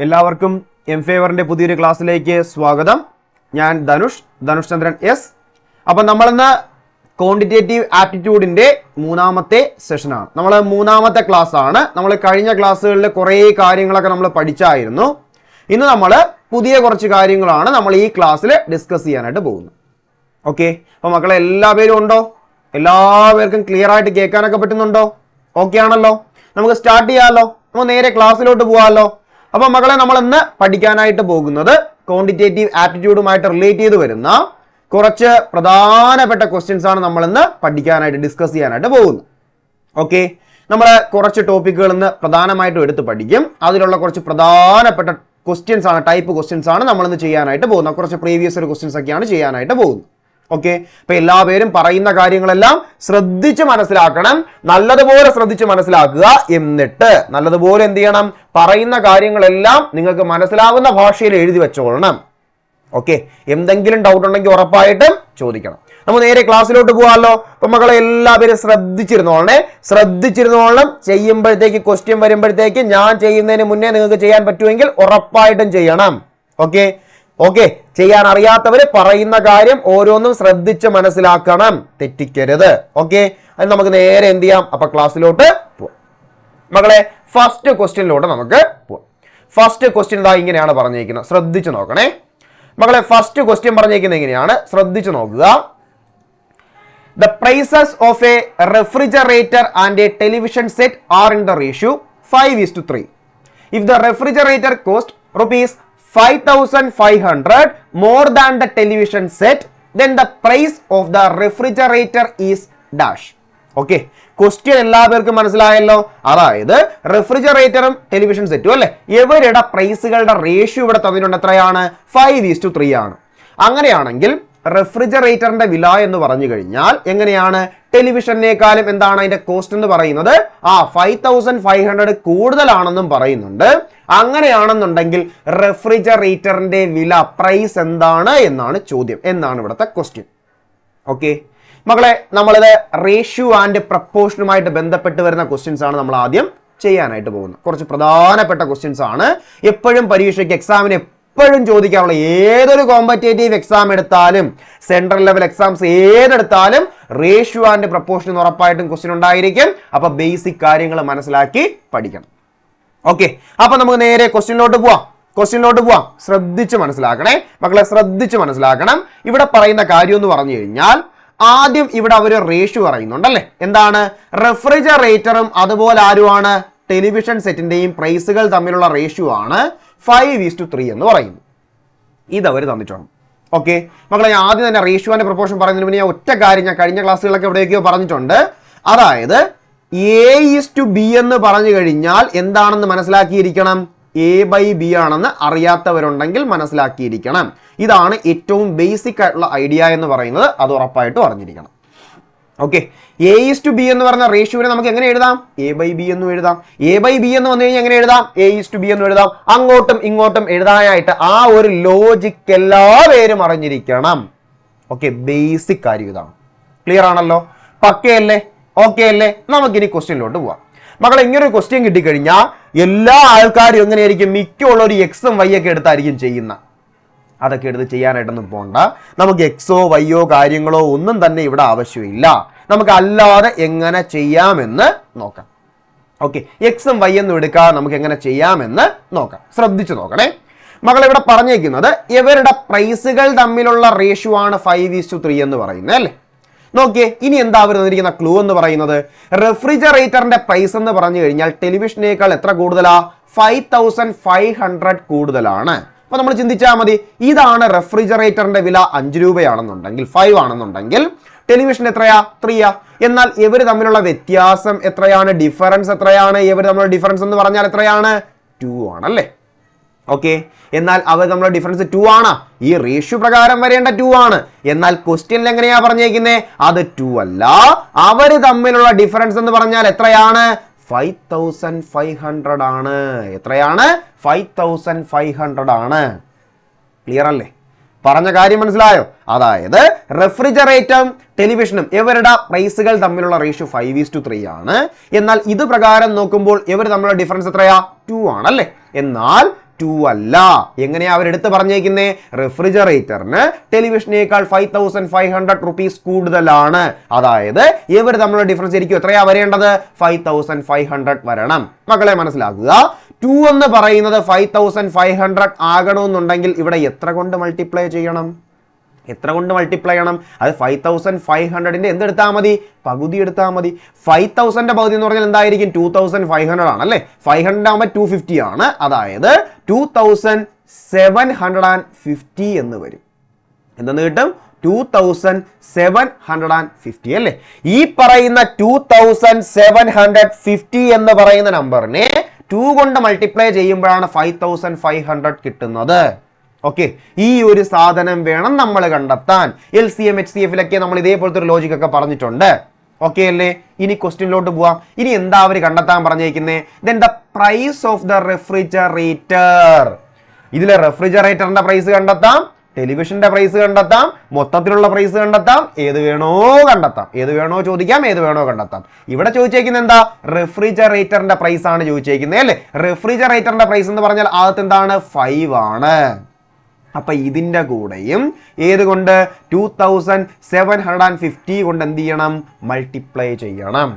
എല്ലാവർക്കും എം ഫേവറിന്റെ പുതിയൊരു ക്ലാസ്സിലേക്ക് സ്വാഗതം. ഞാൻ ധനുഷ് ചന്ദ്രൻ എസ്. അപ്പം നമ്മളിന്ന് ക്വാണ്ടിറ്റേറ്റീവ് ആപ്റ്റിറ്റ്യൂഡിന്റെ മൂന്നാമത്തെ സെഷനാണ്. നമ്മൾ മൂന്നാമത്തെ ക്ലാസ് ആണ്. നമ്മൾ കഴിഞ്ഞ ക്ലാസ്സുകളിൽ കുറേ കാര്യങ്ങളൊക്കെ നമ്മൾ പഠിച്ചായിരുന്നു. ഇന്ന് നമ്മൾ പുതിയ കുറച്ച് കാര്യങ്ങളാണ് നമ്മൾ ഈ ക്ലാസ്സിൽ ഡിസ്കസ് ചെയ്യാനായിട്ട് പോകുന്നത്. ഓക്കെ, അപ്പോൾ മക്കളെ എല്ലാവരും ഉണ്ടോ? എല്ലാവർക്കും ക്ലിയർ ആയിട്ട് കേൾക്കാനൊക്കെ പറ്റുന്നുണ്ടോ? ഓക്കെ ആണല്ലോ? നമുക്ക് സ്റ്റാർട്ട് ചെയ്യാമല്ലോ. നമ്മൾ നേരെ ക്ലാസ്സിലോട്ട് പോകാമല്ലോ. അപ്പൊ മക്കളെ, നമ്മൾ ഇന്ന് പഠിക്കാനായിട്ട് പോകുന്നത് ക്വാണ്ടിറ്റേറ്റീവ് ആപ്റ്റിറ്റ്യൂഡുമായിട്ട് റിലേറ്റ് ചെയ്ത് വരുന്ന കുറച്ച് പ്രധാനപ്പെട്ട ക്വസ്റ്റ്യൻസ് ആണ് നമ്മൾ ഇന്ന് പഠിക്കാനായിട്ട് ഡിസ്കസ് ചെയ്യാനായിട്ട് പോകുന്നത്. ഓക്കെ, നമ്മൾ കുറച്ച് ടോപ്പിക്കുകൾ ഇന്ന് പ്രധാനമായിട്ടും എടുത്ത് പഠിക്കും. അതിലുള്ള കുറച്ച് പ്രധാനപ്പെട്ട ക്വസ്റ്റ്യൻസ് ആണ്, ടൈപ്പ് ക്വസ്റ്റ്യൻസ് ആണ് നമ്മൾ ഇന്ന് ചെയ്യാനായിട്ട് പോകുന്നത്. കുറച്ച് പ്രീവിയസ് ഒരു ക്വസ്റ്റ്യൻസ് ഒക്കെയാണ് ചെയ്യാനായിട്ട് പോകുന്നത്. ഓക്കെ, അപ്പൊ എല്ലാവരും പറയുന്ന കാര്യങ്ങളെല്ലാം ശ്രദ്ധിച്ച് മനസ്സിലാക്കണം, നല്ലതുപോലെ ശ്രദ്ധിച്ച് മനസ്സിലാക്കുക. എന്നിട്ട് നല്ലതുപോലെ എന്ത് ചെയ്യണം? പറയുന്ന കാര്യങ്ങളെല്ലാം നിങ്ങൾക്ക് മനസ്സിലാവുന്ന ഭാഷയിൽ എഴുതി വെച്ചോളണം. ഓക്കെ, എന്തെങ്കിലും ഡൗട്ട് ഉണ്ടെങ്കിൽ ഉറപ്പായിട്ടും ചോദിക്കണം. നമുക്ക് നേരെ ക്ലാസ്സിലോട്ട് പോകാമല്ലോ. അപ്പൊ മക്കളെ എല്ലാവരും ശ്രദ്ധിച്ചിരുന്നോളണം. ചെയ്യുമ്പോഴത്തേക്ക് ക്വസ്റ്റ്യൻ വരുമ്പോഴത്തേക്ക് ഞാൻ ചെയ്യുന്നതിന് മുന്നേ നിങ്ങൾക്ക് ചെയ്യാൻ പറ്റുമെങ്കിൽ ഉറപ്പായിട്ടും ചെയ്യണം. ഓക്കെ, ചെയ്യാൻ അറിയാത്തവര് പറയുന്ന കാര്യം ഓരോന്നും ശ്രദ്ധിച്ച് മനസ്സിലാക്കണം, തെറ്റിക്കരുത്. ഓക്കെ, അത് നമുക്ക് നേരെ എന്ത് ചെയ്യാം? അപ്പൊ ക്ലാസ്സിലോട്ട് പോവാം. മക്കളെ, ഫസ്റ്റ് ക്വസ്റ്റ്യനിലോട്ട് നമുക്ക് പോവാം. ഫസ്റ്റ് ക്വസ്റ്റ്യൻ ഇതാ ഇങ്ങനെയാണ് പറഞ്ഞിരിക്കുന്നത്, ശ്രദ്ധിച്ചു നോക്കണേ മക്കളെ. ഫസ്റ്റ് ക്വസ്റ്റ്യൻ പറഞ്ഞിരിക്കുന്നത് എങ്ങനെയാണ്? ശ്രദ്ധിച്ചു നോക്കുക. The prices of a refrigerator and a television set are in the ratio 5:3. If the refrigerator cost rupees 5,500 more than the television set, then the price of the refrigerator is dash. Okay, question എല്ലാവർക്കും മനസ്സിലായല്ലോ. അതായത് റെഫ്രിജറേറ്ററും television സെറ്റും അല്ലെ, ഇവരുടെ പ്രൈസുകളുടെ ratio ഇവിടെ തന്നിട്ടുണ്ട്. എത്രയാണ്? 5:3 ആണ്. അങ്ങനെയാണെങ്കിൽ റെഫ്രിജറേറ്ററിന്റെ വില എന്ന് പറഞ്ഞു കഴിഞ്ഞാൽ എങ്ങനെയാണ്? ടെലിവിഷനേക്കാളും എന്താണ് അതിന്റെ കോസ്റ്റ് എന്ന് പറയുന്നത്? 5,500 കൂടുതലാണെന്നും പറയുന്നുണ്ട്. അങ്ങനെയാണെന്നുണ്ടെങ്കിൽ റെഫ്രിജറേറ്ററിന്റെ വില, പ്രൈസ് എന്താണ് എന്നാണ് ചോദ്യം, എന്നാണ് ഇവിടുത്തെ ക്വസ്റ്റ്യൻ. ഓക്കെ മക്കളെ, നമ്മളിത് റേഷ്യോ ആൻഡ് പ്രപ്പോർഷനുമായിട്ട് ബന്ധപ്പെട്ട് വരുന്ന ക്വസ്റ്റ്യൻസ് ആണ് നമ്മൾ ആദ്യം ചെയ്യാനായിട്ട് പോകുന്നത്. കുറച്ച് പ്രധാനപ്പെട്ട ക്വസ്റ്റ്യൻസ് ആണ്. എപ്പോഴും പരീക്ഷയ്ക്ക് എക്സാമിന് എപ്പോഴും ചോദിക്കാനുള്ള, ഏതൊരു കോമ്പറ്റേറ്റീവ് എക്സാം എടുത്താലും, സെൻട്രൽ ലെവൽ എക്സാംസ് ഏതെടുത്താലും റേഷ്യോ ആൻഡ് പ്രപ്പോർഷൻ ഉറപ്പായിട്ടും ക്വസ്റ്റ്യൻ ഉണ്ടായിരിക്കും. അപ്പൊ ബേസിക് കാര്യങ്ങൾ മനസ്സിലാക്കി പഠിക്കണം. ഓക്കെ, അപ്പൊ നമുക്ക് നേരെ ക്വസ്റ്റ്യനിലോട്ട് പോവാം. ശ്രദ്ധിച്ച് മനസ്സിലാക്കണേ മക്കളെ, ശ്രദ്ധിച്ച് മനസ്സിലാക്കണം. ഇവിടെ പറയുന്ന കാര്യം എന്ന് പറഞ്ഞു കഴിഞ്ഞാൽ, ആദ്യം ഇവിടെ അവർ റേഷ്യോ പറയുന്നുണ്ടല്ലേ. എന്താണ്? റെഫ്രിജറേറ്ററും അതുപോലെ ആരുമാണ്? ടെലിവിഷൻ സെറ്റിന്റെയും പ്രൈസുകൾ തമ്മിലുള്ള റേഷ്യോ ആണ് 5:3 എന്ന് പറയുന്നു. ഇതവർ തന്നിട്ടുണ്ട്. ഓക്കെ മക്കളെ, ഞാൻ ആദ്യം തന്നെ റേഷ്യോ ആൻഡ് പ്രൊപ്പോർഷൻ പറയുന്നതിന് മുന്നേ ഒറ്റ കാര്യം ഞാൻ കഴിഞ്ഞ ക്ലാസ്സുകളൊക്കെ എവിടെയൊക്കെയോ പറഞ്ഞിട്ടുണ്ട്. അതായത് A:B എന്ന് പറഞ്ഞു കഴിഞ്ഞാൽ എന്താണെന്ന് മനസ്സിലാക്കിയിരിക്കണം. A/B ആണെന്ന് അറിയാത്തവരുണ്ടെങ്കിൽ മനസ്സിലാക്കിയിരിക്കണം. ഇതാണ് ഏറ്റവും ബേസിക് ആയിട്ടുള്ള ഐഡിയ എന്ന് പറയുന്നത്. അത് ഉറപ്പായിട്ടും അറിഞ്ഞിരിക്കണം. ഓക്കെ, A:B എന്ന് പറഞ്ഞ റേഷ്യോനെ നമുക്ക് എങ്ങനെ എഴുതാം? A/B എന്നും എഴുതാം. A/B എന്ന് വന്നു കഴിഞ്ഞാൽ എങ്ങനെ എഴുതാം? A:B എന്നും എഴുതാം. അങ്ങോട്ടും ഇങ്ങോട്ടും എഴുതാനായിട്ട് ആ ഒരു ലോജിക് എല്ലാവരും അറിഞ്ഞിരിക്കണം. ഓക്കെ, ബേസിക് കാര്യം ഇതാണ്. ക്ലിയർ ആണല്ലോ? പക്കയല്ലേ? ഓക്കെ അല്ലേ? നമുക്കിനി ക്വസ്റ്റ്യനിലോട്ട് പോവാം. മക്കളെ, ഇങ്ങനൊരു ക്വസ്റ്റ്യൻ കിട്ടിക്കഴിഞ്ഞാൽ എല്ലാ ആൾക്കാരും എങ്ങനെയായിരിക്കും? മിക്കുള്ള ഒരു എക്സും വൈ ഒക്കെ എടുത്തായിരിക്കും ചെയ്യുന്ന. അതൊക്കെ എടുത്ത് ചെയ്യാനായിട്ടൊന്നും പോണ്ട. നമുക്ക് എക്സോ വൈയോ കാര്യങ്ങളോ ഒന്നും തന്നെ ഇവിടെ ആവശ്യമില്ല. നമുക്ക് അല്ലാതെ എങ്ങനെ ചെയ്യാമെന്ന് നോക്കാം. ഓക്കെ, എക്സും വൈ ഒന്നും എടുക്കാതെ നമുക്ക് എങ്ങനെ ചെയ്യാമെന്ന് നോക്കാം. ശ്രദ്ധിച്ചു നോക്കണേ മക്കളെ. ഇവിടെ പറഞ്ഞേക്കുന്നത് ഇവരുടെ പ്രൈസുകൾ തമ്മിലുള്ള റേഷ്യോ ആണ് 5:3 എന്ന് പറയുന്നത് അല്ലേ. നോക്കിയേ, ഇനി എന്താ അവർ തന്നിരിക്കുന്ന ക്ലൂ എന്ന് പറയുന്നത്? റെഫ്രിജറേറ്ററിന്റെ പ്രൈസ് എന്ന് പറഞ്ഞു കഴിഞ്ഞാൽ ടെലിവിഷനേക്കാൾ എത്ര കൂടുതലാ? 5,500 കൂടുതലാണ്. അപ്പൊ നമ്മൾ ചിന്തിച്ചാൽ മതി, ഇതാണ് റെഫ്രിജറേറ്ററിന്റെ വില 5 രൂപയാണെന്നുണ്ടെങ്കിൽ, 5 ആണെന്നുണ്ടെങ്കിൽ ടെലിവിഷൻ എത്രയാ? 3. എന്നാൽ ഇവർ തമ്മിലുള്ള വ്യത്യാസം എത്രയാണ്? ഡിഫറൻസ് എത്രയാണ്? ഇവർ തമ്മിലുള്ള ഡിഫറൻസ് എന്ന് പറഞ്ഞാൽ എത്രയാണ്? 2 ആണല്ലേ. ഓക്കെ, എന്നാൽ അവർ തമ്മിലുള്ള ഡിഫറൻസ് 2 ആണ്. ഈ റേഷ്യോ പ്രകാരം വരേണ്ട 2 ആണ്. എന്നാൽ ക്വസ്റ്റ്യനിൽ എങ്ങനെയാ പറഞ്ഞേക്കുന്നത്? അത് 2 അല്ല. അവര് തമ്മിലുള്ള ഡിഫറൻസ് എന്ന് പറഞ്ഞാൽ എത്രയാണ്? 5,500 ആണ്. എത്രയാണ്? 5,500 ആണ്. ക്ലിയർ അല്ലേ? പറഞ്ഞ കാര്യം മനസ്സിലായോ? അതായത് റെഫ്രിജറേറ്ററും ടെലിവിഷനും ഇവരുടെ പ്രൈസുകൾ തമ്മിലുള്ള റേഷ്യോ 5:3 ആണ്. എന്നാൽ ഇത് പ്രകാരം നോക്കുമ്പോൾ ഇവർ തമ്മിലുള്ള ഡിഫറൻസ് എത്രയാ? 2 ആണല്ലേ. എന്നാൽ 2 അല്ല. എങ്ങനെയാ അവരെടുത്ത് പറഞ്ഞേക്കുന്നേ? റെഫ്രിജറേറ്ററിന് ടെലിവിഷനേക്കാൾ 5500 rupees കൂടുതലാണ്. അതായത് ഇവർ തമ്മിലുള്ള ഡിഫറൻസ് ശരിക്കും എത്രയാ വരേണ്ടത്? 5500 വരണം. മക്കളെ മനസ്സിലാക്കുക, 2 എന്ന് പറയുന്നത് 5500 ആകണമെന്നുണ്ടെങ്കിൽ ഇവിടെ എത്ര കൊണ്ട് മൾട്ടിപ്ലൈ ചെയ്യണം? എത്ര കൊണ്ട് മൾട്ടിപ്ലൈ ചെയ്യണം? അത് 5500ന്റെ എന്തെടുത്താൽ മതി? പകുതി എടുത്താൽ മതി. 5000ന്റെ പകുതി എന്ന് പറഞ്ഞാൽ എന്തായിരിക്കും? 2500 ആണ് അല്ലേ? 500 ആകുമ്പോൾ 250 ആണ്. അതായത് 2750 എന്ന് വരും. എന്തെന്ന് കിട്ടും? 2750 അല്ലേ? ഈ പറയുന്ന 2750 എന്ന് പറയുന്ന നമ്പറിനെ 2 കൊണ്ട് മൾട്ടിപ്ലൈ ചെയ്യുമ്പോഴാണ് 5500 കിട്ടുന്നത്. ഓക്കെ, ഈ ഒരു സാധനം വേണം നമ്മൾ കണ്ടെത്താൻ. LCM HCFിലൊക്കെ നമ്മൾ ഇതേപോലത്തെ ഒരു ലോജിക് ഒക്കെ പറഞ്ഞിട്ടുണ്ട്. ഓക്കെ അല്ലേ? ഇനി ക്വസ്റ്റ്യനിലോട്ട് പോവാം. ഇനി എന്താ അവർ കണ്ടെത്താൻ പറഞ്ഞേക്കുന്നത്? Then the price of the refrigerator. ഇതിലെ റെഫ്രിജറേറ്ററിന്റെ പ്രൈസ് കണ്ടെത്താം, ടെലിവിഷന്റെ പ്രൈസ് കണ്ടെത്താം, മൊത്തത്തിലുള്ള പ്രൈസ് കണ്ടെത്താം, ഏത് വേണോ കണ്ടെത്താം. ഏത് വേണോ ചോദിക്കാം, ഏത് വേണോ കണ്ടെത്താം. ഇവിടെ ചോദിച്ചേക്കുന്നത് എന്താ? റെഫ്രിജറേറ്ററിന്റെ പ്രൈസ് ആണ് ചോദിച്ചേക്കുന്നത് അല്ലേ? റെഫ്രിജറേറ്ററിന്റെ പ്രൈസ് എന്ന് പറഞ്ഞാൽ ആദ്യത്തെ എന്താണ്? 5 ആണ്. അപ്പൊ ഇതിന്റെ കൂടെയും ഏത് കൊണ്ട്? 2750 കൊണ്ട് എന്ത് ചെയ്യണം? മൾട്ടിപ്ലൈ ചെയ്യണം.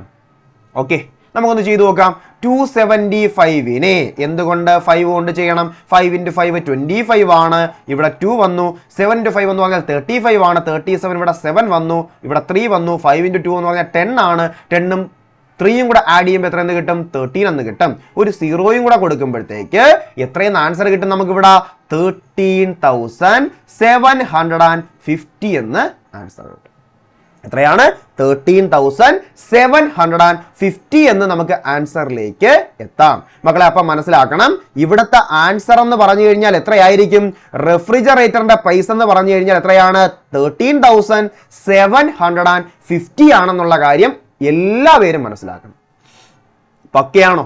ഓക്കെ, നമുക്കൊന്ന് ചെയ്തു നോക്കാം. 275നെ എന്തുകൊണ്ട്? 5 കൊണ്ട് ചെയ്യണം. 5 × 5 25 ആണ്. ഇവിടെ 2 വന്നു. 7 × 5 എന്ന് പറഞ്ഞാൽ 35 ആണ്. 37 ഇവിടെ 7 വന്നു. ഇവിടെ 3 വന്നു. 5 × 2 എന്ന് പറഞ്ഞാൽ 10 ആണ്. 10ഉം 3യും കൂടെ ആഡ് ചെയ്യുമ്പോൾ എത്ര എന്ന് കിട്ടും? 13 എന്ന് കിട്ടും. ഒരു 0യും കൂടെ കൊടുക്കുമ്പോഴത്തേക്ക് എത്രയെന്ന് ആൻസർ കിട്ടും നമുക്ക് ഇവിടെ? 13,750 എന്ന് ആൻസർ കിട്ടും. എത്രയാണ്? 13,750 എന്ന് നമുക്ക് ആൻസറിലേക്ക് എത്താം. മക്കളെ അപ്പം മനസ്സിലാക്കണം, ഇവിടുത്തെ ആൻസർ എന്ന് പറഞ്ഞു കഴിഞ്ഞാൽ എത്രയായിരിക്കും? റെഫ്രിജറേറ്ററിന്റെ പ്രൈസ് എന്ന് പറഞ്ഞു കഴിഞ്ഞാൽ എത്രയാണ്? 13,750 ആണെന്നുള്ള കാര്യം എല്ലാവരും മനസ്സിലാക്കണം. പക്കയാണോ?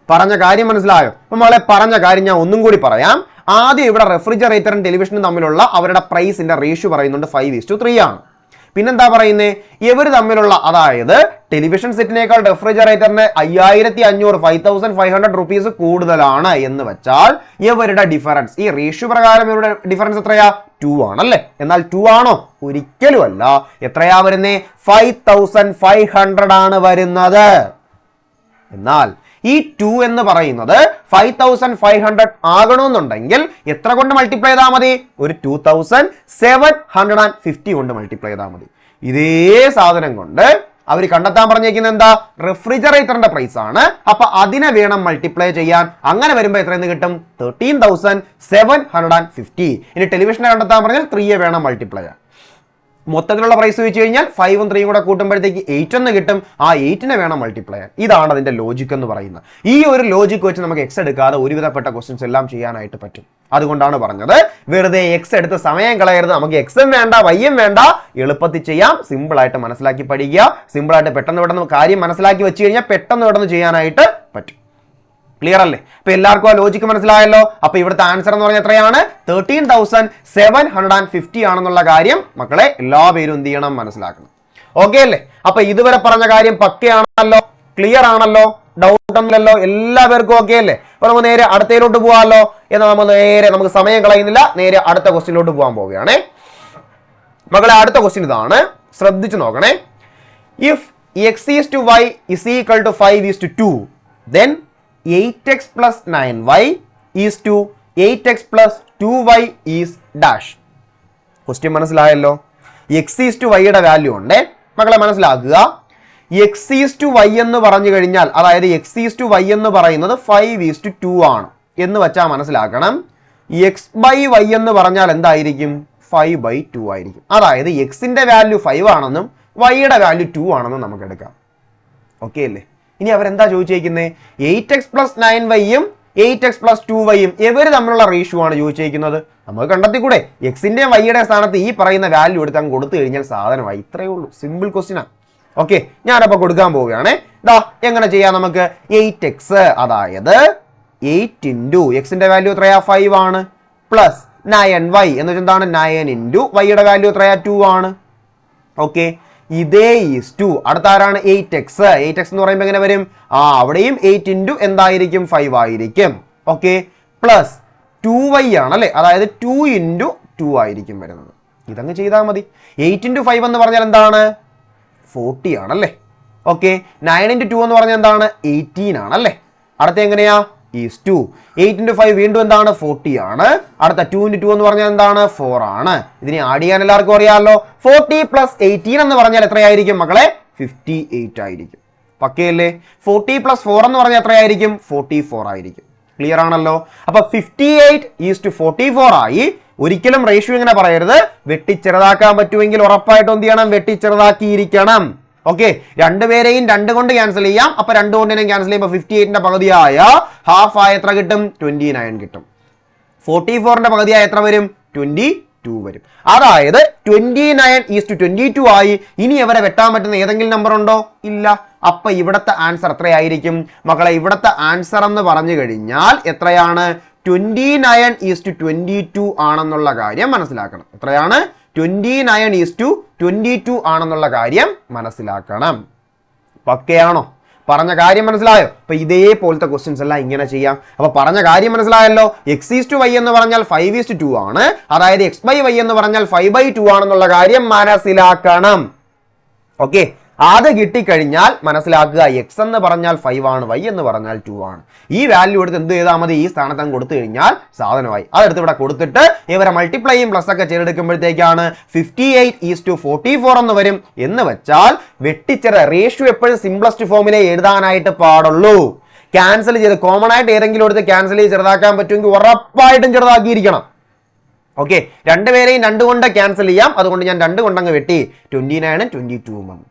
പറഞ്ഞ കാര്യം മനസ്സിലായോ? അപ്പം മകളെ പറഞ്ഞ കാര്യം ഞാൻ ഒന്നും കൂടി പറയാം. ആദ്യം ഇവിടെ റെഫ്രിജറേറ്ററും ടെലിവിഷനും തമ്മിലുള്ള അവരുടെ പ്രൈസിന്റെ റേഷ്യോ പറയുന്നുണ്ട് 5:3 ആണ്. പിന്നെന്താ പറയുന്നത്? ഇവർ തമ്മിലുള്ള, അതായത് ടെലിവിഷൻ സെറ്റിനേക്കാൾ റെഫ്രിജറേറ്ററിന് 5500 rupees കൂടുതലാണ് എന്ന് വെച്ചാൽ ഇവരുടെ ഡിഫറൻസ്, ഈ റേഷ്യോ പ്രകാരം ഇവരുടെ ഡിഫറൻസ് എത്രയാ? 2 ആണല്ലേ? എന്നാൽ 2 ആണോ? ഒരിക്കലും അല്ല. എത്രയാ വരുന്നേ? 5500 ആണ് വരുന്നത്. എന്നാൽ ഈ 2 എന്ന് പറയുന്നത് 5500 ആകണമെന്നുണ്ടെങ്കിൽ എത്ര കൊണ്ട് മൾട്ടിപ്ലൈ ചെയ്താൽ മതി? ഒരു 2750 കൊണ്ട് മൾട്ടിപ്ലൈ ചെയ്താൽ മതി. ഇതേ സാധനം കൊണ്ട് അവർ കണ്ടെത്താൻ പറഞ്ഞേക്കുന്നത് എന്താ? റെഫ്രിജറേറ്ററിന്റെ പ്രൈസ് ആണ്. അപ്പൊ അതിനെ വേണം മൾട്ടിപ്ലൈ ചെയ്യാൻ. അങ്ങനെ വരുമ്പോൾ എത്രയെന്ന് കിട്ടും? 13,750. ഇനി ടെലിവിഷനെ കണ്ടെത്താൻ പറഞ്ഞാൽ 3 വേണം മൾട്ടിപ്ലൈ ചെയ്യാൻ. മൊത്തത്തിലുള്ള പ്രൈസ് വെച്ച് കഴിഞ്ഞാൽ 5ഉം 3യും കൂടെ കൂട്ടുമ്പോഴത്തേക്ക് 8 എന്ന് കിട്ടും. ആ 8നെ വേണം മൾട്ടിപ്ലൈ ചെയ്യാൻ. ഇതാണ് അതിന്റെ ലോജിക് എന്ന് പറയുന്നത്. ഈ ഒരു ലോജിക് വെച്ച് നമുക്ക് എക്സ് എടുക്കാതെ ഒരുവിധപ്പെട്ട ക്വസ്റ്റ്യൻസ് എല്ലാം ചെയ്യാനായിട്ട് പറ്റും. അതുകൊണ്ടാണ് പറഞ്ഞത് വെറുതെ എക്സ് എടുത്ത് സമയം കളയരുത്. നമുക്ക് എക്സും വേണ്ട, വൈയും വേണ്ട, എളുപ്പത്തിൽ ചെയ്യാം. സിമ്പിൾ ആയിട്ട് മനസ്സിലാക്കി പഠിക്കുക. സിമ്പിൾ ആയിട്ട് പെട്ടെന്ന് കാര്യം മനസ്സിലാക്കി വെച്ച് കഴിഞ്ഞാൽ പെട്ടെന്ന് ചെയ്യാനായിട്ട് പറ്റും. ക്ലിയർ അല്ലേ? അപ്പൊ എല്ലാവർക്കും ആ ലോജിക്ക് മനസ്സിലായല്ലോ. അപ്പൊ ഇവിടുത്തെ ആൻസർ എന്ന് പറഞ്ഞാൽ എത്രയാണ്? 13,750 ആണെന്നുള്ള കാര്യം മക്കളെ എല്ലാ പേരും എന്ത് ചെയ്യണം? മനസ്സിലാക്കണം. ഓക്കെ അല്ലേ? അപ്പൊ ഇതുവരെ പറഞ്ഞ കാര്യം പക്കയാണല്ലോ, ക്ലിയർ ആണല്ലോ, ഡൗട്ട് ഒന്നുമില്ലല്ലോ, എല്ലാവർക്കും ഓക്കെ അല്ലേ? അപ്പൊ നമുക്ക് നേരെ അടുത്തയിലോട്ട് പോകാമല്ലോ. എന്നാൽ നമുക്ക് സമയം കളയുന്നില്ല, നേരെ അടുത്ത ക്വസ്റ്റ്യനിലോട്ട് പോകാൻ പോവുകയാണേ. മക്കളെ അടുത്ത ക്വസ്റ്റ്യൻ ഇതാണ്, ശ്രദ്ധിച്ചു നോക്കണേ. If x/y is equal to 5:2, then 8x plus 9y is to 8x plus 2y is dash. Question മനസ്സിലായല്ലോ. x/y വാല്യൂ ഉണ്ട് മക്കളെ, മനസ്സിലാക്കുക. x/y എന്ന് പറഞ്ഞു കഴിഞ്ഞാൽ, അതായത് x/y എന്ന് പറയുന്നത് 5:2 ആണ് എന്ന് വെച്ചാൽ മനസ്സിലാക്കണം. x/y എന്ന് പറഞ്ഞാൽ എന്തായിരിക്കും? 5/2 ആയിരിക്കും. അതായത് എക്സിന്റെ വാല്യൂ 5 ആണെന്നും വൈയുടെ വാല്യൂ 2 ആണെന്നും നമുക്ക് എടുക്കാം. ഓക്കെ അല്ലേ? ഇനി അവരെന്താ ചോദിച്ചേക്കുന്നത്? 8x plus 9yയും 8x plus 2yയും ഇവര് തമ്മിലുള്ള റേഷ്യോ ആണ് ചോദിച്ചേക്കുന്നത്. നമുക്ക് കണ്ടെത്തിക്കൂടെ? എക്സിന്റെ വൈയുടെ സ്ഥാനത്ത് ഈ പറയുന്ന വാല്യൂ എടുത്ത് അങ്ങ് കൊടുത്തു കഴിഞ്ഞാൽ സാധനമായി. ഇത്രയേ ഉള്ളൂ. സിമ്പിൾ ക്വസ്റ്റ്യൻ ആണ്. ഓക്കെ, ഞാനപ്പോ കൊടുക്കാൻ പോവുകയാണ്. ഇതാ എങ്ങനെ ചെയ്യാം നമുക്ക്? 8x, അതായത് 8 into എക്സിന്റെ വാല്യൂ എത്രയാ? 5 ആണ്. പ്ലസ് 9y എന്ന് വെച്ചാൽ എന്താണ്? 9 into വൈയുടെ വാല്യൂ എത്രയാ? 2 ആണ്. ഓക്കെ, ഇതേ ഈസ് ടു അടുത്ത ആരാണ്? 8x. 8x എന്ന് പറയുമ്പോൾ എങ്ങനെ വരും? അവിടെയും 8 into എന്തായിരിക്കും? 5 ആയിരിക്കും. ഓക്കെ, പ്ലസ് 2y ആണ് അല്ലേ, അതായത് 2 × 2 ആയിരിക്കും വരുന്നത്. ഇതങ്ങ് ചെയ്താൽ മതി. 8 × 5 എന്ന് പറഞ്ഞാൽ എന്താണ്? 40 ആണല്ലേ. ഓക്കെ, 9 × 2 എന്ന് പറഞ്ഞാൽ എന്താണ്? 18 ആണല്ലേ. അടുത്ത എങ്ങനെയാ? ഈസ് 2. 8 × 5 വീണ്ടും എന്താണ്? 40 ആണ്. അടുത്ത 2 × 2 എന്ന് പറഞ്ഞാൽ എന്താണ്? 4 ആണ്. ഇതിനെ ആഡ് ചെയ്യാൻ എല്ലാവർക്കും അറിയാമല്ലോ. 40 + 18 എന്ന് പറഞ്ഞാൽ എത്രയായിരിക്കും മക്കളെ? 58 ആയിരിക്കും. പക്കയല്ലേ? 40 + 4 എന്ന് പറഞ്ഞാൽ എത്രയായിരിക്കും? 44 ആയിരിക്കും. ക്ലിയർ ആണല്ലോ. അപ്പൊ 58:44 ആയി. ഒരിക്കലും റേഷ്യോ ഇങ്ങനെ പറയരുത്. വെട്ടിച്ചെറുതാക്കാൻ പറ്റുമെങ്കിൽ ഉറപ്പായിട്ടും എന്ത് ചെയ്യണം? വെട്ടിച്ചെറുതാക്കിയിരിക്കണം. ഓക്കെ, രണ്ടുപേരെയും 2 കൊണ്ട് ക്യാൻസൽ ചെയ്യാം. അപ്പൊ 2 കൊണ്ടിനെയും ക്യാൻസൽ ചെയ്യുമ്പോൾ 58ന്റെ പകുതിയായ ഹാഫ് ആയ എത്ര കിട്ടും? 29 കിട്ടും. 44ന്റെ പകുതിയായ എത്ര വരും? 22 വരും. അതായത് 29:22 ആയി. ഇനി അവരെ വെട്ടാൻ പറ്റുന്ന ഏതെങ്കിലും നമ്പർ ഉണ്ടോ? ഇല്ല. അപ്പൊ ഇവിടത്തെ ആൻസർ എത്രയായിരിക്കും മക്കളെ? ഇവിടത്തെ ആൻസർ എന്ന് പറഞ്ഞു കഴിഞ്ഞാൽ എത്രയാണ്? 29:22 ആണെന്നുള്ള കാര്യം മനസ്സിലാക്കണം. എത്രയാണ്? 29:22 ആണെന്നുള്ള കാര്യം മനസ്സിലാക്കണം. പക്കയാണോ? പറഞ്ഞ കാര്യം മനസ്സിലായോ? അപ്പൊ ഇതേപോലത്തെ ക്വസ്റ്റ്യൻസ് എല്ലാം ഇങ്ങനെ ചെയ്യാം. അപ്പൊ പറഞ്ഞ കാര്യം മനസ്സിലായല്ലോ. x/y എന്ന് പറഞ്ഞാൽ 5:2 ആണ്. അതായത് x/y എന്ന് പറഞ്ഞാൽ 5/2 ആണെന്നുള്ള കാര്യം മനസ്സിലാക്കണം. ഓക്കെ, അത് കിട്ടിക്കഴിഞ്ഞാൽ മനസ്സിലാക്കുക, x എന്ന് പറഞ്ഞാൽ 5 ആണ്, y എന്ന് പറഞ്ഞാൽ 2 ആണ്. ഈ വാല്യൂ എടുത്ത് എന്ത് ചെയ്താൽ മതി? ഈ സ്ഥാനത്ത് അങ്ങ് കൊടുത്തു കഴിഞ്ഞാൽ സാധനമായി. അതെടുത്ത് ഇവിടെ കൊടുത്തിട്ട് ഇവരെ മൾട്ടിപ്ലൈയും പ്ലസ് ഒക്കെ ചെയ്തെടുക്കുമ്പോഴത്തേക്കാണ് 58:44 എന്ന് വരും. എന്ന് വെച്ചാൽ റേഷ്യോ എപ്പോഴും സിംപ്ലസ്റ്റ് ഫോമിലെ എഴുതാനായിട്ട് പാടുള്ളൂ. ക്യാൻസൽ ചെയ്ത് കോമൺ ആയിട്ട് ഏതെങ്കിലും എടുത്ത് ക്യാൻസൽ ചെയ്ത് ചെറുതാക്കാൻ പറ്റുമെങ്കിൽ ഉറപ്പായിട്ടും ചെറുതാക്കിയിരിക്കണം. ഓക്കെ, രണ്ടുപേരെയും 2 കൊണ്ട് ക്യാൻസൽ ചെയ്യാം. അതുകൊണ്ട് ഞാൻ 2 കൊണ്ടങ്ങ് വെട്ടി. 29-22 വന്നു.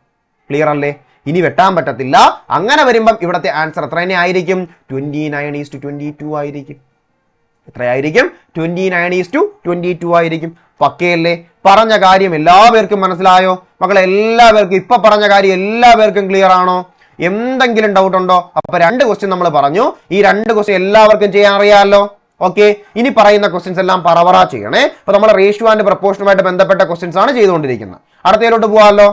ക്ലിയർ അല്ലേ? ഇനി വെട്ടാൻ പറ്റത്തില്ല. അങ്ങനെ വരുമ്പം ഇവിടുത്തെ ആൻസർ എത്ര തന്നെ ആയിരിക്കും? 29:22 ആയിരിക്കും. എത്രയായിരിക്കും? 29:22 ആയിരിക്കും. പക്കയല്ലേ? പറഞ്ഞ കാര്യം എല്ലാവർക്കും മനസ്സിലായോ മക്കളെ? എല്ലാവർക്കും ഇപ്പൊ പറഞ്ഞ കാര്യം എല്ലാവർക്കും ക്ലിയർ ആണോ? എന്തെങ്കിലും ഡൗട്ട് ഉണ്ടോ? അപ്പൊ 2 ക്വസ്റ്റ്യൻ നമ്മൾ പറഞ്ഞു. ഈ 2 ക്വസ്റ്റ്യൻ എല്ലാവർക്കും ചെയ്യാൻ അറിയാമല്ലോ. ഓക്കെ, ഇനി പറയുന്ന ക്വസ്റ്റ്യൻസ് എല്ലാം പറവറ ചെയ്യണേ. അപ്പൊ നമ്മൾ റേഷ്യോ ആൻഡ് പ്രൊപ്പോർഷനുമായിട്ട് ബന്ധപ്പെട്ട ക്വസ്റ്റ്യൻസ് ആണ് ചെയ്തുകൊണ്ടിരിക്കുന്നത്. അടുത്തതിലോട്ട് പോവാമല്ലോ.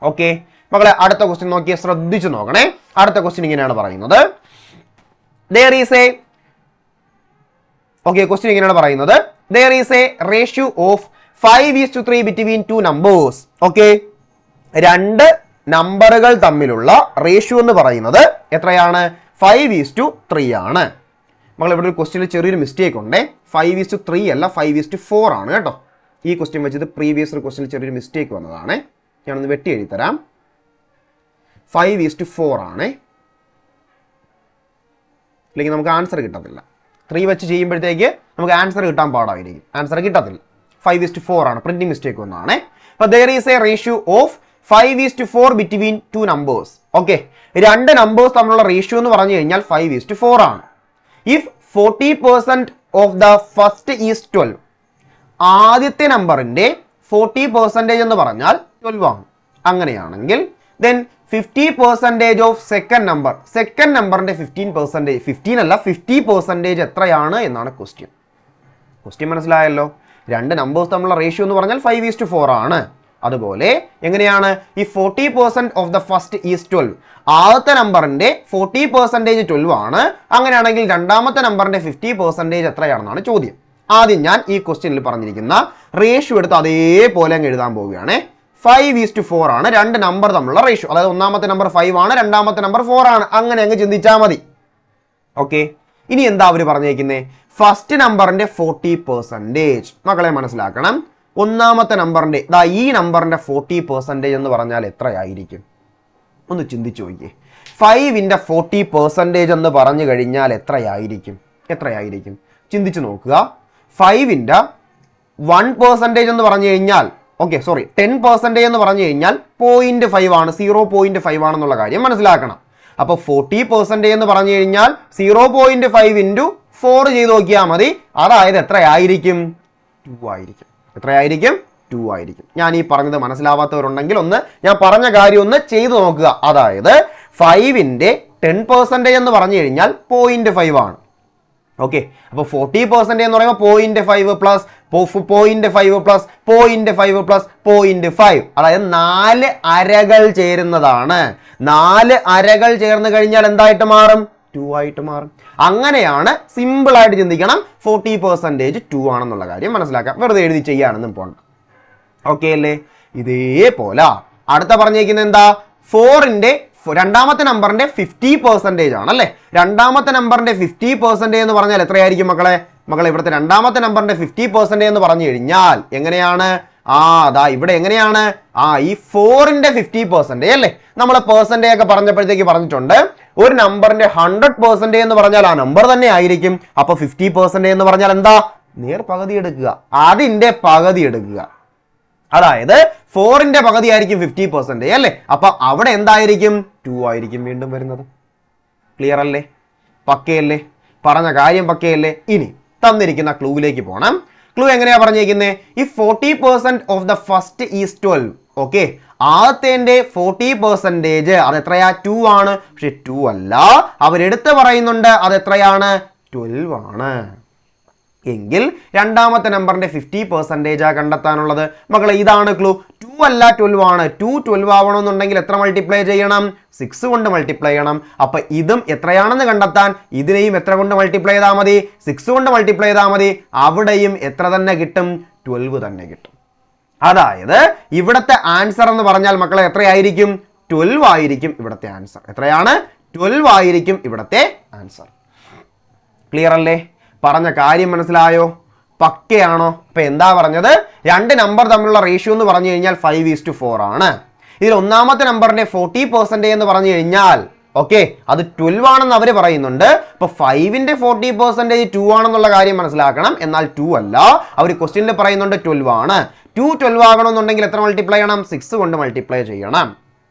ഓക്കെ മക്കളെ, അടുത്ത ക്വസ്റ്റ്യൻ നോക്കിയാൽ ശ്രദ്ധിച്ചു നോക്കണേ. അടുത്ത ക്വസ്റ്റ്യൻ ഇങ്ങനെയാണ് പറയുന്നത്. ക്വസ്റ്റ്യൻ ഇങ്ങനെയാണ് പറയുന്നത്. There is a ratio of 5:3 between 2 numbers. Okay, 2 നമ്പറുകൾ തമ്മിലുള്ള റേഷ്യോ എന്ന് പറയുന്നത് എത്രയാണ്? 5:3 ആണ്. മക്കൾ ഇവിടെ ഒരു ക്വസ്റ്റ്യനിൽ ചെറിയൊരു മിസ്റ്റേക്ക് ഉണ്ട്. 5:3 അല്ല, 5:4 ആണ് കേട്ടോ. ഈ ക്വസ്റ്റ്യൻ വെച്ചിട്ട് പ്രീവിയസ് ഒരു ക്വസ്റ്റ്യനിൽ ചെറിയൊരു മിസ്റ്റേക്ക് വന്നതാണ്. ഞാനൊന്ന് വെട്ടി എഴുതി തരാം. 5:4 ആണ്. അല്ലെങ്കിൽ നമുക്ക് ആൻസർ കിട്ടത്തില്ല. 3 വെച്ച് ചെയ്യുമ്പോഴത്തേക്ക് നമുക്ക് ആൻസർ കിട്ടാൻ പാടായിരിക്കും. ആൻസർ കിട്ടത്തില്ല. 5:4 ആണ്. പ്രിന്റിംഗ് മിസ്റ്റേക്ക് വന്നതാണ്. അപ്പോൾ there is a ratio of 5:4 between 2 numbers. Okay, 2 numbers തമ്മിലുള്ള റേഷ്യോ എന്ന് പറഞ്ഞു കഴിഞ്ഞാൽ 5:4 ആണ്. If 40% of the first is 12, ആദ്യത്തെ നമ്പറിന്റെ 40% എന്ന് പറഞ്ഞാൽ 12 ആണ്. അങ്ങനെയാണെങ്കിൽ then 50% of second number, second നമ്പറിന്റെ 15%, 15 അല്ല 50% എത്രയാണ് എന്നാണ് ക്വസ്റ്റ്യൻ. മനസ്സിലായല്ലോ. 2 നമ്പേഴ്സ് തമ്മിലുള്ള റേഷ്യോ എന്ന് പറഞ്ഞാൽ 5:4 ആണ്. അതുപോലെ എങ്ങനെയാണ്? ഈ 40% ഓഫ് ദ ഫസ്റ്റ് ഈസ് 12, ആദ്യത്തെ നമ്പറിന്റെ 40% 12 ആണ്. അങ്ങനെയാണെങ്കിൽ രണ്ടാമത്തെ നമ്പറിന്റെ 50% എത്രയാണെന്നാണ് ചോദ്യം. ആദ്യം ഞാൻ ഈ ക്വസ്റ്റ്യനിൽ പറഞ്ഞിരിക്കുന്ന റേഷ്യോ എടുത്ത് അതേപോലെ അങ്ങ് എഴുതാൻ പോവുകയാണ്. 5:4 ആണ് 2 നമ്പർ തമ്മിലുള്ള റേഷ്യോ. അതായത് ഒന്നാമത്തെ നമ്പർ 5 ആണ്, രണ്ടാമത്തെ നമ്പർ 4 ആണ്. അങ്ങനെ അങ്ങ് ചിന്തിച്ചാൽ മതി. ഓക്കെ, ഇനി എന്താ അവർ പറഞ്ഞേക്കുന്നത്? ഫസ്റ്റ് നമ്പറിന്റെ 40%. മക്കളെ മനസ്സിലാക്കണം, ഒന്നാമത്തെ നമ്പറിന്റെ ഈ നമ്പറിന്റെ 40% എന്ന് പറഞ്ഞാൽ എത്രയായിരിക്കും? ഒന്ന് ചിന്തിച്ചു നോക്കിയേ. 5ന്റെ 40% എന്ന് പറഞ്ഞു കഴിഞ്ഞാൽ എത്രയായിരിക്കും? ചിന്തിച്ചു നോക്കുക. 5ന്റെ 1% എന്ന് പറഞ്ഞു കഴിഞ്ഞാൽ 10% എന്ന് പറഞ്ഞു കഴിഞ്ഞാൽ 0.5 ആണ്, 0.5 ആണെന്നുള്ള കാര്യം മനസ്സിലാക്കണം. അപ്പൊ 40% എന്ന് പറഞ്ഞു കഴിഞ്ഞാൽ 0.5 × 4 ചെയ്ത് നോക്കിയാൽ മതി. അതായത് എത്രയായിരിക്കും? 2 ആയിരിക്കും. എത്രയായിരിക്കും? 2 ആയിരിക്കും. ഞാൻ ഈ പറഞ്ഞത് മനസ്സിലാവാത്തവരുണ്ടെങ്കിൽ ഒന്ന് ഞാൻ പറഞ്ഞ കാര്യം ഒന്ന് ചെയ്തു നോക്കുക. അതായത് 5ന്റെ 10% എന്ന് പറഞ്ഞു കഴിഞ്ഞാൽ 0.5 ആണ്. ഓക്കെ, അപ്പൊ 40% എന്ന് പറയുമ്പോൾ 0.5 പ്ലസ് 0.5 പ്ലസ് 0.5 പ്ലസ് 0.5, അതായത് 4 അരകൾ ചേരുന്നതാണ്. 4 അരകൾ ചേർന്ന് കഴിഞ്ഞാൽ എന്തായിട്ട് മാറും? 2 ആയിട്ട് മാറും. അങ്ങനെയാണ് സിമ്പിൾ ആയിട്ട് ചിന്തിക്കണം. 40% 2 ആണെന്നുള്ള കാര്യം മനസ്സിലാക്കാം. വെറുതെ എഴുതി ചെയ്യാനൊന്നും പോകണ്ട. ഓക്കെ അല്ലേ? ഇതേപോലെ അടുത്ത പറഞ്ഞേക്കുന്നത് എന്താ? 4ന്റെ രണ്ടാമത്തെ നമ്പറിന്റെ 50% ആണല്ലേ. രണ്ടാമത്തെ നമ്പറിന്റെ 50% എന്ന് പറഞ്ഞാൽ എത്രയായിരിക്കും മക്കളെ? ഇവിടുത്തെ രണ്ടാമത്തെ നമ്പറിന്റെ 50% എന്ന് പറഞ്ഞു കഴിഞ്ഞാൽ എങ്ങനെയാണ്? അതാ ഇവിടെ എങ്ങനെയാണ്? ഈ 4ന്റെ 50% അല്ലേ. നമ്മൾ പെർസെന്റേജ് ഒക്കെ പറഞ്ഞപ്പോഴത്തേക്ക് പറഞ്ഞിട്ടുണ്ട്, ഒരു നമ്പറിന്റെ 100% എന്ന് പറഞ്ഞാൽ ആ നമ്പർ തന്നെ ആയിരിക്കും. അപ്പൊ 50% എന്ന് പറഞ്ഞാൽ എന്താ? നേർ പകുതി എടുക്കുക, അതിന്റെ പകുതി എടുക്കുക. അതായത് 4ന്റെ പകുതി ആയിരിക്കും 50% അല്ലേ. അപ്പൊ അവിടെ എന്തായിരിക്കും? 2 ആയിരിക്കും വീണ്ടും വരുന്നത്. ക്ലിയർ അല്ലേ? പക്കയല്ലേ? പറഞ്ഞ കാര്യം പക്കയല്ലേ? ഇനി തന്നിരിക്കുന്ന ക്ലൂവിലേക്ക് പോകണം. ക്ലൂ എങ്ങനെയാ പറഞ്ഞേക്കുന്നത്? If 40% of the first is 12. Okay, ആദ്യത്തെ 40% അത് എത്രയാ? 2 ആണ്. പക്ഷെ 2 അല്ല, അവരെടുത്ത് പറയുന്നുണ്ട് അത് എത്രയാണ്? 12 ആണ്. എങ്കിൽ രണ്ടാമത്തെ നമ്പറിന്റെ 50% കണ്ടെത്താനുള്ളത്. മക്കളെ ഇതാണ് ക്ലൂ. 2 അല്ല 12 ആണ്. 2 12 ആവണമെന്നുണ്ടെങ്കിൽ എത്ര മൾട്ടിപ്ലൈ ചെയ്യണം? 6 കൊണ്ട് മൾട്ടിപ്ലൈ ചെയ്യണം. അപ്പൊ ഇതും എത്രയാണെന്ന് കണ്ടെത്താൻ ഇതിനെയും എത്ര കൊണ്ട് മൾട്ടിപ്ലൈ ചെയ്താൽ മതി? 6 കൊണ്ട് മൾട്ടിപ്ലൈ ചെയ്താൽ മതി. അവിടെയും എത്ര തന്നെ കിട്ടും? 12 തന്നെ കിട്ടും. അതായത് ഇവിടത്തെ ആൻസർ എന്ന് പറഞ്ഞാൽ മക്കളെ എത്രയായിരിക്കും? 12 ആയിരിക്കും ഇവിടത്തെ ആൻസർ. എത്രയാണ്? 12 ആയിരിക്കും ഇവിടത്തെ ആൻസർ. ക്ലിയർ അല്ലേ? പറഞ്ഞ കാര്യം മനസ്സിലായോ? പക്കയാണോ? അപ്പൊ എന്താ പറഞ്ഞത്? രണ്ട് നമ്പർ തമ്മിലുള്ള റേഷ്യോ എന്ന് പറഞ്ഞു കഴിഞ്ഞാൽ 5:4 ആണ്. ഇതിൽ ഒന്നാമത്തെ നമ്പറിന്റെ 40% എന്ന് പറഞ്ഞു കഴിഞ്ഞാൽ ഓക്കെ അത് 12 ആണെന്ന് അവർ പറയുന്നുണ്ട്. അപ്പൊ 5ന്റെ 40% 2 ആണെന്നുള്ള കാര്യം മനസ്സിലാക്കണം. എന്നാൽ 2 അല്ല, അവർ ക്വസ്റ്റ്യനിൽ പറയുന്നുണ്ട് 12 ആണ്. 2 12 ആകണമെന്നുണ്ടെങ്കിൽ എത്ര മൾട്ടിപ്ലൈ ചെയ്യണം? 6 കൊണ്ട് മൾട്ടിപ്ലൈ ചെയ്യണം.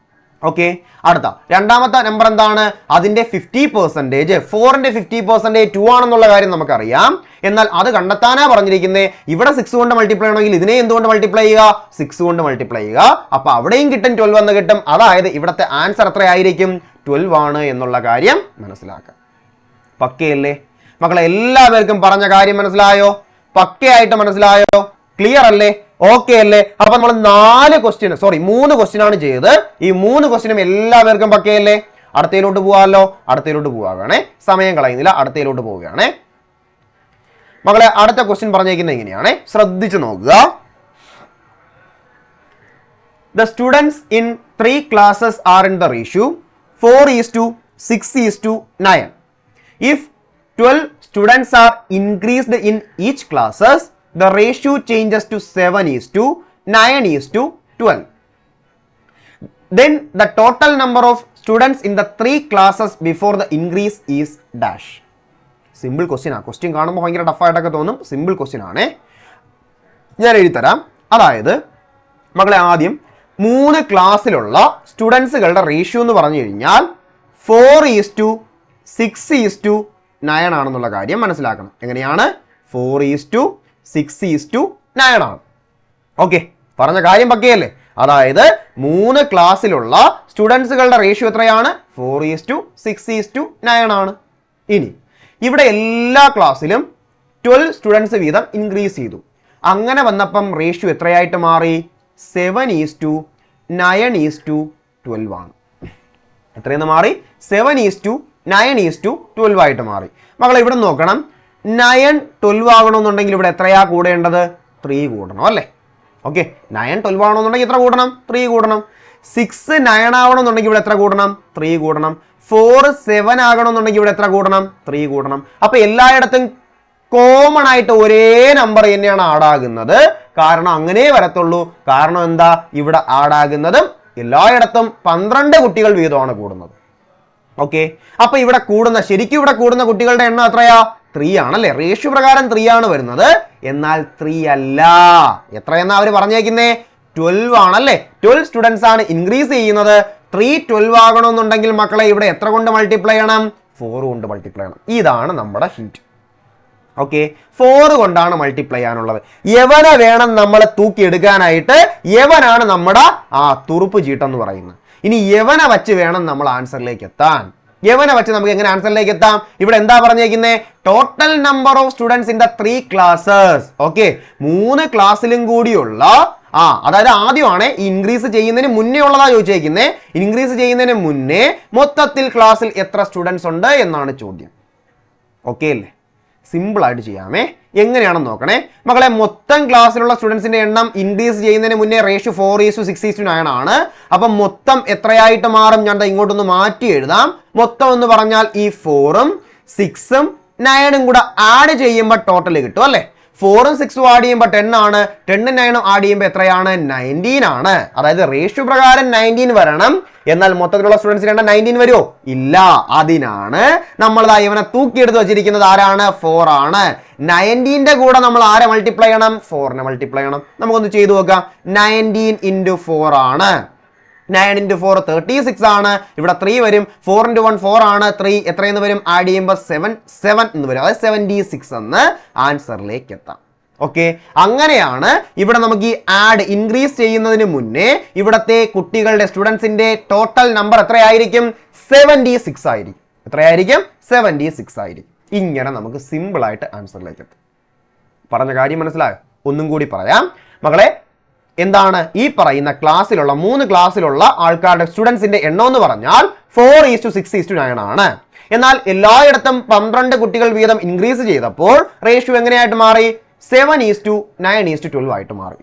ഓക്കെ, അടുത്ത രണ്ടാമത്തെ നമ്പർ എന്താണ്? അതിന്റെ 50%, 4ന്റെ 50% 2 ആണെന്നുള്ള കാര്യം നമുക്കറിയാം. എന്നാൽ അത് കണ്ടെത്താനാ പറഞ്ഞിരിക്കുന്നത്. ഇവിടെ 6 കൊണ്ട് മൾട്ടിപ്ലൈ ചെയ്യണമെങ്കിൽ ഇതിനെ എന്തുകൊണ്ട് മൾട്ടിപ്ലൈ ചെയ്യുക? 6 കൊണ്ട് മൾട്ടിപ്ലൈ ചെയ്യുക. അപ്പൊ അവിടെയും കിട്ടും 12 എന്ന് കിട്ടും. അതായത് ഇവിടത്തെ ആൻസർ എത്രയായിരിക്കും? 12 ആണ് എന്നുള്ള കാര്യം മനസ്സിലാക്കാം. പക്കയല്ലേ മക്കളെ? എല്ലാവർക്കും പറഞ്ഞ കാര്യം മനസ്സിലായോ? പക്കയായിട്ട് മനസ്സിലായോ? ക്ലിയർ അല്ലേ? ഓക്കെ അല്ലേ? അപ്പൊ നമ്മൾ 3 ക്വസ്റ്റ്യൻ ആണ് ചെയ്തത്. ഈ 3 ക്വസ്റ്റ്യനും എല്ലാവർക്കും പക്കയല്ലേ? അടുത്തയിലോട്ട് പോവാമല്ലോ. അടുത്തയിലോട്ട് പോവുകയാണേ, സമയം കളയുന്നില്ല, അടുത്തയിലോട്ട് പോവുകയാണേ. മക്കളെ അടുത്ത ക്വസ്റ്റ്യൻ പറഞ്ഞേക്കുന്നത് എങ്ങനെയാണ്? ശ്രദ്ധിച്ചു നോക്കുക. The students in 3 classes are in the ratio 4:6:9. If 12 students are increased in each classes, the ratio changes to 7:9:12. Then the total number of students in the 3 classes before the increase is dash. Simple question ആണ്. Question കാണുമ്പോൾ ഭയങ്കര ടഫായിട്ടൊക്കെ തോന്നും. Simple question ആണ്, ഞാൻ എഴുതിത്തരാം. അതായത് മക്കളെ ആദ്യം 3 ക്ലാസ്സിലുള്ള സ്റ്റുഡൻസുകളുടെ റേഷ്യോ എന്ന് പറഞ്ഞു കഴിഞ്ഞാൽ 4:6:9 ആണെന്നുള്ള കാര്യം മനസ്സിലാക്കണം. എങ്ങനെയാണ്? 4:6:9 ആണ്. ഓക്കെ, പറഞ്ഞ കാര്യം പക്കയല്ലേ? അതായത് 3 ക്ലാസ്സിലുള്ള സ്റ്റുഡൻസുകളുടെ റേഷ്യോ എത്രയാണ്? 4:6:9 ആണ്. ഇനി ഇവിടെ എല്ലാ ക്ലാസ്സിലും 12 സ്റ്റുഡൻസ് വീതം ഇൻക്രീസ് ചെയ്തു. അങ്ങനെ വന്നപ്പം റേഷ്യോ എത്രയായിട്ട് മാറി? 7:9:12 ആണ്. എത്രയെന്ന് മാറി? 7:9:12 ആയിട്ട് മാറി. മക്കളെ ഇവിടെ നോക്കണം. 9 12 ആകണമെന്നുണ്ടെങ്കിൽ ഇവിടെ എത്രയാ കൂടേണ്ടത്? 3 കൂടണം അല്ലേ? ഓക്കെ, 9 12 ആവണമെന്നുണ്ടെങ്കിൽ എത്ര കൂടണം? 3 കൂടണം. 6 9 ആവണമെന്നുണ്ടെങ്കിൽ ഇവിടെ എത്ര കൂടണം? 3 കൂടണം. 4 7 ആകണമെന്നുണ്ടെങ്കിൽ ഇവിടെ എത്ര കൂടണം? 3 കൂടണം. അപ്പൊ എല്ലായിടത്തും കോമൺ ആയിട്ട് ഒരേ നമ്പർ തന്നെയാണ് ആഡാകുന്നത്. കാരണം അങ്ങനെ വരത്തുള്ളൂ. കാരണം എന്താ? ഇവിടെ ആഡാകുന്നതും എല്ലായിടത്തും 12 കുട്ടികൾ വീതമാണ് കൂടുന്നത്. ഓക്കെ, അപ്പൊ ഇവിടെ ശരിക്കും ഇവിടെ കൂടുന്ന കുട്ടികളുടെ എണ്ണം എത്രയാ? 3 ആണല്ലേ? റേഷ്യോ പ്രകാരം 3 ആണ് വരുന്നത്. എന്നാൽ 3 അല്ല. എത്രയെന്നാ അവർ പറഞ്ഞേക്കുന്നേ? 12 ആണല്ലേ? 12 സ്റ്റുഡൻസ് ആണ് ഇൻക്രീസ് ചെയ്യുന്നത്. 3 12 ആകണമെന്നുണ്ടെങ്കിൽ മക്കളെ ഇവിടെ എത്ര കൊണ്ട് മൾട്ടിപ്ലൈ ചെയ്യണം? 4 കൊണ്ട് മൾട്ടിപ്ലൈ ചെയ്യണം. ഇതാണ് നമ്മുടെ ഹിന്റ്. ഓക്കെ, 4 കൊണ്ടാണ് മൾട്ടിപ്ലൈ ചെയ്യാനുള്ളത്. യവനെ വേണം നമ്മളെ തൂക്കിയെടുക്കാനായിട്ട്. യവനാണ് നമ്മുടെ തുറുപ്പ് ചീട്ടെന്ന് പറയുന്നത്. ഇനി യവനെ വച്ച് വേണം നമ്മൾ ആൻസറിലേക്ക് എത്താൻ. യവനെ വച്ച് നമുക്ക് എങ്ങനെ ആൻസറിലേക്ക് എത്താം? ഇവിടെ എന്താ പറഞ്ഞേക്കുന്നത്? Total number of students in the 3 classes. Okay, 3 ക്ലാസ്സിലും കൂടിയുള്ള അതായത് ആദ്യമാണ് ഇൻക്രീസ് ചെയ്യുന്നതിന് മുന്നേ ഉള്ളതാ ചോദിച്ചേക്കുന്നത്. ഇൻക്രീസ് ചെയ്യുന്നതിന് മുന്നേ മൊത്തത്തിൽ ക്ലാസ്സിൽ എത്ര സ്റ്റുഡൻസ് ഉണ്ട് എന്നാണ് ചോദ്യം. ഓക്കെ അല്ലേ? സിമ്പിൾ ആയിട്ട് ചെയ്യാമേ. എങ്ങനെയാണെന്ന് നോക്കണേ മക്കളെ. മൊത്തം ക്ലാസ്സിലുള്ള സ്റ്റുഡൻസിന്റെ എണ്ണം ഇൻക്രീസ് ചെയ്യുന്നതിന് മുന്നേ റേഷ്യോ 4:6:9 ആണ്. അപ്പം മൊത്തം എത്രയായിട്ട് മാറും? ഞാൻ ഇങ്ങോട്ടൊന്ന് മാറ്റി എഴുതാം. മൊത്തം എന്ന് പറഞ്ഞാൽ ഈ 4ഉം 6ഉം 9ഉം കൂടെ ആഡ് ചെയ്യുമ്പോൾ ടോട്ടൽ കിട്ടും അല്ലേ? 4ഉം 6ഉം ആഡ് ചെയ്യുമ്പോൾ 10 ആണ്. 10ഉം 9ഉം ആഡ് ചെയ്യുമ്പോൾ എത്രയാണ്? 19 ആണ്. അതായത് റേഷ്യോ പ്രകാരം 19 വരണം. എന്നാൽ മൊത്തത്തിലുള്ള സ്റ്റുഡൻസിന് എണ്ണം 19 വരുമോ? ഇല്ല. അതിനാണ് നമ്മൾ ഇവനെ തൂക്കിയെടുത്ത് വെച്ചിരിക്കുന്നത്. ആരാണ്? 4 ആണ്. 19ന്റെ കൂടെ നമ്മൾ ആരെ മൾട്ടിപ്ലൈ ചെയ്യണം? 4നെ മൾട്ടിപ്ലൈ ചെയ്യണം. നമുക്കൊന്ന് ചെയ്തു നോക്കാം. 19 × 4 ആണ്. 9 × 4 36 ആണ്. ഇവിടെ 3 വരും. 4 × 1 4 ആണ്. 3 എത്രയെന്ന് വരും? ആഡ് ചെയ്യുമ്പോൾ 7 എന്ന് വരും. അതായത് 76 എന്ന് ആൻസറിലേക്ക് എത്താം. ഓക്കെ, അങ്ങനെയാണ് ഇവിടെ നമുക്ക് ഈ ആഡ് ഇൻക്രീസ് ചെയ്യുന്നതിന് മുന്നേ ഇവിടത്തെ കുട്ടികളുടെ സ്റ്റുഡൻസിന്റെ ടോട്ടൽ നമ്പർ എത്രയായിരിക്കും? 76 ആയിരിക്കും. എത്രയായിരിക്കും? 76 ആയിരിക്കും. ഇങ്ങനെ നമുക്ക് സിമ്പിൾ ആയിട്ട് ആൻസറിലേക്ക് എത്തും. പറഞ്ഞ കാര്യം മനസ്സിലായോ? ഒന്നും കൂടി പറയാം മക്കളെ. എന്താണ് ഈ പറയുന്ന ക്ലാസ്സിലുള്ള 3 ക്ലാസ്സിലുള്ള ആൾക്കാരുടെ സ്റ്റുഡൻസിന്റെ എണ്ണം എന്ന് പറഞ്ഞാൽ 4:6:9 ആണ്. എന്നാൽ എല്ലായിടത്തും 12 കുട്ടികൾ വീതം ഇൻക്രീസ് ചെയ്തപ്പോൾ റേഷ്യോ എങ്ങനെയായിട്ട് മാറി? 7:9:12 ആയിട്ട് മാറി.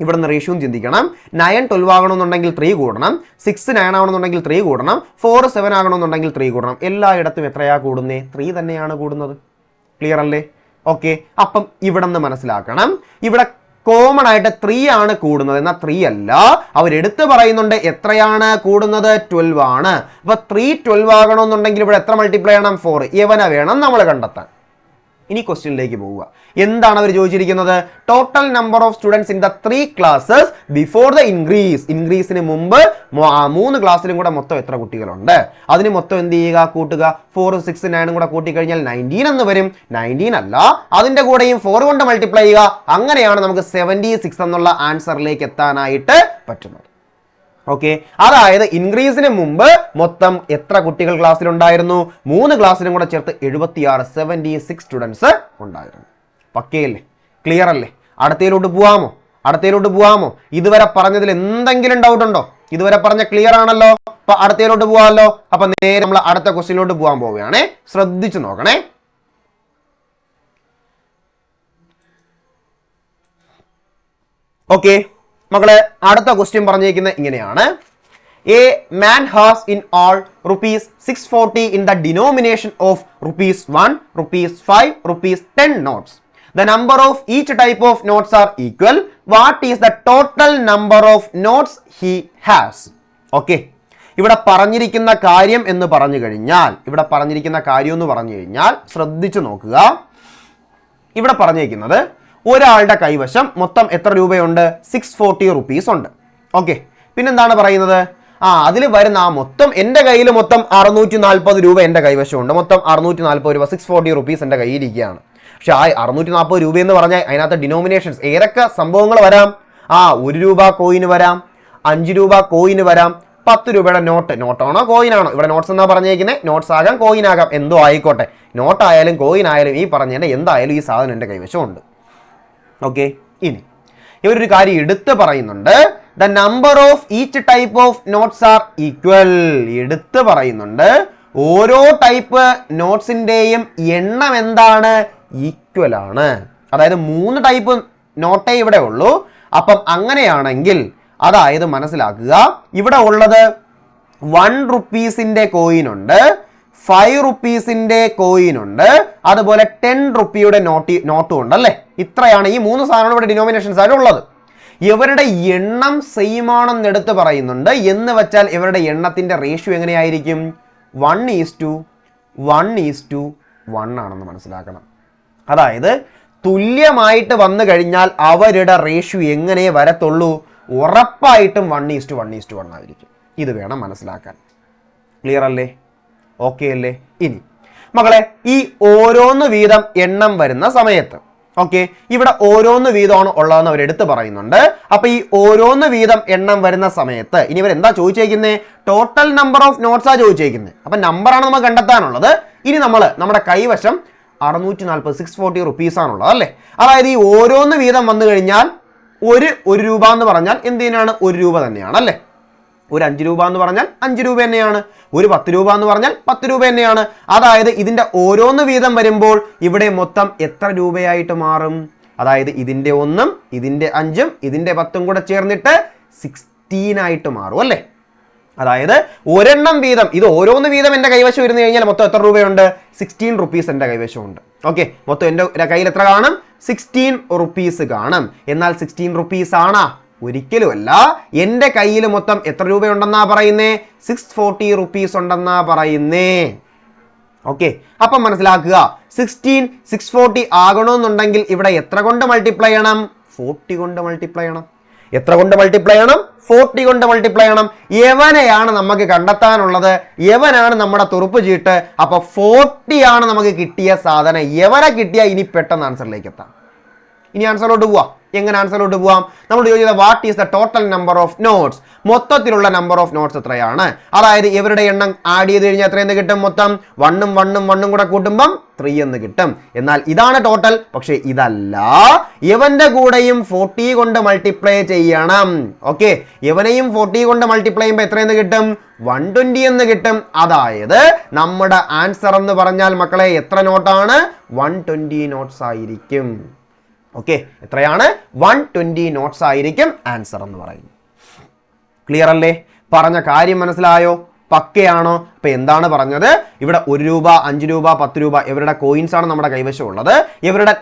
ഇവിടെ നിന്ന് റേഷ്യോ ചിന്തിക്കണം. 9 12 ആകണമെന്നുണ്ടെങ്കിൽ 3 കൂടണം, 6 9 ആകണമെന്നുണ്ടെങ്കിൽ 3 കൂടണം, 4 7 ആകണമെന്നുണ്ടെങ്കിൽ 3 കൂടണം. എല്ലായിടത്തും എത്രയാ കൂടുന്നേ? 3 തന്നെയാണ് കൂടുന്നത്. ക്ലിയർ അല്ലേ? ഓക്കെ, അപ്പം ഇവിടെ നിന്ന് മനസ്സിലാക്കണം. ഇവിടെ കോമൺ ആയിട്ട് 3 ആണ് കൂടുന്നത്. എന്നാൽ 3 അല്ല, അവരെടുത്ത് പറയുന്നുണ്ട് എത്രയാണ് കൂടുന്നത്? 12 ആണ്. അപ്പൊ 3 12 ആകണമെന്നുണ്ടെങ്കിൽ ഇവിടെ എത്ര മൾട്ടിപ്ലൈ ചെയ്യണം? 4. യവന വേണം നമ്മൾ കണ്ടെത്താൻ. ഇനി ക്വസ്റ്റ്യനിലേക്ക് പോവുക. എന്താണ് അവർ ചോദിച്ചിരിക്കുന്നത്? Total number of students in the 3 classes before the increase. ഇൻക്രീസിന് മുമ്പ് 3 ക്ലാസ്സിലും കൂടെ മൊത്തം എത്ര കുട്ടികളുണ്ട്? അതിന് മൊത്തം എന്ത് ചെയ്യുക? കൂട്ടുക. 4 6 9 കൂടെ കൂട്ടിക്കഴിഞ്ഞാൽ 19 എന്ന് വരും. 19 അല്ല, അതിന്റെ കൂടെയും 4 കൊണ്ട് മൾട്ടിപ്ലൈ ചെയ്യുക. അങ്ങനെയാണ് നമുക്ക് 76 എന്നുള്ള ആൻസറിലേക്ക് എത്താനായിട്ട് പറ്റുന്നത്. ഓക്കെ, അതായത് ഇൻക്രീസിന് മുമ്പ് മൊത്തം എത്ര കുട്ടികൾ ക്ലാസ്സിലുണ്ടായിരുന്നു? 3 ക്ലാസ്സിലും കൂടെ ചേർത്ത് 76 സ്റ്റുഡൻസ് ഉണ്ടായിരുന്നു. പക്കയല്ലേ? ക്ലിയർ അല്ലേ? അടുത്തയിലോട്ട് പോവാമോ? ഇതുവരെ പറഞ്ഞതിൽ എന്തെങ്കിലും ഡൗട്ട് ഉണ്ടോ? ഇതുവരെ പറഞ്ഞ ക്ലിയർ ആണല്ലോ. അപ്പൊ അടുത്തയിലോട്ട് പോവാമല്ലോ. അപ്പൊ നേരെ നമ്മൾ അടുത്ത ക്വസ്റ്റ്യനിലോട്ട് പോകാൻ പോവുകയാണേ. ശ്രദ്ധിച്ചു നോക്കണേ. ഓക്കെ മക്കളെ, അടുത്ത ക്വസ്റ്റ്യൻ പറഞ്ഞിരിക്കുന്നത് ഇങ്ങനെയാണ്. A man has in all ₹640 in the denomination of ₹1, ₹5, ₹10 notes. The number of each type of notes are equal. What is the total number of notes he has? Okay, ഇവിടെ പറഞ്ഞിരിക്കുന്ന കാര്യം എന്ന് പറഞ്ഞു കഴിഞ്ഞാൽ ശ്രദ്ധിച്ചു നോക്കുക. ഇവിടെ പറഞ്ഞിരിക്കുന്നത് ഒരാളുടെ കൈവശം മൊത്തം എത്ര രൂപയുണ്ട്? 640 rupees ഉണ്ട്. ഓക്കെ, പിന്നെന്താണ് പറയുന്നത്? അതിൽ വരുന്ന മൊത്തം എൻ്റെ കയ്യിൽ മൊത്തം 640 രൂപ എൻ്റെ കൈവശമുണ്ട്. മൊത്തം 640 രൂപ, 640 rupees എൻ്റെ കയ്യിലിരിക്കുകയാണ്. പക്ഷെ 640 രൂപ എന്ന് പറഞ്ഞാൽ അതിനകത്ത് ഡിനോമിനേഷൻസ് ഏതൊക്കെ സംഭവങ്ങൾ വരാം? 1 രൂപ കോയിന് വരാം, 5 രൂപ കോയിന് വരാം, 10 രൂപയുടെ നോട്ടാണോ കോയിനാണോ? ഇവിടെ നോട്ട്സ് എന്നാ പറഞ്ഞേക്കുന്നത്. നോട്ട്സ് ആകാം, കോയിൻ ആകാം, എന്തോ ആയിക്കോട്ടെ. നോട്ടായാലും കോയിൻ ആയാലും ഈ പറഞ്ഞതിൻ്റെ എന്തായാലും ഈ സാധനം എൻ്റെ കൈവശമുണ്ട്. ഓക്കെ, ഇനി ഇവരൊരു കാര്യം എടുത്ത് പറയുന്നുണ്ട്. The number of each type of notes are equal. എടുത്ത് പറയുന്നുണ്ട് ഓരോ ടൈപ്പ് നോട്ട്സിന്റെയും എണ്ണം എന്താണ്? ഈക്വൽ ആണ്. അതായത് 3 ടൈപ്പ് നോട്ടേ ഇവിടെ ഉള്ളൂ. അപ്പം അങ്ങനെയാണെങ്കിൽ അതായത് മനസ്സിലാക്കുക, ഇവിടെ ഉള്ളത് 1 rupeesന്റെ കോയിൻ ഉണ്ട്, 5 rupeesന്റെ കോയിൻ ഉണ്ട്, അതുപോലെ 10 rupeeയുടെ നോട്ടും ഉണ്ട് അല്ലേ? ഇത്രയാണ് ഈ 3 സാധനങ്ങൾ ഇവിടെ ഡിനോമിനേഷൻസ് ആയിട്ട് ഉള്ളത്. ഇവരുടെ എണ്ണം സെയിം ആണെന്ന് എടുത്ത് പറയുന്നുണ്ട്. എന്ന് വെച്ചാൽ ഇവരുടെ എണ്ണത്തിന്റെ റേഷ്യോ എങ്ങനെയായിരിക്കും? 1:1:1 ആണെന്ന് മനസ്സിലാക്കണം. അതായത് തുല്യമായിട്ട് വന്നു കഴിഞ്ഞാൽ അവരുടെ റേഷ്യോ എങ്ങനെ വരത്തുള്ളൂ? ഉറപ്പായിട്ടും 1:1:1 ആയിരിക്കും. ഇത് വേണം മനസ്സിലാക്കാൻ. ക്ലിയർ അല്ലേ? ഓക്കെ അല്ലേ? ഇനി മക്കളെ, ഈ ഓരോന്ന് വീതം എണ്ണം വരുന്ന സമയത്ത് ഇവിടെ ഓരോന്ന് വീതമാണ് ഉള്ളതെന്ന് അവർ എടുത്ത് പറയുന്നുണ്ട്. അപ്പൊ ഈ ഓരോന്ന് വീതം എണ്ണം വരുന്ന സമയത്ത് ഇനി ഇവർ എന്താ ചോദിച്ചേക്കുന്നത്? ടോട്ടൽ നമ്പർ ഓഫ് നോട്ട്സ് ആ ചോദിച്ചേക്കുന്നത്. അപ്പൊ നമ്പറാണ് നമുക്ക് കണ്ടെത്താനുള്ളത്. ഇനി നമ്മുടെ കൈവശം 640 640 rupees ആണുള്ളത് അല്ലേ? അതായത് ഈ ഓരോന്ന് വീതം വന്നു കഴിഞ്ഞാൽ ഒരു രൂപ എന്ന് പറഞ്ഞാൽ എന്തിനാണ് 1 രൂപ തന്നെയാണ് അല്ലേ. ഒരു 5 രൂപ എന്ന് പറഞ്ഞാൽ 5 രൂപ തന്നെയാണ്. ഒരു 10 രൂപ എന്ന് പറഞ്ഞാൽ 10 രൂപ തന്നെയാണ്. അതായത് ഇതിന്റെ ഓരോന്ന് വീതം വരുമ്പോൾ ഇവിടെ മൊത്തം എത്ര രൂപയായിട്ട് മാറും? അതായത് ഇതിന്റെ 1 ഇതിന്റെ 5 ഇതിന്റെ 10 കൂടെ ചേർന്നിട്ട് 16 ആയിട്ട് മാറും അല്ലേ. അതായത് ഒരെണ്ണം വീതം, ഇത് ഓരോന്ന് വീതം എന്റെ കൈവശം ഇരുന്ന് കഴിഞ്ഞാൽ മൊത്തം എത്ര രൂപയുണ്ട്? 16 റുപ്പീസ് എന്റെ കൈവശമുണ്ട്. ഓക്കെ, മൊത്തം എന്റെ കയ്യിൽ എത്ര കാണും? 16 റുപ്പീസ് കാണും. എന്നാൽ 16 റുപ്പീസ് ആണാ? ഒരിക്കലുമല്ല. എന്റെ കയ്യിൽ മൊത്തം എത്ര രൂപയുണ്ടെന്നാ പറയുന്നേ? 640 റുപ്പീസ് ഉണ്ടെന്നാ പറയുന്നേ. ഓക്കെ, അപ്പം മനസ്സിലാക്കുക, 16 640 ആകണമെന്നുണ്ടെങ്കിൽ ഇവിടെ എത്ര കൊണ്ട് മൾട്ടിപ്ലൈ ചെയ്യണം? 40 കൊണ്ട് മൾട്ടിപ്ലൈ ചെയ്യണം. എത്ര കൊണ്ട് മൾട്ടിപ്ലൈ ചെയ്യണം? 40 കൊണ്ട് മൾട്ടിപ്ലൈ ചെയ്യണം. യവനെയാണ് നമുക്ക് കണ്ടെത്താനുള്ളത്, യവനാണ് നമ്മുടെ തുറുപ്പ് ചീട്ട്. അപ്പൊ 40 ആണ് നമുക്ക് കിട്ടിയ സാധനം. യവനെ കിട്ടിയാൽ ഇനി പെട്ടെന്ന് ആൻസറിലേക്ക് എത്താം. ഇനി ആൻസറിലോട്ട് പോവാം. എങ്ങനെ ആൻസറിലോട്ട് പോവാം? നമ്മൾ ചോദിച്ചത് what is the total number of notes, മൊത്തത്തിലുള്ള നമ്പർ ഓഫ് നോട്ട്സ് എത്രയാണ്? അതായത് ഇവരുടെ എണ്ണം ആഡ് ചെയ്ത് കഴിഞ്ഞാൽ എത്രയെന്ന് കിട്ടും? മൊത്തം 1 കൂടെ കൂട്ടുമ്പം 3 എന്ന് കിട്ടും. എന്നാൽ ഇതാണ് ടോട്ടൽ. പക്ഷെ ഇതല്ല, ഇവന്റെ കൂടെയും 40 കൊണ്ട് മൾട്ടിപ്ലൈ ചെയ്യണം. ഓക്കെ, ഇവനെയും 40 കൊണ്ട് മൾട്ടിപ്ലൈ ചെയ്യുമ്പോൾ എത്രയെന്ന് കിട്ടും? 120 എന്ന് കിട്ടും. അതായത് നമ്മുടെ ആൻസർ എന്ന് പറഞ്ഞാൽ മക്കളെ എത്ര നോട്ടാണ്? 120 നോട്ട്സ് ആയിരിക്കും. ഓക്കെ, എത്രയാണ്? 120 നോട്ട്സ് ആയിരിക്കും ആൻസർ എന്ന് പറയുന്നത്. ക്ലിയർ അല്ലേ? പറഞ്ഞ കാര്യം മനസ്സിലായോ? പക്കയാണോ? അപ്പൊ എന്താണ് പറഞ്ഞത്? ഇവിടെ 1 രൂപ 5 രൂപ 10 രൂപ ഇവരുടെ കോയിൻസ് ആണ് നമ്മുടെ കൈവശം ഉള്ളത്. ഇവരുടെ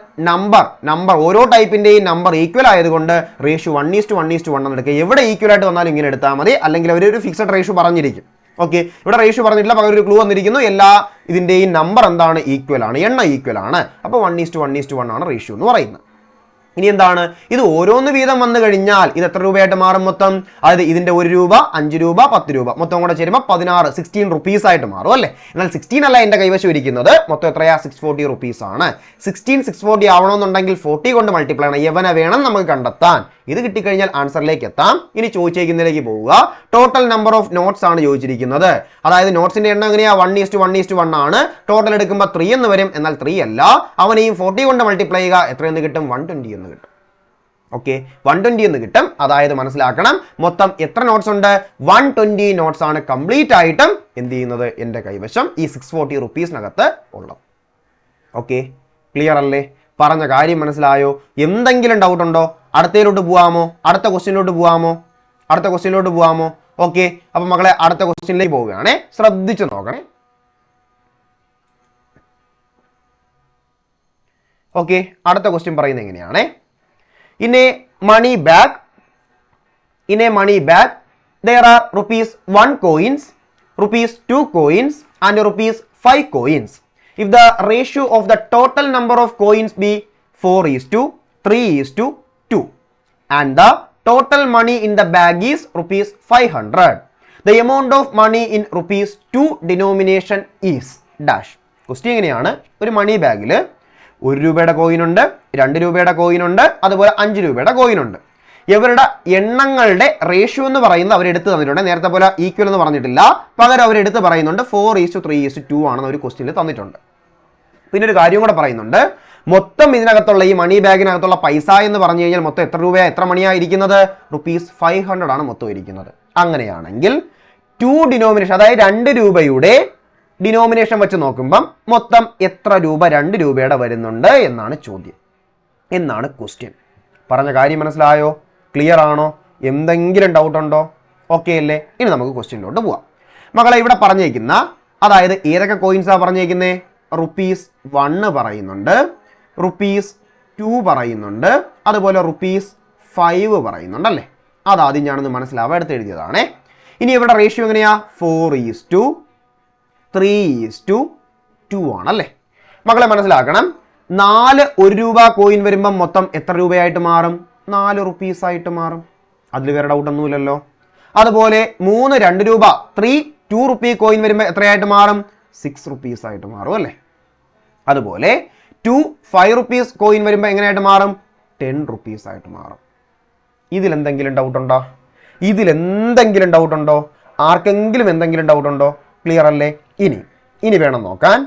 നമ്പർ ഓരോ ടൈപ്പിന്റെയും നമ്പർ ഈക്വൽ ആയതുകൊണ്ട് റേഷ്യോ 1:1:1 എന്ന് എടുക്കുക. എവിടെ ഈക്വൽ ആയിട്ട് വന്നാലും ഇങ്ങനെ എടുത്താൽ മതി. അല്ലെങ്കിൽ അവർ ഒരു ഫിക്സഡ് റേഷ്യോ പറഞ്ഞിരിക്കും. ഓക്കെ, ഇവിടെ റേഷ്യോ പറഞ്ഞിട്ടില്ല, പകരം ഒരു ക്ലൂ വന്നിരിക്കുന്നു. എല്ലാ ഇതിന്റെയും നമ്പർ എന്താണ്? ഈക്വൽ ആണ്, എണ്ണ ഈക്വൽ ആണ്. അപ്പൊ 1:1:1 ആണ് റേഷ്യോ എന്ന് പറയുന്നത്. ഇനി എന്താണ്? ഇത് ഓരോന്ന് വീതം വന്നു കഴിഞ്ഞാൽ ഇത് എത്ര രൂപയായിട്ട് മാറും മൊത്തം? അതായത് ഇതിന്റെ 1 രൂപ 5 രൂപ 10 രൂപ മൊത്തം കൂടെ ചേരുമ്പോൾ 16 റുപ്പീസ് ആയിട്ട് മാറും അല്ലേ. എന്നാൽ 16 അല്ല എന്റെ കൈവശം ഇരിക്കുന്നത്. മൊത്തം എത്രയാ? 640 റുപ്പീസ് ആണ്. 16 640 ആവണമെന്നുണ്ടെങ്കിൽ 40 കൊണ്ട് മൾട്ടിപ്ലൈ ആണ്. യവനെ വേണം നമുക്ക് കണ്ടെത്താൻ. ഇത് കിട്ടിക്കഴിഞ്ഞാൽ ആൻസറിലേക്ക് എത്താം. ഇനി ചോദിച്ചിരിക്കുന്നതിലേക്ക് പോവുക. ടോട്ടൽ നമ്പർ ഓഫ് നോട്ട്സ് ആണ് ചോദിച്ചിരിക്കുന്നത്. അതായത് നോട്ട്സിന്റെ എണ്ണം എങ്ങനെയാ? 1:1:1 ആണ്. ടോട്ടൽ എടുക്കുമ്പോൾ 3 എന്ന് വരും. എന്നാൽ 3 അല്ല, അവനെയും 40 കൊണ്ട് മൾട്ടിപ്ലൈ ചെയ്യുക. എത്രയെന്ന് കിട്ടും? 120 എന്ന് കിട്ടും. ഓക്കെ, 120 എന്ന് കിട്ടും. അതായത് മനസ്സിലാക്കണം, മൊത്തം എത്ര നോട്ട്സ് ഉണ്ട്? 120 നോട്ട്സ് ആണ് കംപ്ലീറ്റ് ആയിട്ടും എന്ത് ചെയ്യുന്നത് എന്റെ കൈവശം ഈ 640 റുപ്പീസിനകത്ത് ഉള്ളത്. ഓക്കെ, ക്ലിയർ അല്ലേ? പറഞ്ഞ കാര്യം മനസ്സിലായോ? എന്തെങ്കിലും ഡൗട്ട് ഉണ്ടോ? അടുത്തതിലോട്ട് പോവാമോ? അടുത്ത ക്വസ്റ്റ്യനിലോട്ട് പോവാമോ? ഓക്കെ, അപ്പൊ മക്കളെ അടുത്ത ക്വസ്റ്റ്യനിലേക്ക് പോവുകയാണേ. ശ്രദ്ധിച്ചു നോക്കണേ. ഓക്കെ, അടുത്ത ക്വസ്റ്റ്യൻ പറയുന്നത് എങ്ങനെയാണേ? In a money bag, there are ₹1 coins, ₹2 coins, and ₹5 coins. If the ratio of the total number of coins be 4:3:2, and the total money in the bag is ₹500, the amount of money in ₹2 denomination is dash. Question എങ്ങനെയാണ്? ഒരു മണി ബാഗിൽ 1 രൂപയുടെ coin ഉണ്ട്, 2 രൂപയുടെ coin ഉണ്ട്, അതുപോലെ 5 രൂപയുടെ coin ഉണ്ട്. ഇവരുടെ എണ്ണങ്ങളുടെ റേഷ്യോ എന്ന് പറയുന്നത് അവരെടുത്ത് തന്നിട്ടുണ്ട്. നേരത്തെ പോലെ ഈക്വൽ എന്ന് പറഞ്ഞിട്ടില്ല, പകരം അവരെടുത്ത് പറയുന്നുണ്ട് 4:3:2 ആണെന്ന് ഒരു ക്വസ്റ്റ്യനിൽ തന്നിട്ടുണ്ട്. പിന്നെ ഒരു കാര്യം കൂടെ പറയുന്നുണ്ട്, മൊത്തം ഇതിനകത്തുള്ള ഈ മണി ബാഗിനകത്തുള്ള പൈസ എന്ന് പറഞ്ഞു കഴിഞ്ഞാൽ മൊത്തം എത്ര രൂപയാണ്, എത്ര മണിയാണ് ഇരിക്കുന്നത്? ₹500 ആണ് മൊത്തം ഇരിക്കുന്നത്. അങ്ങനെയാണെങ്കിൽ 2 ഡിനോമിനേഷൻ, അതായത് 2 രൂപയുടെ ഡിനോമിനേഷൻ വെച്ച് നോക്കുമ്പം മൊത്തം എത്ര രൂപ 2 രൂപയുടെ വരുന്നുണ്ട് എന്നാണ് ചോദ്യം, എന്നാണ് ക്വസ്റ്റ്യൻ. പറഞ്ഞ കാര്യം മനസ്സിലായോ? ക്ലിയർ ആണോ? എന്തെങ്കിലും ഡൗട്ട് ഉണ്ടോ? ഓക്കെ അല്ലേ? ഇനി നമുക്ക് ക്വസ്റ്റ്യനിലോട്ട് പോവാം. മക്കളെ ഇവിടെ പറഞ്ഞേക്കുന്ന, അതായത് ഏതൊക്കെ കോയിൻസാ പറഞ്ഞേക്കുന്നേ? ₹1 പറയുന്നുണ്ട്, ₹2 പറയുന്നുണ്ട്, അതുപോലെ ₹5 പറയുന്നുണ്ട് അല്ലേ. അതാദ്യം ഞാനൊന്ന് മനസ്സിലാവാൻ എടുത്ത് എഴുതിയതാണേ. ഇനി ഇവിടെ റേഷ്യോ എങ്ങനെയാ? 4:3:2 ആണല്ലേ. മക്കളെ മനസ്സിലാക്കണം, 4 1 രൂപ കോയിൻ വരുമ്പം മൊത്തം എത്ര രൂപയായിട്ട് മാറും? 4 റുപ്പീസ് ആയിട്ട് മാറും. അതിൽ വേറെ ഡൗട്ട് ഒന്നുമില്ലല്ലോ. അതുപോലെ 3 2 രൂപ 2 റുപ്പീ കോയിൻ വരുമ്പോൾ എത്രയായിട്ട് മാറും? 6 റുപ്പീസ് ആയിട്ട് മാറും അല്ലേ. അതുപോലെ 2 5 റുപ്പീസ് കോയിൻ വരുമ്പോൾ എങ്ങനെയായിട്ട് മാറും? 10 റുപ്പീസ് ആയിട്ട് മാറും. ഇതിലെന്തെങ്കിലും ഡൗട്ട് ഉണ്ടോ? ആർക്കെങ്കിലും എന്തെങ്കിലും ഡൗട്ട് ഉണ്ടോ? ക്ലിയർ അല്ലേ? ഇനി വേണം നോക്കാൻ.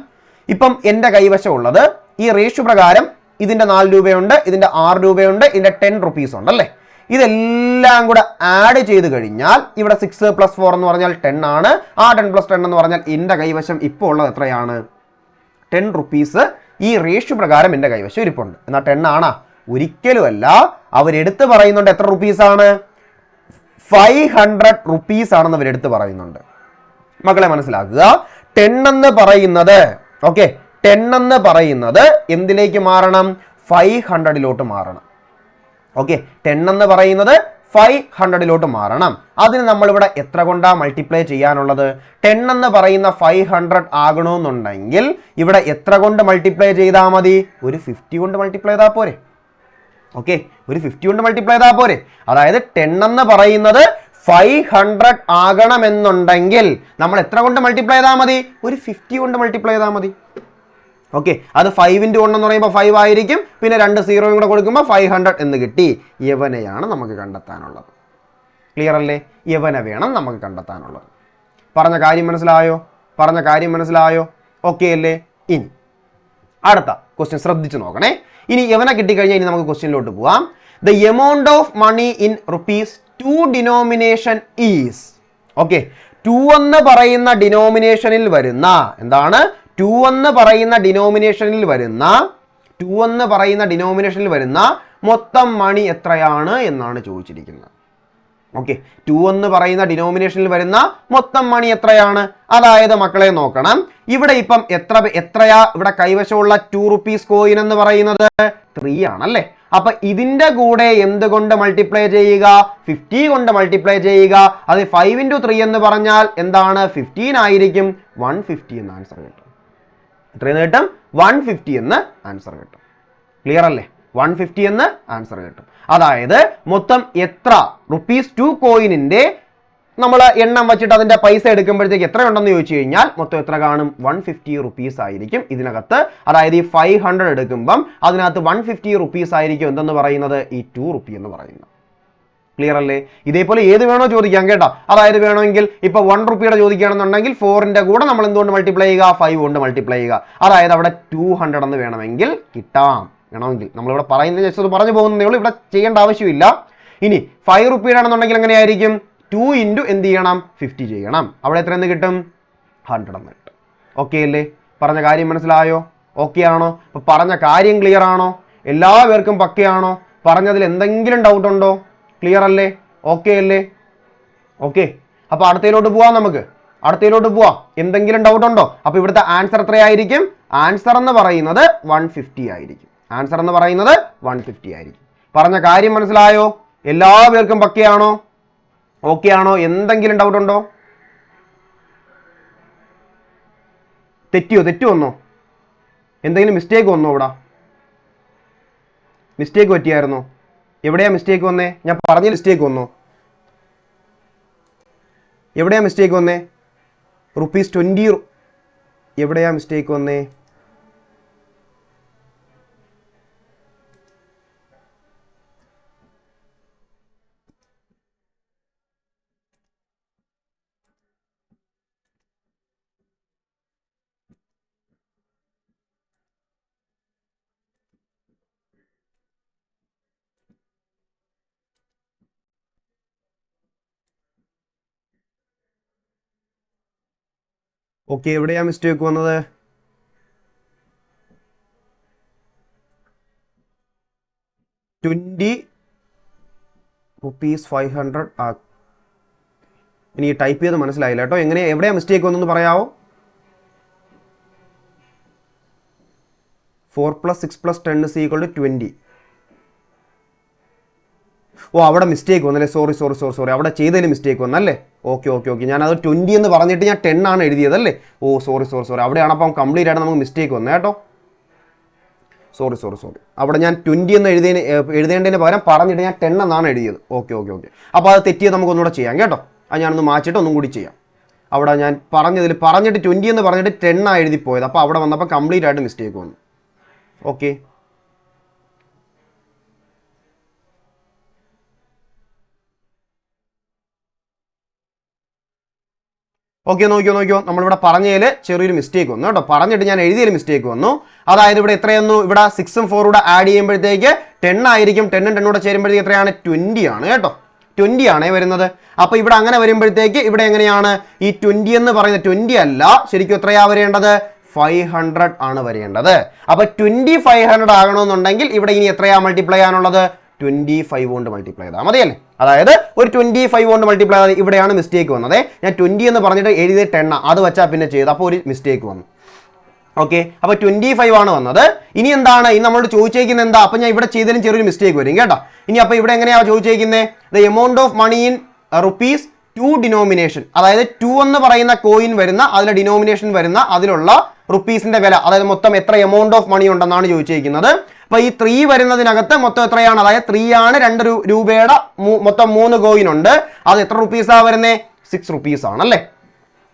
ഇപ്പം എൻ്റെ കൈവശം ഉള്ളത് ഈ റേഷ്യോ പ്രകാരം ഇതിന്റെ 4 രൂപയുണ്ട്, ഇതിന്റെ 6 രൂപയുണ്ട്, ഇതിന്റെ 10 റുപ്പീസ് ഉണ്ട് അല്ലേ. ഇതെല്ലാം കൂടെ ആഡ് ചെയ്ത് കഴിഞ്ഞാൽ ഇവിടെ 6 + 4 എന്ന് പറഞ്ഞാൽ 10 ആണ്. ആ 10 + 10 എന്ന് പറഞ്ഞാൽ എൻ്റെ കൈവശം ഇപ്പോൾ ഉള്ളത് എത്രയാണ്? 10 റുപ്പീസ് ഈ റേഷ്യോ പ്രകാരം എൻ്റെ കൈവശം ഇരിപ്പുണ്ട്. എന്നാൽ 10 ആണാ? ഒരിക്കലുമല്ല. അവരെടുത്ത് പറയുന്നുണ്ട് എത്ര റുപ്പീസാണ്? 500 റുപ്പീസ് ആണെന്ന് അവരെടുത്ത് പറയുന്നുണ്ട്. മക്കളെ മനസ്സിലാക്കുക, 10 എന്ന് പറയുന്നത് ഓക്കെ 10 എന്ന് പറയുന്നത് എന്തിലേക്ക് മാറണം? 500 മാറണം. ഓക്കെ 10 എന്ന് പറയുന്നത് 500 മാറണം. അതിന് നമ്മളിവിടെ എത്ര കൊണ്ടാ മൾട്ടിപ്ലൈ ചെയ്യാനുള്ളത്? 10 എന്ന് പറയുന്ന 500 ആകണമെന്നുണ്ടെങ്കിൽ ഇവിടെ എത്ര കൊണ്ട് മൾട്ടിപ്ലൈ ചെയ്താൽ മതി? ഒരു 50 കൊണ്ട് മൾട്ടിപ്ലൈ ചെയ്താൽ പോരെ? ഓക്കെ ഒരു 50 കൊണ്ട് മൾട്ടിപ്ലൈ ചെയ്താൽ പോരെ? അതായത് 10 എന്ന് പറയുന്നത് 500 ആകണമെന്നുണ്ടെങ്കിൽ നമ്മൾ എത്ര കൊണ്ട് മൾട്ടിപ്ലൈ ചെയ്താൽ മതി? ഒരു 50 കൊണ്ട് മൾട്ടിപ്ലൈ ചെയ്താൽ മതി. ഓക്കെ അത് 5 × 1 എന്ന് പറയുമ്പോൾ 5 ആയിരിക്കും. പിന്നെ 2 0 കൂടെ കൊടുക്കുമ്പോൾ 500 എന്ന് കിട്ടി. യവനെയാണ് നമുക്ക് കണ്ടെത്താനുള്ളത്. ക്ലിയർ അല്ലേ? യവനെ വേണം നമുക്ക് കണ്ടെത്താനുള്ളത്. പറഞ്ഞ കാര്യം മനസ്സിലായോ? പറഞ്ഞ കാര്യം മനസ്സിലായോ? ഓക്കെ അല്ലേ? ഇനി അടുത്ത ക്വസ്റ്റ്യൻ ശ്രദ്ധിച്ചു നോക്കണേ. ഇനി യവനെ കിട്ടിക്കഴിഞ്ഞാൽ ഇനി നമുക്ക് ക്വസ്റ്റ്യനിലോട്ട് പോവാം. The amount of money in rupees 2 denomination is. Okay 2 എന്ന് പറയുന്ന ഡിനോമിനേഷനിൽ വരുന്ന എന്താണ്? 2 എന്ന് പറയുന്ന ഡിനോമിനേഷനിൽ വരുന്ന മൊത്തം മണി എത്രയാണ് എന്നാണ് ചോദിച്ചിരിക്കുന്നത്. ഓക്കെ 2 എന്ന് പറയുന്ന ഡിനോമിനേഷനിൽ വരുന്ന മൊത്തം മണി എത്രയാണ്? അതായത് മക്കളെ നോക്കണം, ഇവിടെ ഇപ്പം എത്രയാ ഇവിടെ കൈവശമുള്ള 2 റുപ്പീസ് കോയിൻ എന്ന് പറയുന്നത്? 3 ആണല്ലേ. അപ്പൊ ഇതിന്റെ കൂടെ എന്തുകൊണ്ട് മൾട്ടിപ്ലൈ ചെയ്യുക? 50 കൊണ്ട് മൾട്ടിപ്ലൈ ചെയ്യുക. അത് 5 × 3 എന്ന് പറഞ്ഞാൽ എന്താണ്? 15 ആയിരിക്കും. 150 എന്ന് ആൻസർ കിട്ടും. എത്രയെന്ന് കിട്ടും? 150 എന്ന് ആൻസർ കിട്ടും. ക്ലിയർ അല്ലേ? 150 എന്ന് ആൻസർ കിട്ടും. അതായത് മൊത്തം എത്ര റുപ്പീസ് 2 കോയിനിന്റെ നമ്മൾ എണ്ണം വെച്ചിട്ട് അതിന്റെ പൈസ എടുക്കുമ്പോഴത്തേക്ക് എത്ര ഉണ്ടെന്ന് ചോദിച്ചു കഴിഞ്ഞാൽ മൊത്തം എത്ര കാണും? 150 റുപ്പീസ് ആയിരിക്കും ഇതിനകത്ത്. അതായത് ഈ 500 എടുക്കുമ്പം അതിനകത്ത് 150 റുപ്പീസ് ആയിരിക്കും എന്തെന്ന് പറയുന്നത്? ഈ 2 റുപ്പി എന്ന് പറയുന്നത്. ക്ലിയർ അല്ലേ? ഇതേപോലെ ഏത് വേണോ ചോദിക്കാം കേട്ടോ. അതായത് വേണമെങ്കിൽ ഇപ്പൊ 1 റുപ്പിയുടെ ചോദിക്കുകയാണെന്നുണ്ടെങ്കിൽ 4ന്റെ കൂടെ നമ്മൾ എന്തുകൊണ്ട് മൾട്ടിപ്ലൈ ചെയ്യുക? 5 കൊണ്ട് മൾട്ടിപ്ലൈ ചെയ്യുക. അതായത് അവിടെ 200 എന്ന് വേണമെങ്കിൽ കിട്ടാം. വേണമെങ്കിൽ നമ്മളിവിടെ പറയുന്നത് ജസ്റ്റ് പറഞ്ഞു പോകുന്നതേ ഉള്ളൂ, ഇവിടെ ചെയ്യേണ്ട ആവശ്യമില്ല. ഇനി 5 റുപ്പിയുടെ ആണെന്നുണ്ടെങ്കിൽ എങ്ങനെയായിരിക്കും? 2 × എന്ത് ചെയ്യണം? 50 ചെയ്യണം. അവിടെ എത്ര എന്ന് കിട്ടും? 100 എന്ന് കിട്ടും. ഓക്കെ അല്ലേ? പറഞ്ഞ കാര്യം മനസ്സിലായോ? ഓക്കെ ആണോ? അപ്പൊ പറഞ്ഞ കാര്യം ക്ലിയർ ആണോ? എല്ലാവർക്കും പക്കയാണോ? പറഞ്ഞതിൽ എന്തെങ്കിലും ഡൗട്ട് ഉണ്ടോ? ക്ലിയർ അല്ലേ? ഓക്കെ അല്ലേ? ഓക്കെ അപ്പൊ അടുത്തയിലോട്ട് പോവാം. നമുക്ക് അടുത്തയിലോട്ട് പോവാം. എന്തെങ്കിലും ഡൗട്ട് ഉണ്ടോ? അപ്പൊ ഇവിടുത്തെ ആൻസർ എത്രയായിരിക്കും? ആൻസർ എന്ന് പറയുന്നത് 150 ആയിരിക്കും. ആൻസർ എന്ന് പറയുന്നത് 150 ആയിരിക്കും. പറഞ്ഞ കാര്യം മനസ്സിലായോ? എല്ലാവർക്കും പക്കയാണോ? ഓക്കെ ആണോ? എന്തെങ്കിലും ഡൗട്ട് ഉണ്ടോ? തെറ്റ് വന്നോ? എന്തെങ്കിലും മിസ്റ്റേക്ക് വന്നോ? ഇവിടെ മിസ്റ്റേക്ക് പറ്റിയായിരുന്നോ? എവിടെയാ മിസ്റ്റേക്ക് വന്നേ? ഞാൻ പറഞ്ഞ മിസ്റ്റേക്ക് വന്നോ? എവിടെയാ മിസ്റ്റേക്ക് വന്നേ? ₹20 എവിടെയാ മിസ്റ്റേക്ക് വന്നേ? ഓക്കെ എവിടെയാ മിസ്റ്റേക്ക് വന്നത്? ₹500 എനിക്ക് ടൈപ്പ് ചെയ്ത് മനസ്സിലായില്ല കേട്ടോ. എവിടെയാ മിസ്റ്റേക്ക് വന്നെന്ന് പറയാവോ? 4 + 6 + 10 = 20. ഓ അവിടെ മിസ്റ്റേക്ക് വന്നല്ലേ. സോറി അവിടെ ചെയ്തതിൽ മിസ്റ്റേക്ക് വന്നല്ലേ. ഓക്കെ ഞാനത് 20 എന്ന് പറഞ്ഞിട്ട് ഞാൻ 10 ആണ് എഴുതിയതല്ലേ. ഓ സോറി അവിടെയാണ് അപ്പം കംപ്ലീറ്റ് ആയിട്ട് നമുക്ക് മിസ്റ്റേക്ക് വന്നത് കേട്ടോ. സോറി അവിടെ ഞാൻ 20 എന്ന് എഴുതേണ്ടതിന് പകരം പറഞ്ഞിട്ട് ഞാൻ 10 എന്നാണ് എഴുതിയത്. ഓക്കെ അപ്പോൾ അത് തെറ്റിയത് നമുക്ക് ഒന്നുകൂടെ ചെയ്യാം കേട്ടോ. അത് ഞാനൊന്ന് മാറ്റിയിട്ട് ഒന്നും കൂടി ചെയ്യാം. അവിടെ ഞാൻ പറഞ്ഞിട്ട് 20 എന്ന് പറഞ്ഞിട്ട് 10 ആണ് എഴുതിപ്പോയത്. അപ്പോൾ അവിടെ വന്നപ്പോൾ കംപ്ലീറ്റ് ആയിട്ട് മിസ്റ്റേക്ക് വന്നു. ഓക്കെ നോക്കിയോ നമ്മളിവിടെ പറഞ്ഞതിൽ ചെറിയൊരു മിസ്റ്റേക്ക് വന്നു കേട്ടോ. പറഞ്ഞിട്ട് ഞാൻ എഴുതിയതിൽ മിസ്റ്റേക്ക് വന്നു. അതായത് ഇവിടെ എത്രയൊന്നു? ഇവിടെ 6 ഉം 4 കൂടെ ആഡ് ചെയ്യുമ്പോഴത്തേക്ക് 10 ആയിരിക്കും. 10 10 കൂടെ ചേരുമ്പോഴത്തേക്ക് എത്രയാണ്? 20 ആണ് കേട്ടോ. 20 ആണേ വരുന്നത്. അപ്പൊ ഇവിടെ അങ്ങനെ വരുമ്പോഴത്തേക്ക് ഇവിടെ എങ്ങനെയാണ് ഈ 20 എന്ന് പറയുന്നത് 20 അല്ല, ശരിക്കും എത്രയാ വരേണ്ടത്? 500 ആണ് വരേണ്ടത്. അപ്പൊ 2500 ആകണമെന്നുണ്ടെങ്കിൽ ഇവിടെ ഇനി എത്രയാ മൾട്ടിപ്ലൈ ചെയ്യാനുള്ളത്? 25 കൊണ്ട് മൾട്ടിപ്ലൈ ചെയ്താൽ മതിയല്ലേ. അതായത് ഒരു 25 കൊണ്ട് മൾട്ടിപ്ലൈ ചെയ്താൽ ഇവിടെയാണ് മിസ്റ്റേക്ക് വന്നത്. ഞാൻ 20 എന്ന് പറഞ്ഞിട്ട് എഴുതിയ 10 അത് വെച്ചാൽ പിന്നെ ചെയ്ത്, അപ്പോൾ ഒരു മിസ്റ്റേക്ക് വന്നു. ഓക്കെ, അപ്പൊ 25 ആണ് വന്നത്. ഇനി എന്താണ് ഇനി നമ്മളോട് ചോദിച്ചേക്കുന്നത് എന്താ? അപ്പൊ ഞാൻ ഇവിടെ ചെയ്തതിനും ചെറിയൊരു മിസ്റ്റേക്ക് വരും കേട്ടോ. ഇനി അപ്പൊ ഇവിടെ എങ്ങനെയാ ചോദിച്ചേക്കുന്നത്? The amount of money in rupees 2 denomination, അതായത് 2 എന്ന് പറയുന്ന കോയിൻ വരുന്ന അതിലെ ഡിനോമിനേഷൻ വരുന്ന അതിലുള്ള റുപ്പീസിന്റെ വില, അതായത് മൊത്തം എത്ര എമൗണ്ട് ഓഫ് മണി ഉണ്ടെന്നാണ് ചോദിച്ചിരിക്കുന്നത്. അപ്പൊ ഈ 3 വരുന്നതിനകത്ത് മൊത്തം എത്രയാണ്? അതായത് 3 ആണ് 2 രൂപയുടെ മൊത്തം 3 കോയിൻ ഉണ്ട്. അത് എത്ര റുപ്പീസാ വരുന്നത്? 6 റുപ്പീസ് ആണല്ലേ.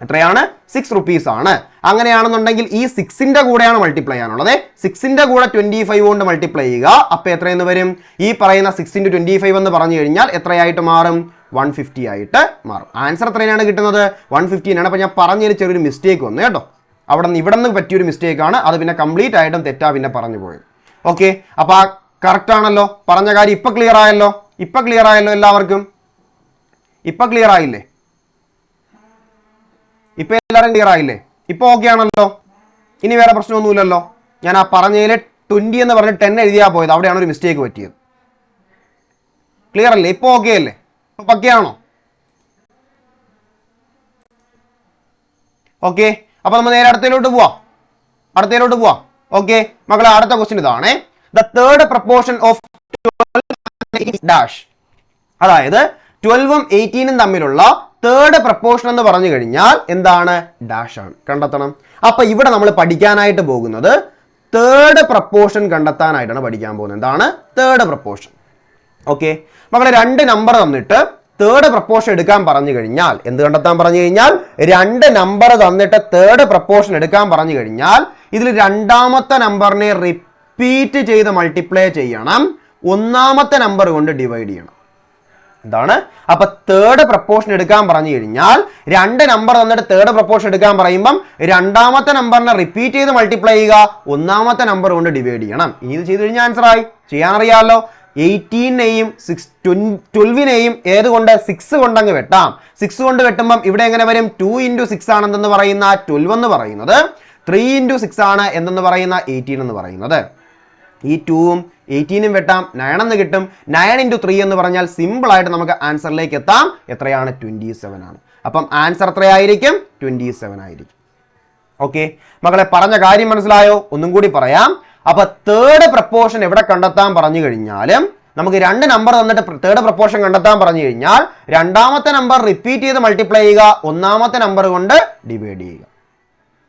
എത്രയാണ്? 6 റുപ്പീസ് ആണ്. അങ്ങനെയാണെന്നുണ്ടെങ്കിൽ ഈ 6ന്റെ കൂടെയാണ് മൾട്ടിപ്ലൈ ചെയ്യാനുള്ളത്. 6ന്റെ കൂടെ 25 കൊണ്ട് മൾട്ടിപ്ലൈ ചെയ്യുക. അപ്പൊ എത്രയെന്ന് വരും? ഈ പറയുന്ന 6 × 25 എന്ന് പറഞ്ഞു കഴിഞ്ഞാൽ എത്രയായിട്ട് മാറും? 150 ആയിട്ട് മാറും. ആൻസർ എത്രയാണ് കിട്ടുന്നത്? 115 ആണ്. അപ്പൊ ഞാൻ പറഞ്ഞതിൽ ചെറിയൊരു മിസ്റ്റേക്ക് വന്നു കേട്ടോ. ഇവിടെ നിന്ന് പറ്റിയൊരു മിസ്റ്റേക്ക് ആണ്. അത് പിന്നെ കംപ്ലീറ്റ് ആയിട്ടും തെറ്റാ പിന്നെ പറഞ്ഞു പോയത്. ഓക്കെ, അപ്പൊ കറക്റ്റ് ആണല്ലോ. പറഞ്ഞ കാര്യം ഇപ്പൊ ക്ലിയർ ആയല്ലോ. എല്ലാവർക്കും ഇപ്പൊ ക്ലിയർ ആയില്ലേ? ഇപ്പൊ എല്ലാവരും ക്ലിയർ ആയില്ലേ? ഇപ്പൊ ഓക്കെ ആണല്ലോ. ഇനി വേറെ പ്രശ്നമൊന്നുമില്ലല്ലോ. ഞാൻ ആ പറഞ്ഞതിൽ 20 എന്ന് പറഞ്ഞ് 10 എഴുതിയാ പോയത്, അവിടെയാണ് ഒരു മിസ്റ്റേക്ക് പറ്റിയത്. ക്ലിയർ അല്ലേ? ഇപ്പൊ ഓക്കെ അല്ലേ? ഇപ്പൊ പക്കയാണോ? ഓക്കെ, അപ്പൊ നമ്മൾ നേരെ അടുത്തതിലോട്ട് പോവാം. ഓക്കെ മക്കളെ, അടുത്ത ക്വസ്റ്റ്യൻ ഇതാണ്. The third proportion of 12 dash, അതായത് 12ഉം 18ഉം തമ്മിലുള്ള തേർഡ് പ്രപ്പോർഷൻ എന്ന് പറഞ്ഞു കഴിഞ്ഞാൽ എന്താണ്? ഡാഷ് ആണ്. കണ്ടെത്തണം. അപ്പൊ ഇവിടെ നമ്മൾ പഠിക്കാനായിട്ട് പോകുന്നത് തേർഡ് പ്രപ്പോർഷൻ കണ്ടെത്താനായിട്ടാണ് പഠിക്കാൻ പോകുന്നത്. എന്താണ് തേർഡ് പ്രപ്പോർഷൻ? ഓക്കെ മക്കളെ, 2 നമ്പർ തന്നിട്ട് തേർഡ് പ്രപ്പോർഷൻ എടുക്കാൻ പറഞ്ഞു കഴിഞ്ഞാൽ എന്ത് കണ്ടെത്താൻ പറഞ്ഞു കഴിഞ്ഞാൽ 2 നമ്പർ തന്നിട്ട് തേർഡ് പ്രപ്പോർഷൻ എടുക്കാൻ പറഞ്ഞു കഴിഞ്ഞാൽ ഇതിൽ രണ്ടാമത്തെ നമ്പറിനെ റിപ്പീറ്റ് ചെയ്ത് മൾട്ടിപ്ലൈ ചെയ്യണം, ഒന്നാമത്തെ നമ്പർ കൊണ്ട് ഡിവൈഡ് ചെയ്യണം. എന്താണ്? അപ്പൊ തേർഡ് പ്രപ്പോർഷൻ എടുക്കാൻ പറഞ്ഞു കഴിഞ്ഞാൽ 2 നമ്പർ തന്നിട്ട് തേർഡ് പ്രപ്പോർഷൻ എടുക്കാൻ പറയുമ്പം രണ്ടാമത്തെ നമ്പറിനെ റിപ്പീറ്റ് ചെയ്ത് മൾട്ടിപ്ലൈ ചെയ്യുക, ഒന്നാമത്തെ നമ്പർ കൊണ്ട് ഡിവൈഡ് ചെയ്യണം. ഇനി ഇത് ചെയ്ത് കഴിഞ്ഞാൽ ആൻസർ ആയി. ചെയ്യാൻ അറിയാമല്ലോ. 18നെയും 12നെയും ഏതുകൊണ്ട്? 6 കൊണ്ടങ്ങ് വെട്ടാം. 6 കൊണ്ട് വെട്ടുമ്പം ഇവിടെ എങ്ങനെ വരും? 2 × 6 ആണെന്ന് പറയുന്ന 12 എന്ന് പറയുന്നത്, 3 × 6 ആണ് എന്തെന്ന് പറയുന്ന 18 എന്ന് പറയുന്നത്. ഈ 2ഉം 18ഉം വെട്ടാം, 9 എന്ന് കിട്ടും. 9 × 3 എന്ന് പറഞ്ഞാൽ സിമ്പിൾ ആയിട്ട് നമുക്ക് ആൻസറിലേക്ക് എത്താം. എത്രയാണ്? 27 ആണ്. അപ്പം ആൻസർ എത്രയായിരിക്കും? 27 ആയിരിക്കും. ഓക്കെ മക്കളെ, പറഞ്ഞ കാര്യം മനസ്സിലായോ? ഒന്നും കൂടി പറയാം. അപ്പൊ തേർഡ് പ്രപ്പോർഷൻ എവിടെ കണ്ടെത്താൻ പറഞ്ഞു കഴിഞ്ഞാലും നമുക്ക് 2 നമ്പർ തന്നിട്ട് തേർഡ് പ്രപ്പോർഷൻ കണ്ടെത്താൻ പറഞ്ഞു കഴിഞ്ഞാൽ രണ്ടാമത്തെ നമ്പർ റിപ്പീറ്റ് ചെയ്ത് മൾട്ടിപ്ലൈ ചെയ്യുക, ഒന്നാമത്തെ നമ്പർ കൊണ്ട് ഡിവൈഡ് ചെയ്യുക.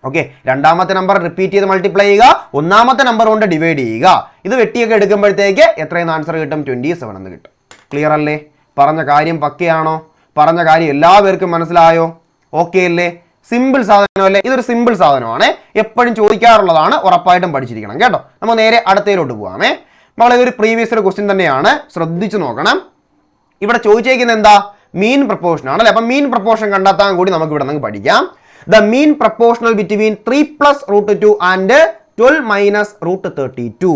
ഓക്കെ, രണ്ടാമത്തെ നമ്പർ റിപ്പീറ്റ് ചെയ്ത് മൾട്ടിപ്ലൈ ചെയ്യുക, ഒന്നാമത്തെ നമ്പർ കൊണ്ട് ഡിവൈഡ് ചെയ്യുക. ഇത് വെട്ടിയൊക്കെ എടുക്കുമ്പോഴത്തേക്ക് എത്രയെന്ന് ആൻസർ കിട്ടും? 27 എന്ന് കിട്ടും. ക്ലിയർ അല്ലേ? പറഞ്ഞ കാര്യം പക്കയാണോ? പറഞ്ഞ കാര്യം എല്ലാവർക്കും മനസ്സിലായോ? ഓക്കെ അല്ലേ? സിമ്പിൾ സാധനമല്ലേ? ഇതൊരു സിമ്പിൾ സാധനമാണ്, എപ്പോഴും ചോദിക്കാറുള്ളതാണ്, ഉറപ്പായിട്ടും പഠിച്ചിരിക്കണം കേട്ടോ. നമുക്ക് നേരെ അടുത്തതിലോട്ട് പോകാമേ. നമ്മളെ ഒരു പ്രീവിയസ് ഒരു ക്വസ്റ്റ്യൻ തന്നെയാണ്, ശ്രദ്ധിച്ചു നോക്കണം. ഇവിടെ ചോദിച്ചേക്കുന്നത് എന്താ? മീൻ പ്രപ്പോർഷൻ ആണല്ലേ. അപ്പൊ മീൻ പ്രപ്പോർഷൻ കണ്ടെത്താൻ കൂടി നമുക്ക് ഇവിടെ നിന്ന് പഠിക്കാം. The mean proportional between 3 + √2 and 12 - √32.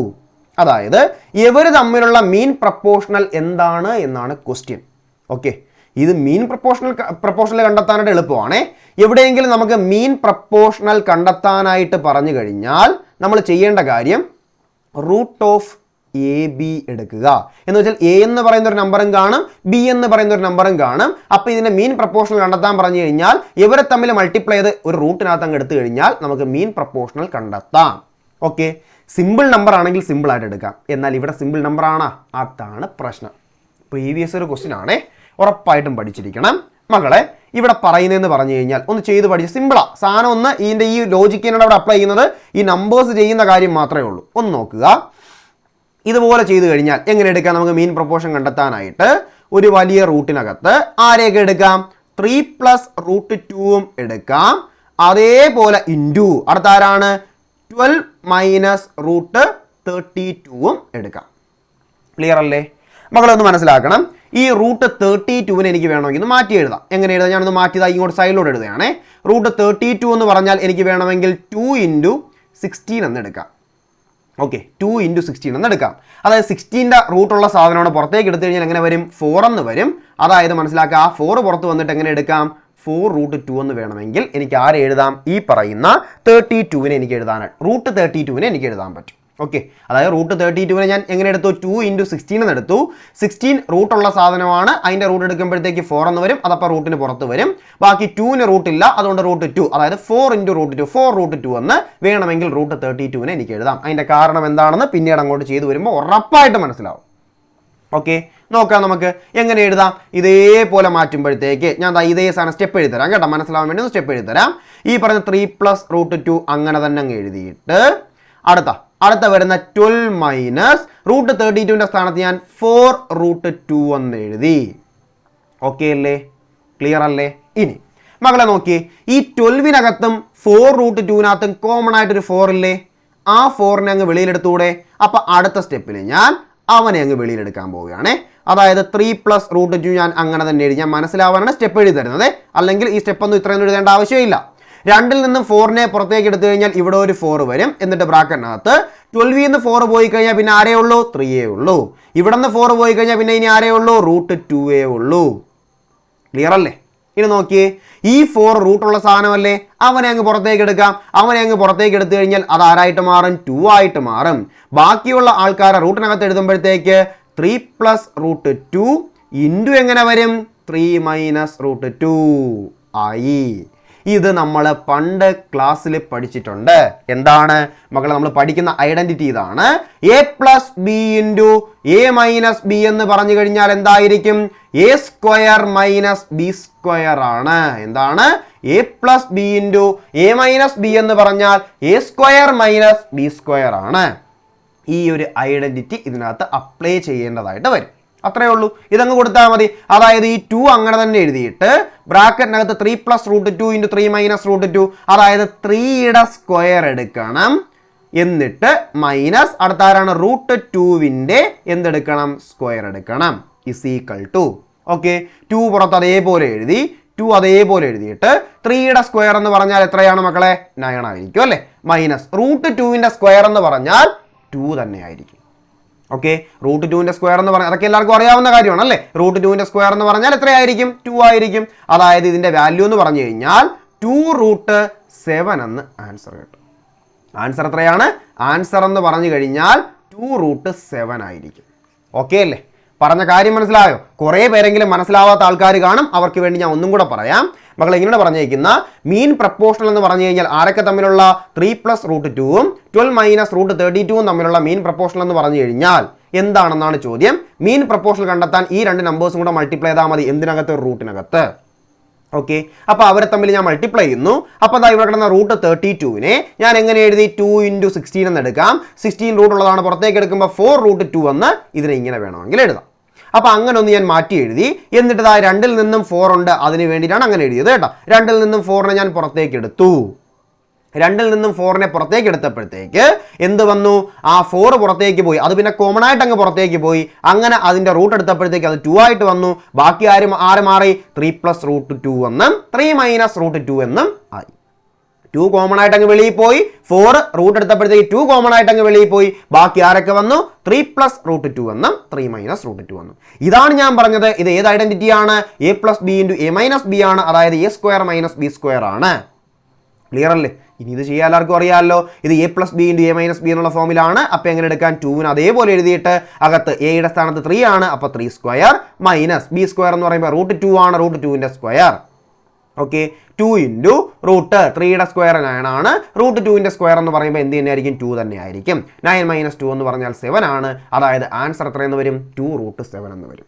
അതായത് ഇവർ തമ്മിലുള്ള മീൻ പ്രപ്പോർഷണൽ എന്താണ് എന്നാണ് ക്വസ്റ്റ്യൻ. ഓക്കെ, ഇത് മീൻ പ്രപ്പോർഷണൽ കണ്ടെത്താനായിട്ട് എളുപ്പമാണ്. എവിടെയെങ്കിലും നമുക്ക് മീൻ പ്രപ്പോർഷണൽ കണ്ടെത്താനായിട്ട് പറഞ്ഞു കഴിഞ്ഞാൽ നമ്മൾ ചെയ്യേണ്ട കാര്യം √AB എടുക്കുക. എന്ന് വെച്ചാൽ A എന്ന് പറയുന്ന ഒരു നമ്പറും കാണും, B എന്ന് പറയുന്ന ഒരു നമ്പറും കാണും. അപ്പൊ ഇതിന്റെ മീൻ പ്രപ്പോർഷണൽ കണ്ടെത്താൻ പറഞ്ഞു കഴിഞ്ഞാൽ ഇവരെ തമ്മിൽ മൾട്ടിപ്ലൈ ചെയ്ത് ഒരു റൂട്ടിനകത്ത് അങ്ങ് എടുത്തു കഴിഞ്ഞാൽ നമുക്ക് മീൻ പ്രപ്പോർഷണൽ കണ്ടെത്താം. ഓക്കെ, സിമ്പിൾ നമ്പർ ആണെങ്കിൽ സിമ്പിൾ ആയിട്ട് എടുക്കാം. എന്നാൽ ഇവിടെ സിമ്പിൾ നമ്പർ ആണോ? അതാണ് പ്രശ്നം. പ്രീവിയസ് ഒരു ക്വസ്റ്റ്യൻ ആണേ, ഉറപ്പായിട്ടും പഠിച്ചിരിക്കണം മക്കളെ. ഇവിടെ പറയുന്നതെന്ന് പറഞ്ഞു കഴിഞ്ഞാൽ ഒന്ന് ചെയ്ത് പഠിച്ച് സിമ്പിളാ സാധനം. ഒന്ന് ഇതിന്റെ ഈ ലോജിക്കിനോട് അവിടെ അപ്ലൈ ചെയ്യുന്നത് ഈ നമ്പേഴ്സ് ചെയ്യുന്ന കാര്യം മാത്രമേ ഉള്ളൂ. ഒന്ന് നോക്കുക. ഇതുപോലെ ചെയ്തു കഴിഞ്ഞാൽ എങ്ങനെ എടുക്കാം? നമുക്ക് മീൻ പ്രപ്പോർഷൻ കണ്ടെത്താനായിട്ട് ഒരു വലിയ റൂട്ടിനകത്ത് ആരെയൊക്കെ എടുക്കാം? 3 + √2ഉം എടുക്കാം. അതേപോലെ ഇൻറ്റു അടുത്ത ആരാണ്? 12 - √32ഉം എടുക്കാം. ക്ലിയർ അല്ലേ? മക്കളൊന്ന് മനസ്സിലാക്കണം. ഈ √32നെ എനിക്ക് വേണമെങ്കിൽ ഒന്ന് മാറ്റി എഴുതാം. എങ്ങനെ എഴുതാം? ഞാനൊന്ന് മാറ്റിയതാ ഇങ്ങോട്ട് സൈഡിലോട്ട് എഴുതുകയാണേ. √32 എന്ന് പറഞ്ഞാൽ എനിക്ക് വേണമെങ്കിൽ 2 × 16 എന്ന് എടുക്കാം. ഓക്കെ 2 × 16 എന്ന് എടുക്കാം. അതായത് 16ന്റെ റൂട്ടുള്ള സാധനമാണ് പുറത്തേക്ക് എടുത്തു കഴിഞ്ഞാൽ എങ്ങനെ വരും 4 എന്ന് വരും. അതായത് മനസ്സിലാക്കുക ആ 4 പുറത്ത് വന്നിട്ട് എങ്ങനെ എടുക്കാം 4√2 എന്ന് വേണമെങ്കിൽ എനിക്ക് ആരെ എഴുതാം ഈ പറയുന്ന 32നെ എനിക്ക് എഴുതാനാണ് √32നെ എനിക്ക് എഴുതാൻ പറ്റും. ഓക്കെ അതായത് √32നെ ഞാൻ എങ്ങനെ എടുത്തു 2 × 16 എന്ന് എടുത്തു. 16 റൂട്ടുള്ള സാധനമാണ് അതിന്റെ റൂട്ട് എടുക്കുമ്പോഴത്തേക്ക് 4 എന്ന് വരും. അതപ്പോൾ റൂട്ടിന് പുറത്ത് വരും. ബാക്കി 2ന് റൂട്ടില്ല അതുകൊണ്ട് √2 അതായത് 4 × √2 4√2 എന്ന് വേണമെങ്കിൽ √32നെ എനിക്ക് എഴുതാം. അതിന്റെ കാരണം എന്താണെന്ന് പിന്നീട് അങ്ങോട്ട് ചെയ്തു വരുമ്പോൾ ഉറപ്പായിട്ട് മനസ്സിലാവും. ഓക്കെ നോക്കാം നമുക്ക് എങ്ങനെ എഴുതാം. ഇതേപോലെ മാറ്റുമ്പോഴത്തേക്ക് ഞാൻ ഇതേ സാധനം സ്റ്റെപ്പ് എഴുതി തരാം കേട്ടോ, മനസ്സിലാവാൻ വേണ്ടി സ്റ്റെപ്പ് എഴുതി തരാം. ഈ പറഞ്ഞ 3 + √2 അങ്ങനെ തന്നെ അങ്ങ് എഴുതിയിട്ട് അടുത്ത വരുന്ന 12 - √32ന്റെ സ്ഥാനത്ത് ഞാൻ 4√2 എന്ന് എഴുതി. ഓക്കെ അല്ലേ, ക്ലിയർ അല്ലേ? ഇനി മകളെ നോക്കി ഈ 12നകത്തും 4√2നകത്തും കോമൺ ആയിട്ടൊരു 4 ഇല്ലേ, ആ 4നെ അങ്ങ് വെളിയിലെടുത്തൂടെ. അപ്പൊ അടുത്ത സ്റ്റെപ്പിൽ ഞാൻ അവനെ അങ്ങ് വെളിയിലെടുക്കാൻ പോവുകയാണേ. അതായത് 3 + √2 ഞാൻ അങ്ങനെ തന്നെ എഴുതി. ഞാൻ മനസ്സിലാവാനാണ് സ്റ്റെപ്പ് എഴുതി തരുന്നത്, അല്ലെങ്കിൽ ഈ സ്റ്റെപ്പ് ഒന്നും ഇത്രയൊന്നും എഴുതേണ്ട ആവശ്യമില്ല. 2ൽ നിന്നും 4നെ പുറത്തേക്ക് എടുത്തു കഴിഞ്ഞാൽ ഇവിടെ ഒരു 4 വരും. എന്നിട്ട് ബ്രാക്കറ്റിനകത്ത് 12ൽ നിന്ന് 4 പോയി കഴിഞ്ഞാൽ പിന്നെ ആരേ ഉള്ളൂ 3 ഉള്ളൂ. ഇവിടെ നിന്ന് 4 പോയി കഴിഞ്ഞാൽ പിന്നെ ഇനി ആരേ ഉള്ളൂ √2 ഉള്ളൂ. ക്ലിയർ അല്ലേ? ഇനി നോക്കിയേ ഈ 4 റൂട്ടുള്ള സാധനമല്ലേ, അവനെ അങ്ങ് പുറത്തേക്ക് എടുക്കാം. അവനെ അങ്ങ് പുറത്തേക്ക് എടുത്തു കഴിഞ്ഞാൽ അത് ആരായിട്ട് മാറും 2 ആയിട്ട് മാറും. ബാക്കിയുള്ള ആൾക്കാരെ റൂട്ടിനകത്ത് എഴുതുമ്പോഴത്തേക്ക് 3 + √2 ഇൻറ്റു എങ്ങനെ വരും 3 - √2 ആയി. ഇത് നമ്മൾ പണ്ട് ക്ലാസ്സിൽ പഠിച്ചിട്ടുണ്ട്. എന്താണ് മക്കളെ നമ്മൾ പഠിക്കുന്ന ഐഡന്റിറ്റി ഇതാണ്. a + b × a - b എന്ന് പറഞ്ഞു കഴിഞ്ഞാൽ എന്തായിരിക്കും a² - b² ആണ്. എന്താണ് a + b × a - b എന്ന് പറഞ്ഞാൽ a² - b² ആണ്. ഈ ഒരു ഐഡന്റിറ്റി ഇതിനകത്ത് അപ്ലൈ ചെയ്യേണ്ടതായിട്ട് വരും. അത്രേ ഉള്ളൂ, ഇതങ്ങ് കൊടുത്താൽ മതി. അതായത് ഈ 2 അങ്ങനെ തന്നെ എഴുതിയിട്ട് ബ്രാക്കറ്റിനകത്ത് 3 + √2 × 3 - √2 അതായത് 3യുടെ സ്ക്വയർ എടുക്കണം. എന്നിട്ട് മൈനസ് അടുത്ത ആരാണ് √2ന്റെ എന്തെടുക്കണം സ്ക്വയർ എടുക്കണം = ഓക്കെ 2 പുറത്ത് അതേപോലെ എഴുതി 2 അതേപോലെ എഴുതിയിട്ട് 3യുടെ സ്ക്വയർ എന്ന് പറഞ്ഞാൽ എത്രയാണ് മക്കളെ 9 ആയിരിക്കും അല്ലേ. മൈനസ് √2ന്റെ സ്ക്വയർ എന്ന് പറഞ്ഞാൽ 2 തന്നെ ആയിരിക്കും. ഓക്കെ √2ന്റെ സ്ക്വയർ എന്ന് പറഞ്ഞാൽ അതൊക്കെ എല്ലാവർക്കും അറിയാവുന്ന കാര്യമാണ് അല്ലേ. √2ന്റെ സ്ക്വയർ എന്ന് പറഞ്ഞാൽ എത്രയായിരിക്കും 2 ആയിരിക്കും. അതായത് ഇതിന്റെ വാല്യൂ എന്ന് പറഞ്ഞു കഴിഞ്ഞാൽ 2√7 എന്ന് ആൻസർ കിട്ടും. ആൻസർ എത്രയാണ്? ആൻസർ എന്ന് പറഞ്ഞു കഴിഞ്ഞാൽ 2√7 ആയിരിക്കും. ഓക്കെ അല്ലേ? പറഞ്ഞ കാര്യം മനസ്സിലായോ? കുറേ പേരെങ്കിലും മനസ്സിലാവാത്ത ആൾക്കാർ കാണും, അവർക്ക് വേണ്ടി ഞാൻ ഒന്നും കൂടെ പറയാം. മക്കൾ ഇങ്ങനെ പറഞ്ഞേക്കുന്ന മീൻ പ്രപ്പോർഷണൽ എന്ന് പറഞ്ഞു കഴിഞ്ഞാൽ ആരൊക്കെ തമ്മിലുള്ള 3 + √2ഉം 12 - √32ഉം തമ്മിലുള്ള മീൻ പ്രപ്പോർഷണൽ എന്ന് പറഞ്ഞു കഴിഞ്ഞാൽ എന്താണെന്നാണ് ചോദ്യം. മീൻ പ്രപ്പോർഷണൽ കണ്ടെത്താൻ ഈ 2 നമ്പേഴ്സും കൂടെ മൾട്ടിപ്ലൈ ചെയ്താൽ മതി. എന്തിനകത്ത്? റൂട്ടിനകത്ത്. ഓക്കെ അപ്പോൾ അവരെ തമ്മിൽ ഞാൻ മൾട്ടിപ്ലൈ ചെയ്യുന്നു. അപ്പോൾ അതാ ഇവിടെ കിടന്ന √32നെ ഞാൻ എങ്ങനെ എഴുതി 2 × 16 എന്ന് എടുക്കാം. 16 റൂട്ടുള്ളതാണ്, പുറത്തേക്ക് എടുക്കുമ്പോൾ 4√2 എന്ന് ഇതിനെ ഇങ്ങനെ വേണമെങ്കിൽ എഴുതാം. അപ്പോൾ അങ്ങനെ ഒന്ന് ഞാൻ മാറ്റി എഴുതി. എന്നിട്ട് 2ൽ നിന്നും 4 ഉണ്ട്, അതിന് വേണ്ടിയിട്ടാണ് അങ്ങനെ എഴുതിയത് കേട്ടോ. 2ൽ നിന്നും 4നെ ഞാൻ പുറത്തേക്ക് എടുത്തു. 2ൽ നിന്നും 4നെ പുറത്തേക്ക് എടുത്തപ്പോഴത്തേക്ക് എന്ത് വന്നു? ആ 4 പുറത്തേക്ക് പോയി, അത് പിന്നെ കോമൺ ആയിട്ട് അങ്ങ് പുറത്തേക്ക് പോയി. അങ്ങനെ അതിന്റെ റൂട്ട് എടുത്തപ്പോഴത്തേക്ക് അത് 2 ആയിട്ട് വന്നു. ബാക്കി ആര് മാറി 3 + √2 എന്നും 3 - √2 എന്നും ആയി. 2 കോമൺ ആയിട്ട് അങ്ങ് വെളിയിൽ പോയി. 4 റൂട്ട് എടുത്തപ്പോഴത്തേക്ക് 2 കോമൺ ആയിട്ട് അങ്ങ് വെളിയിൽ പോയി. ബാക്കി ആരൊക്കെ വന്നു? 3 + √2 എന്നും 3 - √2 എന്നും. ഇതാണ് ഞാൻ പറഞ്ഞത്. ഇത് ഏത് ഐഡന്റിറ്റി ആണ്? a + b × a - b ആണ്. അതായത് a² - b² ആണ്. ക്ലിയർ അല്ലേ? ഇനി ഇത് ചെയ്യാൻ എല്ലാവർക്കും അറിയാമല്ലോ. ഇത് a + b × a - b എന്നുള്ള ഫോമിലാണ്. അപ്പോൾ എങ്ങനെ എടുക്കാൻ? 2ന് അതേപോലെ എഴുതിയിട്ട് അകത്ത് എയുടെ സ്ഥാനത്ത് 3 ആണ്. അപ്പോൾ 3² - b² എന്ന് പറയുമ്പോൾ √2 ആണ്, √2ന്റെ സ്ക്വയർ. ഓക്കെ 2 × √3യുടെ സ്ക്വയർ 9 ആണ്. √2ന്റെ സ്ക്വയർ എന്ന് പറയുമ്പോൾ എന്ത് തന്നെയായിരിക്കും? 2 തന്നെ ആയിരിക്കും. 9 - 2 എന്ന് പറഞ്ഞാൽ 7 ആണ്. അതായത് ആൻസർ എത്രയെന്ന് വരും? 2√7 എന്ന് വരും.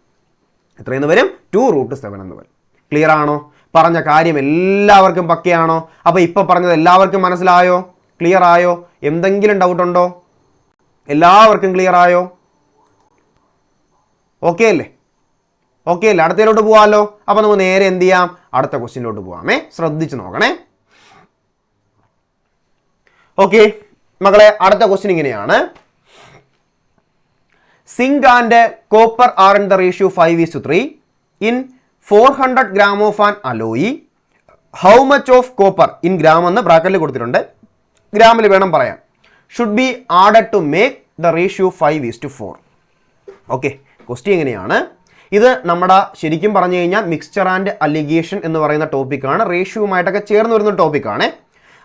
എത്രയെന്ന് വരും? 2√7 എന്ന് വരും. ക്ലിയർ ആണോ? പറഞ്ഞ കാര്യം എല്ലാവർക്കും പക്കയാണോ? അപ്പോൾ ഇപ്പോൾ പറഞ്ഞത് എല്ലാവർക്കും മനസ്സിലായോ? ക്ലിയർ ആയോ? എന്തെങ്കിലും ഡൗട്ട് ഉണ്ടോ? എല്ലാവർക്കും ക്ലിയർ ആയോ? ഓക്കെ അല്ലേ? ഓക്കെ അല്ലേ? അടുത്തതിലോട്ട് പോവാമല്ലോ. അപ്പോൾ നമുക്ക് നേരെ എന്ത് ചെയ്യാം? അടുത്ത ക്വസ്റ്റ്യനിലോട്ട് പോവാമേ. ശ്രദ്ധിച്ച് നോക്കണേ. ഓക്കെ മക്കളെ, അടുത്ത ക്വസ്റ്റ്യൻ ഇങ്ങനെയാണ്. Zinc and copper are in the ratio 5:3 in 400 gram of an alloy. How much of copper in gram എന്ന് ബ്രാക്കറ്റിൽ കൊടുത്തിട്ടുണ്ട്. ഗ്രാമിൽ വേണം പറയാൻ. should be added to make the ratio 5:4? Okay, question എങ്ങനെയാണ്? ഇത് നമ്മുടെ ശരിക്കും പറഞ്ഞു കഴിഞ്ഞാൽ മിക്സ്ചർ ആൻഡ് അലിഗേഷൻ എന്ന് പറയുന്ന ടോപ്പിക്കാണ്, റേഷ്യോയുമായിട്ടൊക്കെ ചേർന്ന് വരുന്ന ടോപ്പിക്കാണ്.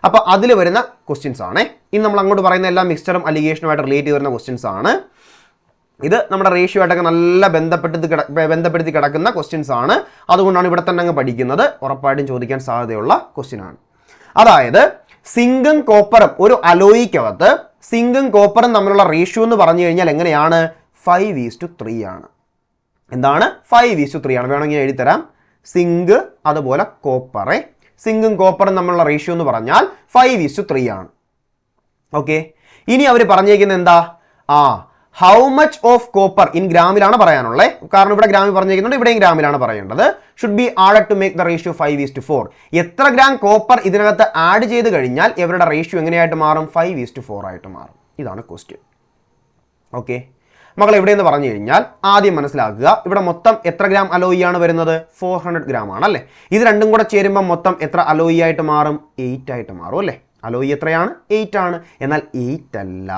അപ്പോൾ അതിൽ വരുന്ന ക്വസ്റ്റ്യൻസ് ആണ്. ഇനി നമ്മൾ അങ്ങോട്ട് പറയുന്ന എല്ലാ മിക്സ്ചറും അലിഗേഷനുമായിട്ട് റിലേറ്റ് ചെയ്ത് വരുന്ന ക്വസ്റ്റ്യൻസ് ആണ്. ഇത് നമ്മുടെ റേഷ്യോ ആയിട്ടൊക്കെ നല്ല ബന്ധപ്പെടുത്തി കിടക്കുന്ന ക്വസ്റ്റ്യൻസ് ആണ്. അതുകൊണ്ടാണ് ഇവിടെ തന്നെ അങ്ങ് പഠിക്കുന്നത്. ഉറപ്പായിട്ടും ചോദിക്കാൻ സാധ്യതയുള്ള ക്വസ്റ്റ്യൻ ആണ്. അതായത് സിങ്കും കോപ്പറും, ഒരു അലോയിക്കകത്ത് സിങ്കും കോപ്പറും തമ്മിലുള്ള റേഷ്യോ എന്ന് പറഞ്ഞു കഴിഞ്ഞാൽ എങ്ങനെയാണ്? 5:3 ആണ്. എന്താണ്? 5:3 ആണ്. വേണമെങ്കിൽ എഴുതി തരാം. സിങ്ക് അതുപോലെ കോപ്പറെ, സിങ്കും കോപ്പറും തമ്മിലുള്ള റേഷ്യോ എന്ന് പറഞ്ഞാൽ 5:3 ആണ്. ഓക്കെ, ഇനി അവർ പറഞ്ഞേക്കുന്നത് എന്താ? How much of copper in ഗ്രാമിലാണ് പറയാനുള്ളത്. കാരണം ഇവിടെ ഗ്രാമിൽ പറഞ്ഞേക്കുന്നുണ്ട്, ഇവിടെയും ഗ്രാമിലാണ് പറയേണ്ടത്. Should be added to make the ratio 5:4. എത്ര ഗ്രാം കോപ്പർ ഇതിനകത്ത് ആഡ് ചെയ്ത് കഴിഞ്ഞാൽ ഇവരുടെ റേഷ്യോ എങ്ങനെയായിട്ട് മാറും? 5:4 ആയിട്ട് മാറും. ഇതാണ് ക്വസ്റ്റ്യൻ. ഓക്കെ മക്കൾ, ഇവിടെ എന്ന് പറഞ്ഞു കഴിഞ്ഞാൽ ആദ്യം മനസ്സിലാക്കുക, ഇവിടെ മൊത്തം എത്ര ഗ്രാം അലോയി ആണ് വരുന്നത്? 400 ഗ്രാം ആണ് അല്ലേ. ഇത് രണ്ടും കൂടെ ചേരുമ്പോൾ മൊത്തം എത്ര അലോയി ആയിട്ട് മാറും? 8 ആയിട്ട് മാറും അല്ലേ. അലോയി എത്രയാണ്? 8 ആണ്. എന്നാൽ 8 അല്ല,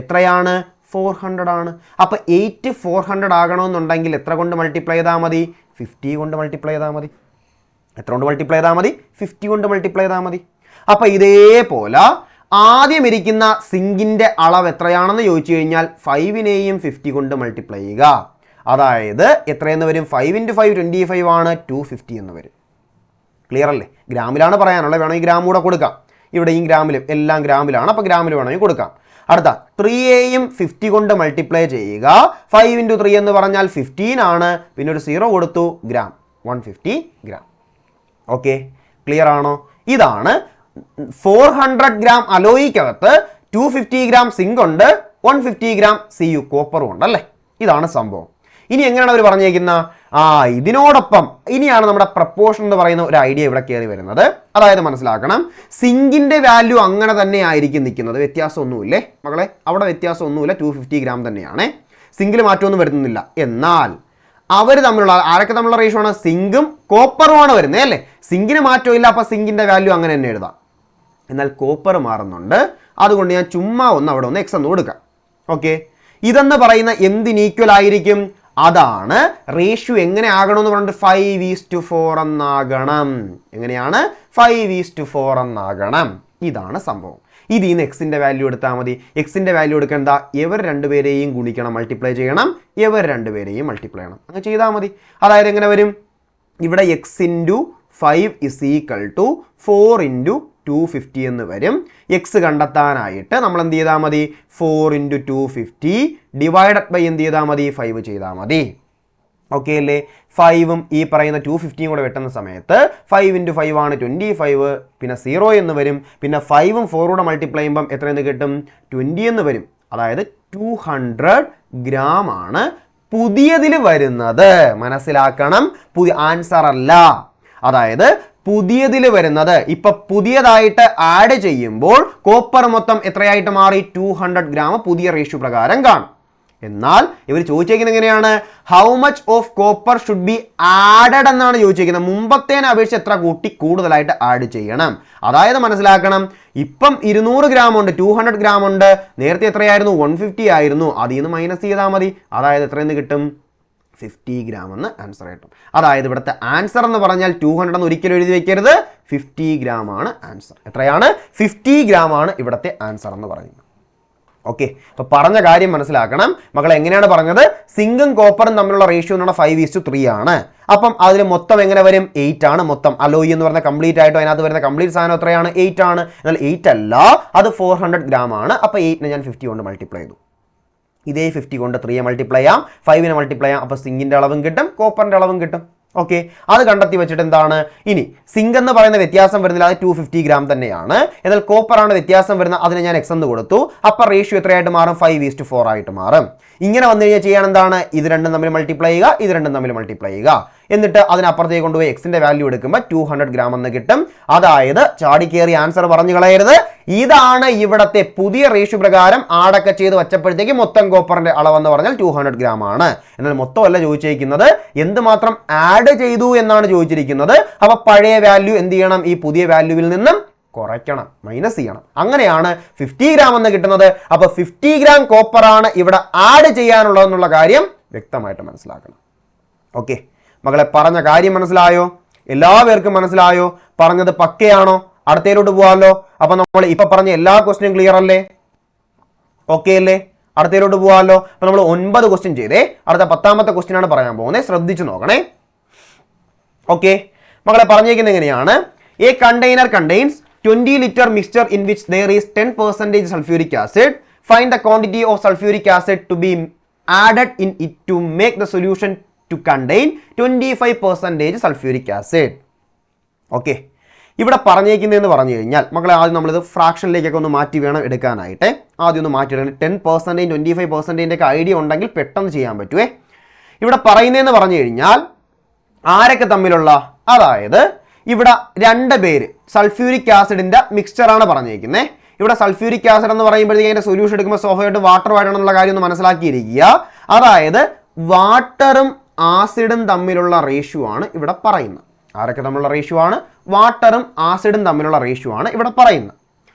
എത്രയാണ്? 400 ആണ്. അപ്പോൾ 8 400 ആകണമെന്നുണ്ടെങ്കിൽ എത്ര കൊണ്ട് മൾട്ടിപ്ലൈ ചെയ്താൽ മതി? 50 കൊണ്ട് മൾട്ടിപ്ലൈ ചെയ്താൽ മതി. എത്ര കൊണ്ട് മൾട്ടിപ്ലൈ ചെയ്താൽ മതി? 50 കൊണ്ട് മൾട്ടിപ്ലൈ ചെയ്താൽ മതി. അപ്പോൾ ഇതേപോലെ ആദ്യം ഇരിക്കുന്ന സിങ്കിന്റെ അളവ് എത്രയാണെന്ന് ചോദിച്ചു കഴിഞ്ഞാൽ 5നെയും 50 കൊണ്ട് മൾട്ടിപ്ലൈ ചെയ്യുക. അതായത് എത്രയെന്ന് വരും? 5 × 5 25 ആണ്, 250 എന്ന് വരും. ക്ലിയർ അല്ലേ? ഗ്രാമിലാണ് പറയാനുള്ളത്. വേണമെങ്കിൽ ഗ്രാം കൂടെ കൊടുക്കാം. ഇവിടെയും ഗ്രാമിലും, എല്ലാം ഗ്രാമിലാണ്. അപ്പോൾ ഗ്രാമിൽ വേണമെങ്കിൽ കൊടുക്കാം. അടുത്ത 3യെയും 50 കൊണ്ട് മൾട്ടിപ്ലൈ ചെയ്യുക. 5 × 3 എന്ന് പറഞ്ഞാൽ 15 ആണ്. പിന്നെ ഒരു 0 കൊടുത്തു, ഗ്രാം, 150 ഗ്രാം. ഓക്കെ, ക്ലിയർ ആണോ? ഇതാണ് 400 ഗ്രാം അലോയിക്കകത്ത് 250 ഗ്രാം സിങ്ക് ഉണ്ട്, 150 ഗ്രാം CU കോപ്പറും ഉണ്ട് അല്ലേ. ഇതാണ് സംഭവം. ഇനി എങ്ങനെയാണ് അവർ പറഞ്ഞേക്കുന്ന? ഇതിനോടൊപ്പം ഇനിയാണ് നമ്മുടെ പ്രപ്പോർഷൻ എന്ന് പറയുന്ന ഒരു ഐഡിയ ഇവിടെ കയറി വരുന്നത്. അതായത് മനസ്സിലാക്കണം, സിങ്കിന്റെ വാല്യൂ അങ്ങനെ തന്നെ ആയിരിക്കും നിൽക്കുന്നത്, വ്യത്യാസമൊന്നുമില്ലേ മകളെ? അവിടെ വ്യത്യാസമൊന്നുമില്ല, 250 ഗ്രാം തന്നെയാണ്. സിങ്കിൽ മാറ്റമൊന്നും വരുന്നില്ല. എന്നാൽ അവർ തമ്മിലുള്ള, ആരൊക്കെ തമ്മിലുള്ള റേഷ്യോ ആണ്? സിങ്കും കോപ്പറുമാണ് വരുന്നത് അല്ലേ. സിങ്കിന് മാറ്റമില്ല, അപ്പോൾ സിങ്കിന്റെ വാല്യൂ അങ്ങനെ തന്നെ എഴുതാം. എന്നാൽ കോപ്പർ മാറുന്നുണ്ട്. അതുകൊണ്ട് ഞാൻ ചുമ്മാ അവിടെ ഒന്ന് എക്സ് എന്ന് കൊടുക്കാം. ഓക്കെ, ഇതെന്ന് പറയുന്ന എന്തിന് ഈക്വൽ ആയിരിക്കും? അതാണ് റേഷ്യോ എങ്ങനെ ആകണമെന്ന് പറഞ്ഞിട്ട് 5:4 എന്നാകണം. എങ്ങനെയാണ്? 5:4 എന്നാകണം. ഇതാണ് സംഭവം. ഇതിൽ നിന്ന് എക്സിന്റെ വാല്യൂ എടുത്താൽ മതി. എക്സിന്റെ വാല്യൂ എടുക്കേണ്ട, ഇവർ രണ്ടുപേരെയും ഗുണിക്കണം, മൾട്ടിപ്ലൈ ചെയ്യണം, ഇവർ രണ്ടുപേരെയും മൾട്ടിപ്ലൈ ചെയ്യണം. അങ്ങനെ ചെയ്താൽ മതി. അതായത് എങ്ങനെ വരും? ഇവിടെ x × 5 = 4 × 250 എന്ന് വരും. എക്സ് കണ്ടെത്താനായിട്ട് നമ്മൾ എന്ത് ചെയ്താൽ മതി? 4 × 250 ഡിവൈഡഡ് ബൈ എന്ത് ചെയ്താൽ മതി? 5 ചെയ്താൽ മതി. ഓക്കെ അല്ലേ? 5ഉം ഈ പറയുന്ന 250 കൂടെ വെട്ടുന്ന സമയത്ത് 5 × 5 ആണ് 25, പിന്നെ 0 എന്ന് വരും. പിന്നെ 5ഉം 4 കൂടെ മൾട്ടിപ്ലൈ ചെയ്യുമ്പം എത്ര എന്ന് കിട്ടും? 20 എന്ന് വരും. അതായത് 200 ഗ്രാം ആണ് പുതിയതിൽ വരുന്നത്. മനസ്സിലാക്കണം, പുതിയ ആൻസർ അല്ല. അതായത് പുതിയതിൽ വരുന്നത്, ഇപ്പൊ പുതിയതായിട്ട് ആഡ് ചെയ്യുമ്പോൾ കോപ്പർ മൊത്തം എത്രയായിട്ട് മാറി? 200 ഗ്രാം പുതിയ റേഷ്യോ പ്രകാരം കാണും. എന്നാൽ ഇവർ ചോദിച്ചേക്കുന്നത് എങ്ങനെയാണ്? How much of copper should be added എന്നാണ് ചോദിച്ചേക്കുന്നത്. മുമ്പത്തേനെ അപേക്ഷിച്ച് എത്ര കൂടുതലായിട്ട് ആഡ് ചെയ്യണം. അതായത് മനസ്സിലാക്കണം, ഇപ്പം 200 ഗ്രാം ഉണ്ട്, 200 ഗ്രാം ഉണ്ട്. നേരത്തെ എത്രയായിരുന്നു? 150 ആയിരുന്നു. അതിൽ നിന്ന് മൈനസ് ചെയ്താൽ മതി. അതായത് എത്രയെന്ന് കിട്ടും? 50 ഗ്രാം എന്ന് ആൻസർ കിട്ടും. അതായത് ഇവിടുത്തെ ആൻസർ എന്ന് പറഞ്ഞാൽ 200 എന്ന് ഒരിക്കലും എഴുതി വെക്കരുത്, 50 ഗ്രാം ആണ് ആൻസർ. എത്രയാണ്? 50 ഗ്രാം ആണ് ഇവിടുത്തെ ആൻസർ എന്ന് പറയുന്നത്. ഓക്കെ, അപ്പൊ പറഞ്ഞ കാര്യം മനസ്സിലാക്കണം മക്കളെ. എങ്ങനെയാണ് പറഞ്ഞത്? സിങ്കും കോപ്പറും തമ്മിലുള്ള റേഷ്യോ എന്ന് പറഞ്ഞാൽ 5:3 ആണ്. അപ്പം അതിൽ മൊത്തം എങ്ങനെ വരും? 8 ആണ് മൊത്തം. അലോയി എന്ന് പറഞ്ഞ കംപ്ലീറ്റ് ആയിട്ടോ അതിനകത്ത് വരുന്ന കംപ്ലീറ്റ് സാധനം എത്രയാണ്? 8 ആണ്. എന്നാൽ 8 അല്ല, അത് 400 ഗ്രാം ആണ്. അപ്പൊ 8നെ ഞാൻ 50 കൊണ്ട് മൾട്ടിപ്ലൈ ചെയ്തു. ഇതേ 50 കൊണ്ട് 3യെ മൾട്ടിപ്ലൈ ചെയ്യാം, 5നെ മൾട്ടിപ്ലൈ ചെയ്യാം. അപ്പോൾ സിങ്കിന്റെ അളവും കിട്ടും, കോപ്പറിന്റെ അളവും കിട്ടും. ഓക്കെ, അത് കണ്ടെത്തി വെച്ചിട്ട് എന്താണ്? ഇനി സിങ്ക് എന്ന് പറയുന്ന വ്യത്യാസം വരുന്നില്ല, അത് 250 ഗ്രാം തന്നെയാണ്. എന്നാൽ കോപ്പർ ആണ് വ്യത്യാസം വരുന്നത്, അതിനെ ഞാൻ എക്സ് എന്ന് കൊടുത്തു. അപ്പോൾ റേഷ്യോ എത്രയായിട്ട് മാറും? 5:4 ആയിട്ട് മാറും. ഇങ്ങനെ വന്നു കഴിഞ്ഞാൽ ചെയ്യാൻ എന്താണ്? ഇത് രണ്ടും തമ്മിൽ മൾട്ടിപ്ലൈ ചെയ്യുക, ഇത് രണ്ടും തമ്മിൽ മൾട്ടിപ്ലൈ ചെയ്യുക. എന്നിട്ട് അതിനപ്പുറത്തേക്ക് കൊണ്ടുപോയി എക്സിന്റെ വാല്യൂ എടുക്കുമ്പോൾ 200 ഗ്രാം എന്ന് കിട്ടും. അതായത് ചാടിക്കേറി ആൻസർ പറഞ്ഞു കളയരുത്. ഇതാണ് ഇവിടത്തെ പുതിയ റേഷ്യോ പ്രകാരം ആഡൊക്കെ ചെയ്ത് വച്ചപ്പോഴത്തേക്ക് മൊത്തം കോപ്പറിന്റെ അളവെന്ന് പറഞ്ഞാൽ 200 ഗ്രാം ആണ്. എന്നാൽ മൊത്തമല്ല ചോദിച്ചിരിക്കുന്നത്, എന്തുമാത്രം ആഡ് ചെയ്തു എന്നാണ് ചോദിച്ചിരിക്കുന്നത്. അപ്പൊ പഴയ വാല്യൂ എന്ത് ചെയ്യണം? ഈ പുതിയ വാല്യൂവിൽ നിന്നും കുറയ്ക്കണം, മൈനസ് ചെയ്യണം. അങ്ങനെയാണ് 50 ഗ്രാം എന്ന് കിട്ടുന്നത്. അപ്പോൾ 50 ഗ്രാം കോപ്പറാണ് ഇവിടെ ആഡ് ചെയ്യാനുള്ളതെന്നുള്ള കാര്യം വ്യക്തമായിട്ട് മനസ്സിലാക്കണം. ഓക്കെ മക്കളെ, പറഞ്ഞ കാര്യം മനസ്സിലായോ? എല്ലാവർക്കും മനസ്സിലായോ? പറഞ്ഞത് പക്കയാണോ? അടുത്തതിലോട്ട് പോവാമല്ലോ. അപ്പൊ നമ്മൾ ഇപ്പൊ പറഞ്ഞ എല്ലാ ക്വസ്റ്റ്യനും ക്ലിയർ അല്ലേ? ഓക്കെ അല്ലേ? അടുത്തതിലോട്ട് പോവാമല്ലോ. അപ്പൊ നമ്മൾ 9 ക്വസ്റ്റ്യൻ ചെയ്തേ. അടുത്ത 10ാമത്തെ ക്വസ്റ്റ്യൻ ആണ് പറയാൻ പോകുന്നത്. ശ്രദ്ധിച്ചു നോക്കണേ. ഓക്കെ മക്കളെ, പറഞ്ഞേക്കുന്നത് എങ്ങനെയാണ്? A container contains 20 liter mixture in which there is 10% sulfuric acid. Find the quantity of sulfuric acid to be added in it to make the solution to contain 25% sulfuric acid. Okay, ഇവിടെ പറഞ്ഞേക്കുന്നതെന്ന് പറഞ്ഞു കഴിഞ്ഞാൽ മക്കളെ, ആദ്യം നമ്മളിത് ഫ്രാക്ഷനിലേക്കൊക്കെ ഒന്ന് മാറ്റി വേണം എടുക്കാനായിട്ട്. ആദ്യം ഒന്ന് മാറ്റിയിടണം. 10% 25% ഒക്കെ ഐഡിയ ഉണ്ടെങ്കിൽ പെട്ടെന്ന് ചെയ്യാൻ പറ്റുമേ. ഇവിടെ പറയുന്നതെന്ന് പറഞ്ഞു കഴിഞ്ഞാൽ ആരൊക്കെ തമ്മിലുള്ള, അതായത് ഇവിടെ 2 പേര് സൾഫ്യൂരിക് ആസിഡിന്റെ മിക്സ്ചറാണ് പറഞ്ഞേക്കുന്നത്. ഇവിടെ സൾഫ്യൂരിക് ആസിഡ് എന്ന് പറയുമ്പോഴത്തേക്ക് അതിന്റെ സൊല്യൂഷൻ എടുക്കുമ്പോൾ സ്വാഭാവികമായിട്ട് വാട്ടർ ആയിട്ടാണെന്നുള്ള കാര്യം ഒന്ന് മനസ്സിലാക്കിയിരിക്കുക. അതായത് വാട്ടറും ആസിഡും തമ്മിലുള്ള റേഷ്യോ ആണ് ഇവിടെ പറയുന്നത്. ആരൊക്കെ തമ്മിലുള്ള റേഷ്യോ ആണ്? വാട്ടറും ആസിഡും തമ്മിലുള്ള റേഷ്യോ ആണ് ഇവിടെ പറയുന്നത്.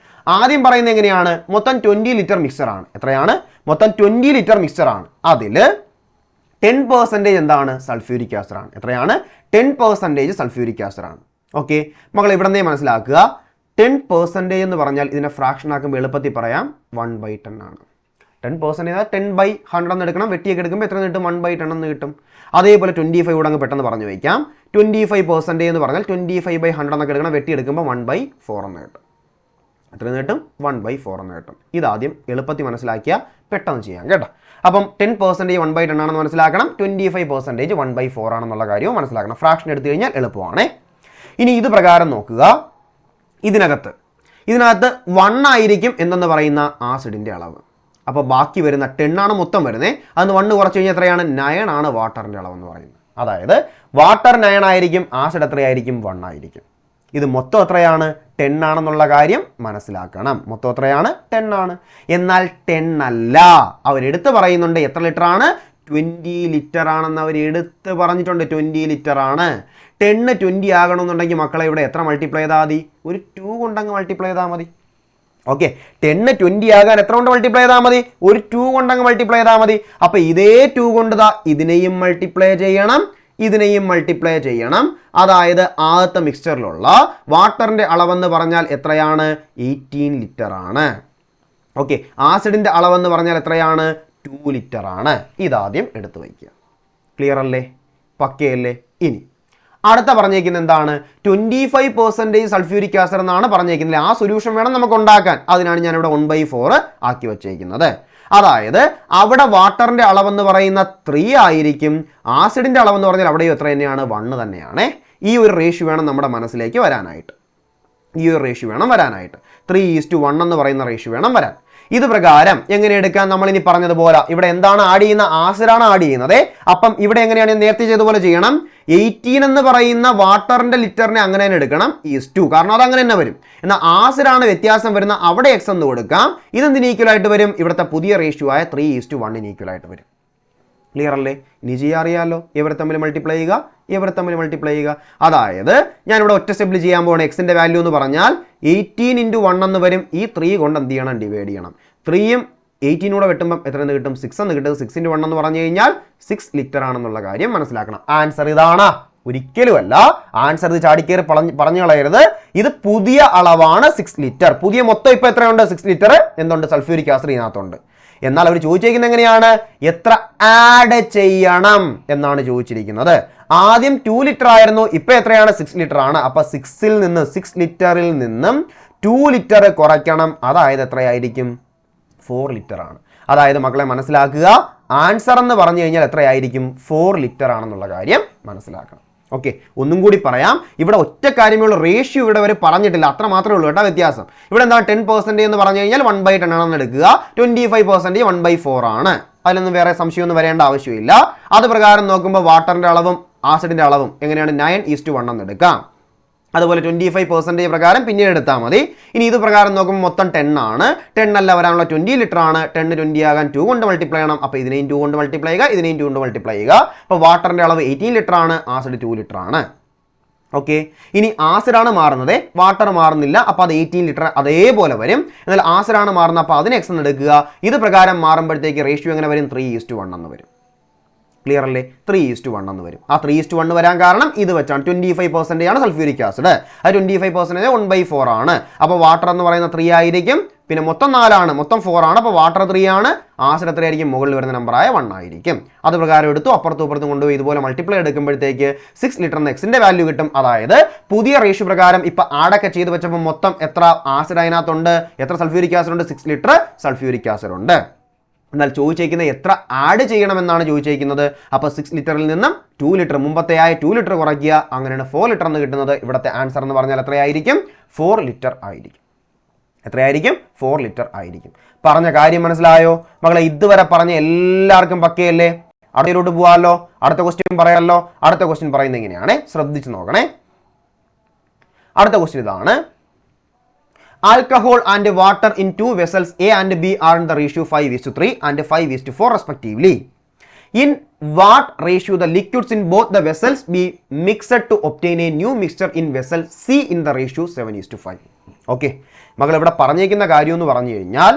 ആദ്യം പറയുന്നത് എങ്ങനെയാണ്? മൊത്തം 20 ലിറ്റർ മിക്സ്ചർ ആണ്. എത്രയാണ്? മൊത്തം 20 ലിറ്റർ മിക്സ്ചർ ആണ്. അതിൽ 10% എന്താണ്? സൾഫ്യൂരിക് ആസിഡ് ആണ്. എത്രയാണ്? 10% സൾഫ്യൂരിക് ആസിഡ് ആണ്. ഓക്കെ മക്കൾ, ഇവിടെ നിന്നേ മനസ്സിലാക്കുക. 10% എന്ന് പറഞ്ഞാൽ ഇതിനെ ഫ്രാക്ഷൻ ആക്കുമ്പോൾ എളുപ്പത്തിൽ പറയാം 1/10 ആണ്. 10% 10/100 എന്ന് എടുക്കണം. വെട്ടിയൊക്കെ എടുക്കുമ്പോൾ എത്ര കിട്ടും? 1/10 എന്ന് കിട്ടും. അതേപോലെ 25 കൂടെ അങ്ങ് പെട്ടെന്ന് പറഞ്ഞു വയ്ക്കാം. 25% എന്ന് പറഞ്ഞാൽ 25/100 എന്നൊക്കെ എടുക്കണം. വെട്ടിയെടുക്കുമ്പോൾ 1/4 എന്ന് കിട്ടും. എത്ര കിട്ടും? 1/4 എന്ന് കിട്ടും. ഇതാദ്യം എളുപ്പത്തിൽ മനസ്സിലാക്കിയാൽ പെട്ടെന്ന് ചെയ്യാം കേട്ടോ. അപ്പം 10% 1/10 ആണെന്ന് മനസ്സിലാക്കണം. 25% 1/4 ആണെന്നുള്ള കാര്യവും മനസ്സിലാക്കണം. ഫ്രാക്ഷൻ എടുത്തു കഴിഞ്ഞാൽ എളുപ്പമാണ്. ഇനി ഇത് പ്രകാരം നോക്കുക. ഇതിനകത്ത് 1 ആയിരിക്കും എന്തെന്ന് പറയുന്ന ആസിഡിന്റെ അളവ്. അപ്പോൾ ബാക്കി വരുന്ന 10 ആണ് മൊത്തം വരുന്നത്. അന്ന് 1 കുറച്ച് കഴിഞ്ഞാൽ എത്രയാണ്? 9 ആണ് വാട്ടറിന്റെ അളവ് എന്ന് പറയുന്നത്. അതായത് വാട്ടർ 9 ആയിരിക്കും, ആസിഡ് എത്രയായിരിക്കും? 1 ആയിരിക്കും. ഇത് മൊത്തം എത്രയാണ്? 10 ആണെന്നുള്ള കാര്യം മനസ്സിലാക്കണം. മൊത്തം എത്രയാണ്? 10 ആണ്. എന്നാൽ 10 അല്ല, അവരെടുത്ത് പറയുന്നുണ്ട് എത്ര ലിറ്റർ ആണ്? 20 ലിറ്റർ ആണെന്ന് അവർ എടുത്ത് പറഞ്ഞിട്ടുണ്ട്. 20 ലിറ്റർ ആണ്. 10 20 ആകണമെന്നുണ്ടെങ്കിൽ മക്കളെ ഇവിടെ എത്ര മൾട്ടിപ്ലൈ ചെയ്താൽ മതി? ഒരു 2 കൊണ്ടങ്ങ് മൾട്ടിപ്ലൈ ചെയ്താൽ മതി. ഓക്കെ, 10 20 ആകാൻ എത്ര കൊണ്ട് മൾട്ടിപ്ലൈ ചെയ്താൽ മതി? ഒരു 2 കൊണ്ടങ്ങ് മൾട്ടിപ്ലൈ ചെയ്താൽ മതി. അപ്പൊ ഇതേ 2 കൊണ്ട് ഇതിനെയും മൾട്ടിപ്ലൈ ചെയ്യണം, ഇതിനെയും മൾട്ടിപ്ലൈ ചെയ്യണം. അതായത് ആദ്യത്തെ മിക്സ്ചറിലുള്ള വാട്ടറിന്റെ അളവെന്ന് പറഞ്ഞാൽ എത്രയാണ്? 18 ലിറ്റർ ആണ്. ഓക്കെ, ആസിഡിന്റെ അളവെന്ന് പറഞ്ഞാൽ എത്രയാണ്? 2 ലിറ്റർ ആണ്. ഇതാദ്യം എടുത്തു വയ്ക്കുക. ക്ലിയർ അല്ലേ? പക്കയല്ലേ? ഇനി അടുത്ത പറഞ്ഞേക്കുന്നത് എന്താണ്? 25% സൾഫ്യൂരിക് ആസിഡ് എന്നാണ് പറഞ്ഞേക്കുന്നത്. ആ സൊല്യൂഷൻ വേണം നമുക്ക് ഉണ്ടാക്കാൻ. അതിനാണ് ഞാൻ ഇവിടെ 1/4 ആക്കി വെച്ചേക്കുന്നത്. അതായത് അവിടെ വാട്ടറിന്റെ അളവെന്ന് പറയുന്ന 3 ആയിരിക്കും, ആസിഡിന്റെ അളവെന്ന് പറഞ്ഞാൽ അവിടെയും എത്ര തന്നെയാണ്? 1 തന്നെയാണ്. ഈ ഒരു റേഷ്യോ വേണം നമ്മുടെ മനസ്സിലേക്ക് വരാനായിട്ട്. 3:1 എന്ന് പറയുന്ന റേഷ്യോ വേണം വരാൻ. ഇത് പ്രകാരം എങ്ങനെ എടുക്കാൻ? നമ്മൾ ഇനി പറഞ്ഞതുപോലെ ഇവിടെ എന്താണ് ആഡ് ചെയ്യുന്ന? ആസിഡാണ് ആഡ് ചെയ്യുന്നത്. അപ്പം ഇവിടെ എങ്ങനെയാണ്? നേരത്തെ ചെയ്തതുപോലെ ചെയ്യണം. 18 എന്ന് പറയുന്ന വാട്ടറിന്റെ ലിറ്ററിനെ അങ്ങനെ തന്നെ എടുക്കണം, ഈസ് 2. കാരണം അത് അങ്ങനെ തന്നെ വരും. എന്നാൽ ആസിഡാണ് വ്യത്യാസം വരുന്ന, അവിടെ x എന്ന് കൊടുക്കാം. ഇതെന്തിന് ഈക്വൽ ആയിട്ട് വരും? ഇവിടുത്തെ പുതിയ റേഷ്യോ ആയ 3:1 ഈക്വൽ ആയിട്ട് വരും. ക്ലിയർ അല്ലേ? ഇനി ചെയ്യാൻ അറിയാമല്ലോ. ഇവരെ തമ്മിൽ മൾട്ടിപ്ലൈ ചെയ്യുക. അതായത് ഞാനിവിടെ ഒറ്റ സ്റ്റെപ്പിൽ ചെയ്യാൻ പോകണം. എക്സിന്റെ വാല്യൂ എന്ന് പറഞ്ഞാൽ 18 × 1 എന്ന് വരും. ഈ 3 കൊണ്ട് എന്ത് ചെയ്യണം? ഡിവൈഡ് ചെയ്യണം. 3യും 18 കൂടെ വെട്ടുമ്പോൾ എത്ര എന്ന് കിട്ടും? 6 എന്ന് കിട്ടും. 6 × 1 എന്ന് പറഞ്ഞു കഴിഞ്ഞാൽ 6 ലിറ്റർ ആണെന്നുള്ള കാര്യം മനസ്സിലാക്കണം. ആൻസർ ഇതാണ്, ഒരിക്കലുമല്ല. ആൻസർ ഇത് ചാടിക്കേറി പറഞ്ഞു കളയരുത്. ഇത് പുതിയ അളവാണ് 6 ലിറ്റർ. പുതിയ മൊത്തം ഇപ്പൊ എത്രയുണ്ട്? 6 ലിറ്റർ എന്തുണ്ട്? സൾഫ്യൂരിക് ആസിഡ് ഇതിനകത്തുണ്ട്. എന്നാൽ അവർ ചോദിച്ചിരിക്കുന്നത് എങ്ങനെയാണ്? എത്ര ആഡ് ചെയ്യണം എന്നാണ് ചോദിച്ചിരിക്കുന്നത്. ആദ്യം 2 ലിറ്റർ ആയിരുന്നു, ഇപ്പൊ എത്രയാണ്? 6 ലിറ്റർ ആണ്. അപ്പൊ 6 ലിറ്ററിൽ നിന്നും 2 ലിറ്റർ കുറയ്ക്കണം. അതായത് എത്രയായിരിക്കും? 4 ലിറ്റർ ആണ്. അതായത് മക്കളെ മനസ്സിലാക്കുക, ആൻസർ എന്ന് പറഞ്ഞു കഴിഞ്ഞാൽ എത്രയായിരിക്കും? 4 ലിറ്റർ ആണെന്നുള്ള കാര്യം മനസ്സിലാക്കണം. ഓക്കെ, ഒന്നും കൂടി പറയാം. ഇവിടെ ഒറ്റ കാര്യമുള്ള റേഷ്യോ ഇവിടെ വരെ പറഞ്ഞിട്ടില്ല, അത്ര മാത്രമേ ഉള്ളൂ കേട്ടോ വ്യത്യാസം. ഇവിടെ എന്താണ്? 10% എന്ന് പറഞ്ഞു കഴിഞ്ഞാൽ 1/10 ആണെന്ന് എടുക്കുക. 25% 1/4 ആണ്. അതിലൊന്നും വേറെ സംശയമൊന്നും വരേണ്ട ആവശ്യമില്ല. അത് പ്രകാരം നോക്കുമ്പോൾ വാട്ടറിന്റെ അളവും ആസിഡിന്റെ അളവും എങ്ങനെയാണ്? 9:1 എന്ന് എടുക്കാം. അതുപോലെ 25% പ്രകാരം പിന്നീട് എടുത്താൽ മതി. ഇനി ഇത് പ്രകാരം നോക്കുമ്പോൾ മൊത്തം 10 ആണ്. 10 അല്ല വരാനുള്ള 20 ലിറ്റർ ആണ്. 10 20 ആകാൻ 2 കൊണ്ട് മൾട്ടിപ്ലൈ ചെയ്യണം. അപ്പോൾ ഇതിനെയും 2 കൊണ്ട് മൾട്ടിപ്ലൈ ചെയ്യുക, ഇതിനെയും 2 കൊണ്ട് മൾട്ടിപ്ലൈ ചെയ്യുക. അപ്പോൾ വാട്ടറിന്റെ അളവ് 18 ലിറ്റർ ആണ്, ആസിഡ് 2 ലിറ്റർ ആണ്. ഓക്കെ, ഇനി ആസിഡാണ് മാറുന്നത്, വാട്ടർ മാറുന്നില്ല, അപ്പോൾ അത് 18 ലിറ്റർ അതേപോലെ വരും. എന്നാൽ ആസിഡാണ് മാറുന്നത്, അപ്പോൾ അതിന് എക്സ് എന്ന് എടുക്കുക. ഇത് പ്രകാരം മാറുമ്പോഴത്തേക്ക് റേഷ്യോ എങ്ങനെ വരും? 3:1 എന്ന് വരും. ക്ലിയർ അല്ലേ? 3:1 എന്ന് വരും. ആ 3:1 വരാൻ കാരണം ഇത് വെച്ചാണ് 25% ആണ് സൾഫ്യൂരിക് ആസിഡ്. അത് 25% 1/4 ആണ്. അപ്പോൾ വാട്ടർ എന്ന് പറയുന്ന 3 ആയിരിക്കും. പിന്നെ മൊത്തം 4 ആണ്, മൊത്തം 4 ആണ്. അപ്പോൾ വാട്ടർ 3 ആണ്, ആസിഡ് എത്രയായിരിക്കും? മുകളിൽ വരുന്ന നമ്പറായ 1 ആയിരിക്കും. അത് പ്രകാരം എടുത്തു, അപ്പുറത്തും ഇപ്പുറത്തും കൊണ്ടുപോയി ഇതുപോലെ മൾട്ടിപ്ലൈ എടുക്കുമ്പോഴത്തേക്ക് 6 ലിറ്റർ എന്ന എക്സിന്റെ വാല്യൂ കിട്ടും. അതായത് പുതിയ റേഷ്യോ പ്രകാരം ഇപ്പൊ ആഡൊക്കെ ചെയ്ത് വെച്ചപ്പോൾ മൊത്തം എത്ര ആസിഡ് അതിനകത്തുണ്ട്, എത്ര സൾഫ്യൂരിക് ആസിഡ് ഉണ്ട്? 6 ലിറ്റർ സൾഫ്യൂരിക് ആസിഡ് ഉണ്ട്. എന്നാൽ ചോദിച്ചേക്കുന്നത് എത്ര ആഡ് ചെയ്യണമെന്നാണ് ചോദിച്ചേക്കുന്നത്. അപ്പോൾ 6 ലിറ്ററിൽ നിന്നും 2 ലിറ്റർ, മുമ്പത്തെയായ 2 ലിറ്റർ കുറയ്ക്കുക. അങ്ങനെയാണ് 4 ലിറ്റർ എന്ന് കിട്ടുന്നത്. ഇവിടുത്തെ ആൻസർ എന്ന് പറഞ്ഞാൽ എത്രയായിരിക്കും? 4 ലിറ്റർ ആയിരിക്കും. എത്രയായിരിക്കും? 4 ലിറ്റർ ആയിരിക്കും. പറഞ്ഞ കാര്യം മനസ്സിലായോ മകളെ? ഇതുവരെ പറഞ്ഞ എല്ലാവർക്കും പക്കയല്ലേ? അടുത്തയിലോട്ട് പോവാമല്ലോ. അടുത്ത ക്വസ്റ്റ്യൻ പറയാമല്ലോ. അടുത്ത ക്വസ്റ്റ്യൻ പറയുന്നത് എങ്ങനെയാണ്? ശ്രദ്ധിച്ച് നോക്കണേ. അടുത്ത ക്വസ്റ്റ്യൻ ഇതാണ്. Alcohol and water in 2 vessels A and B are in the ratio 5:3 and 5:4 respectively. In what ratio the liquids in both the vessels be mixed to obtain a new mixture in vessel C in the ratio 7:5? Okay, മകൾ ഇവിടെ പറഞ്ഞേക്കുന്ന കാര്യം എന്ന് പറഞ്ഞു കഴിഞ്ഞാൽ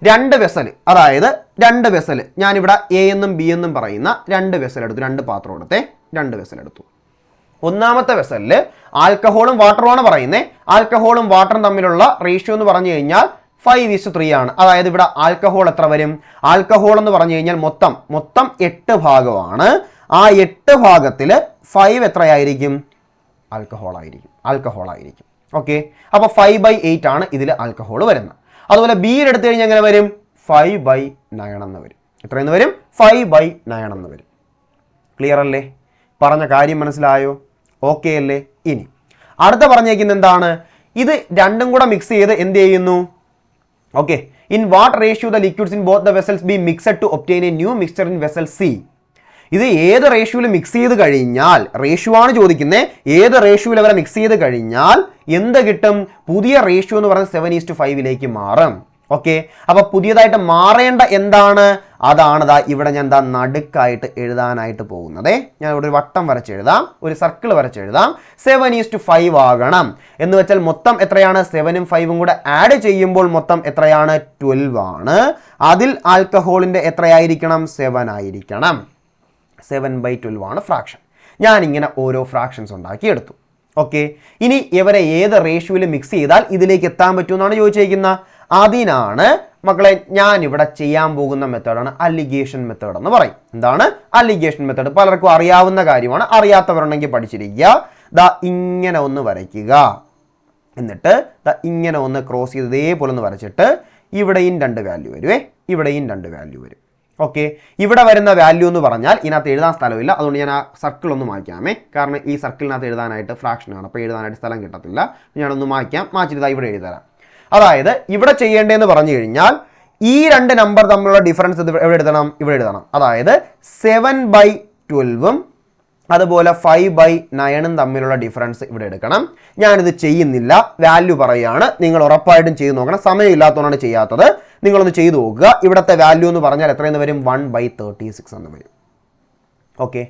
2 vessel, അതായത് 2 vessel, ഞാനിവിടെ A എന്നും ബി എന്നും പറയുന്ന 2 വെസൽ എടുത്തു, 2 പാത്രം എടുത്തേ, 2 വെസൽ എടുത്തു. ഒന്നാമത്തെ വെസലില് ആൽക്കഹോളും വാട്ടറുമാണ് പറയുന്നത്. ആൽക്കഹോളും വാട്ടറും തമ്മിലുള്ള റേഷ്യോ എന്ന് പറഞ്ഞു കഴിഞ്ഞാൽ 5:3 ആണ്. അതായത് ഇവിടെ ആൽക്കഹോൾ എത്ര വരും? ആൽക്കഹോൾ എന്ന് പറഞ്ഞു കഴിഞ്ഞാൽ മൊത്തം 8 ഭാഗമാണ്. ആ 8 ഭാഗത്തില് 5 എത്രയായിരിക്കും? ആൽക്കഹോൾ ആയിരിക്കും. ഓക്കെ, അപ്പൊ 5/8 ആണ് ഇതിൽ ആൽക്കഹോൾ വരുന്നത്. അതുപോലെ ബി എടുത്തു കഴിഞ്ഞാൽ എങ്ങനെ വരും? 5/9 എന്ന് വരും. എത്രയെന്ന് വരും? 5/9 എന്ന് വരും. ക്ലിയർ അല്ലേ? പറഞ്ഞ കാര്യം മനസ്സിലായോ? ഓക്കെ അല്ലേ? ഇനി അടുത്ത പറഞ്ഞേക്കുന്നത് എന്താണ്? ഇത് രണ്ടും കൂടെ മിക്സ് ചെയ്ത് എന്ത് ചെയ്യുന്നു? Okay, in what ratio the liquids in both the vessels be mixed to obtain a new mixture in vessel C. ഇത് ഏത് റേഷ്യോയിൽ മിക്സ് ചെയ്ത് കഴിഞ്ഞാൽ, റേഷ്യോ ആണ് ചോദിക്കുന്നത്, ഏത് റേഷ്യോയിൽ അവരെ മിക്സ് ചെയ്ത് കഴിഞ്ഞാൽ എന്ത് കിട്ടും? പുതിയ റേഷ്യോ എന്ന് പറയുന്നത് 7:5 മാറും. ഓക്കെ, അപ്പൊ പുതിയതായിട്ട് മാറേണ്ട എന്താണ്? അതാണ് ഇവിടെ ഞാൻ നടുക്കായിട്ട് എഴുതാനായിട്ട് പോകുന്നത്. ഞാൻ ഇവിടെ ഒരു വട്ടം വരച്ചെഴുതാം, ഒരു സർക്കിൾ വരച്ചെഴുതാം. 7:5 ആകണം എന്ന് വെച്ചാൽ മൊത്തം എത്രയാണ്? 7ഉം 5ഉം കൂടെ ആഡ് ചെയ്യുമ്പോൾ മൊത്തം എത്രയാണ്? 12 ആണ്. അതിൽ ആൽക്കഹോളിന്റെ എത്രയായിരിക്കണം? 7 ആയിരിക്കണം. 7/12 ആണ് ഫ്രാക്ഷൻ. ഞാൻ ഇങ്ങനെ ഓരോ ഫ്രാക്ഷൻസ് ഉണ്ടാക്കി എടുത്തു. ഓക്കെ, ഇനി ഇവരെ ഏത് റേഷ്യോയിൽ മിക്സ് ചെയ്താൽ ഇതിലേക്ക് എത്താൻ പറ്റുമെന്നാണ് ചോദിച്ചിരിക്കുന്നത്. അതിനാണ് മക്കളെ ഞാൻ ഇവിടെ ചെയ്യാൻ പോകുന്ന മെത്തേഡാണ് അലിഗേഷൻ മെത്തേഡ് എന്ന് പറയും. എന്താണ് അലിഗേഷൻ മെത്തേഡ്? പലർക്കും അറിയാവുന്ന കാര്യമാണ്, അറിയാത്തവരുണ്ടെങ്കിൽ പഠിച്ചിരിക്കുക. ദാ ഇങ്ങനെ ഒന്ന് വരയ്ക്കുക, എന്നിട്ട് ഇങ്ങനെ ഒന്ന് ക്രോസ് ചെയ്ത് ഇതേപോലെ ഒന്ന് വരച്ചിട്ട് ഇവിടെയും 2 വാല്യൂ വരുവേ, ഇവിടെയും 2 വാല്യൂ വരും. ഓക്കെ, ഇവിടെ വരുന്ന വാല്യൂ എന്ന് പറഞ്ഞാൽ ഇതിനകത്ത് എഴുതാൻ സ്ഥലമില്ല, അതുകൊണ്ട് ഞാൻ ആ സർക്കിൾ ഒന്ന് മായ്ക്കാമേ. കാരണം ഈ സർക്കിളിനകത്ത് എഴുതാനായിട്ട് ഫ്രാക്ഷനാണ്, അപ്പോൾ എഴുതാനായിട്ട് സ്ഥലം കിട്ടത്തില്ല. ഞാനൊന്ന് മായ്ക്കാം, മാറ്റിയിട്ട് ഇവിടെ എഴുതരാം. അതായത് ഇവിടെ ചെയ്യേണ്ടതെന്ന് പറഞ്ഞു കഴിഞ്ഞാൽ ഈ 2 നമ്പർ തമ്മിലുള്ള ഡിഫറൻസ് എവിടെ എഴുതണം? ഇവിടെ എഴുതണം. അതായത് 7/12ഉം അതുപോലെ 5/9ഉം തമ്മിലുള്ള ഡിഫറൻസ് ഇവിടെ എടുക്കണം. ഞാനിത് ചെയ്യുന്നില്ല, വാല്യൂ പറയുകയാണ്. നിങ്ങൾ ഉറപ്പായിട്ടും ചെയ്ത് നോക്കണം. സമയമില്ലാത്തതുകൊണ്ടാണ് ചെയ്യാത്തത്. നിങ്ങളൊന്ന് ചെയ്തു നോക്കുക. ഇവിടുത്തെ വാല്യൂ എന്ന് പറഞ്ഞാൽ എത്രയെന്ന് വരും? 1/36 എന്ന് വരും. ഓക്കെ,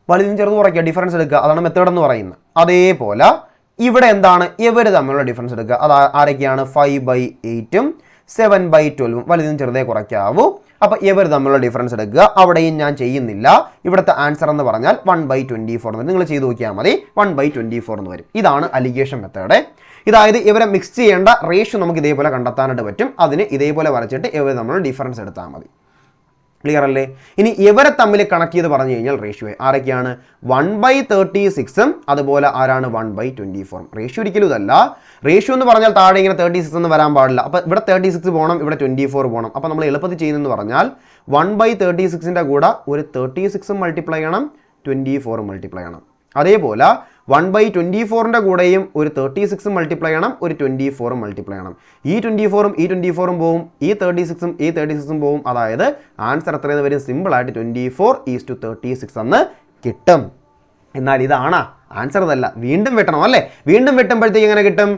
വലുതും ചെറുതും കുറയ്ക്കുക, ഡിഫറൻസ് എടുക്കുക, അതാണ് മെത്തേഡ് എന്ന് പറയുന്നത്. അതേപോലെ ഇവിടെ എന്താണ്? ഇവർ തമ്മിലുള്ള ഡിഫറൻസ് എടുക്കുക. അത് ആരൊക്കെയാണ്? 5/8ഉം 7/12ഉം. വലുതും ചെറുതേ കുറയ്ക്കാവൂ. അപ്പോൾ ഇവർ തമ്മിലുള്ള ഡിഫറൻസ് എടുക്കുക. അവിടെയും ഞാൻ ചെയ്യുന്നില്ല. ഇവിടുത്തെ ആൻസർ എന്ന് പറഞ്ഞാൽ 1/24 എന്ന്. നിങ്ങൾ ചെയ്ത് നോക്കിയാൽ മതി, 1/24 എന്ന് വരും. ഇതാണ് അലിഗേഷൻ മെത്തേഡ്. ഇതായത് ഇവരെ മിക്സ് ചെയ്യേണ്ട റേഷ്യോ നമുക്ക് ഇതേപോലെ കണ്ടെത്താനായിട്ട് പറ്റും. അതിന് ഇതേപോലെ വരച്ചിട്ട് ഇവർ തമ്മിലുള്ള ഡിഫറൻസ് എടുത്താൽ മതി. ക്ലിയർ അല്ലേ? ഇനി ഇവരെ തമ്മിൽ കണക്ട് ചെയ്ത് പറഞ്ഞു കഴിഞ്ഞാൽ റേഷ്യോ ആരൊക്കെയാണ്? 1/36ഉം അതുപോലെ ആരാണ്? 1/24. റേഷ്യോ ഒരിക്കലും ഇതല്ല. റേഷ്യോ എന്ന് പറഞ്ഞാൽ താഴെ ഇങ്ങനെ 36 എന്ന് വരാൻ പാടില്ല. അപ്പോൾ ഇവിടെ 36 പോകണം, ഇവിടെ 24 പോകണം. അപ്പോൾ നമ്മൾ എളുപ്പത്തിൽ ചെയ്യുന്നതെന്ന് പറഞ്ഞാൽ 1/36ന്റെ കൂടെ ഒരു 36 മൾട്ടിപ്ലൈ ചെയ്യണം, 24 മൾട്ടിപ്ലൈ ചെയ്യണം. അതേപോലെ 1/24ന്റെ കൂടെയും ഒരു 36 മൾട്ടിപ്ലൈ ചെയ്യണം, ഒരു 24 മൾട്ടിപ്ലൈ ചെയ്യണം. ഈ 24ഉം പോവും, ഈ 36ഉം പോവും. അതായത് ആൻസർ എത്രയെന്ന് വരും? സിമ്പിളായിട്ട് 24:36 എന്ന് കിട്ടും. എന്നാൽ ഇതാണ് ആൻസർ. ഇതല്ല, വീണ്ടും വെട്ടണം അല്ലേ? വീണ്ടും വെട്ടുമ്പോഴത്തേക്ക് എങ്ങനെ കിട്ടും?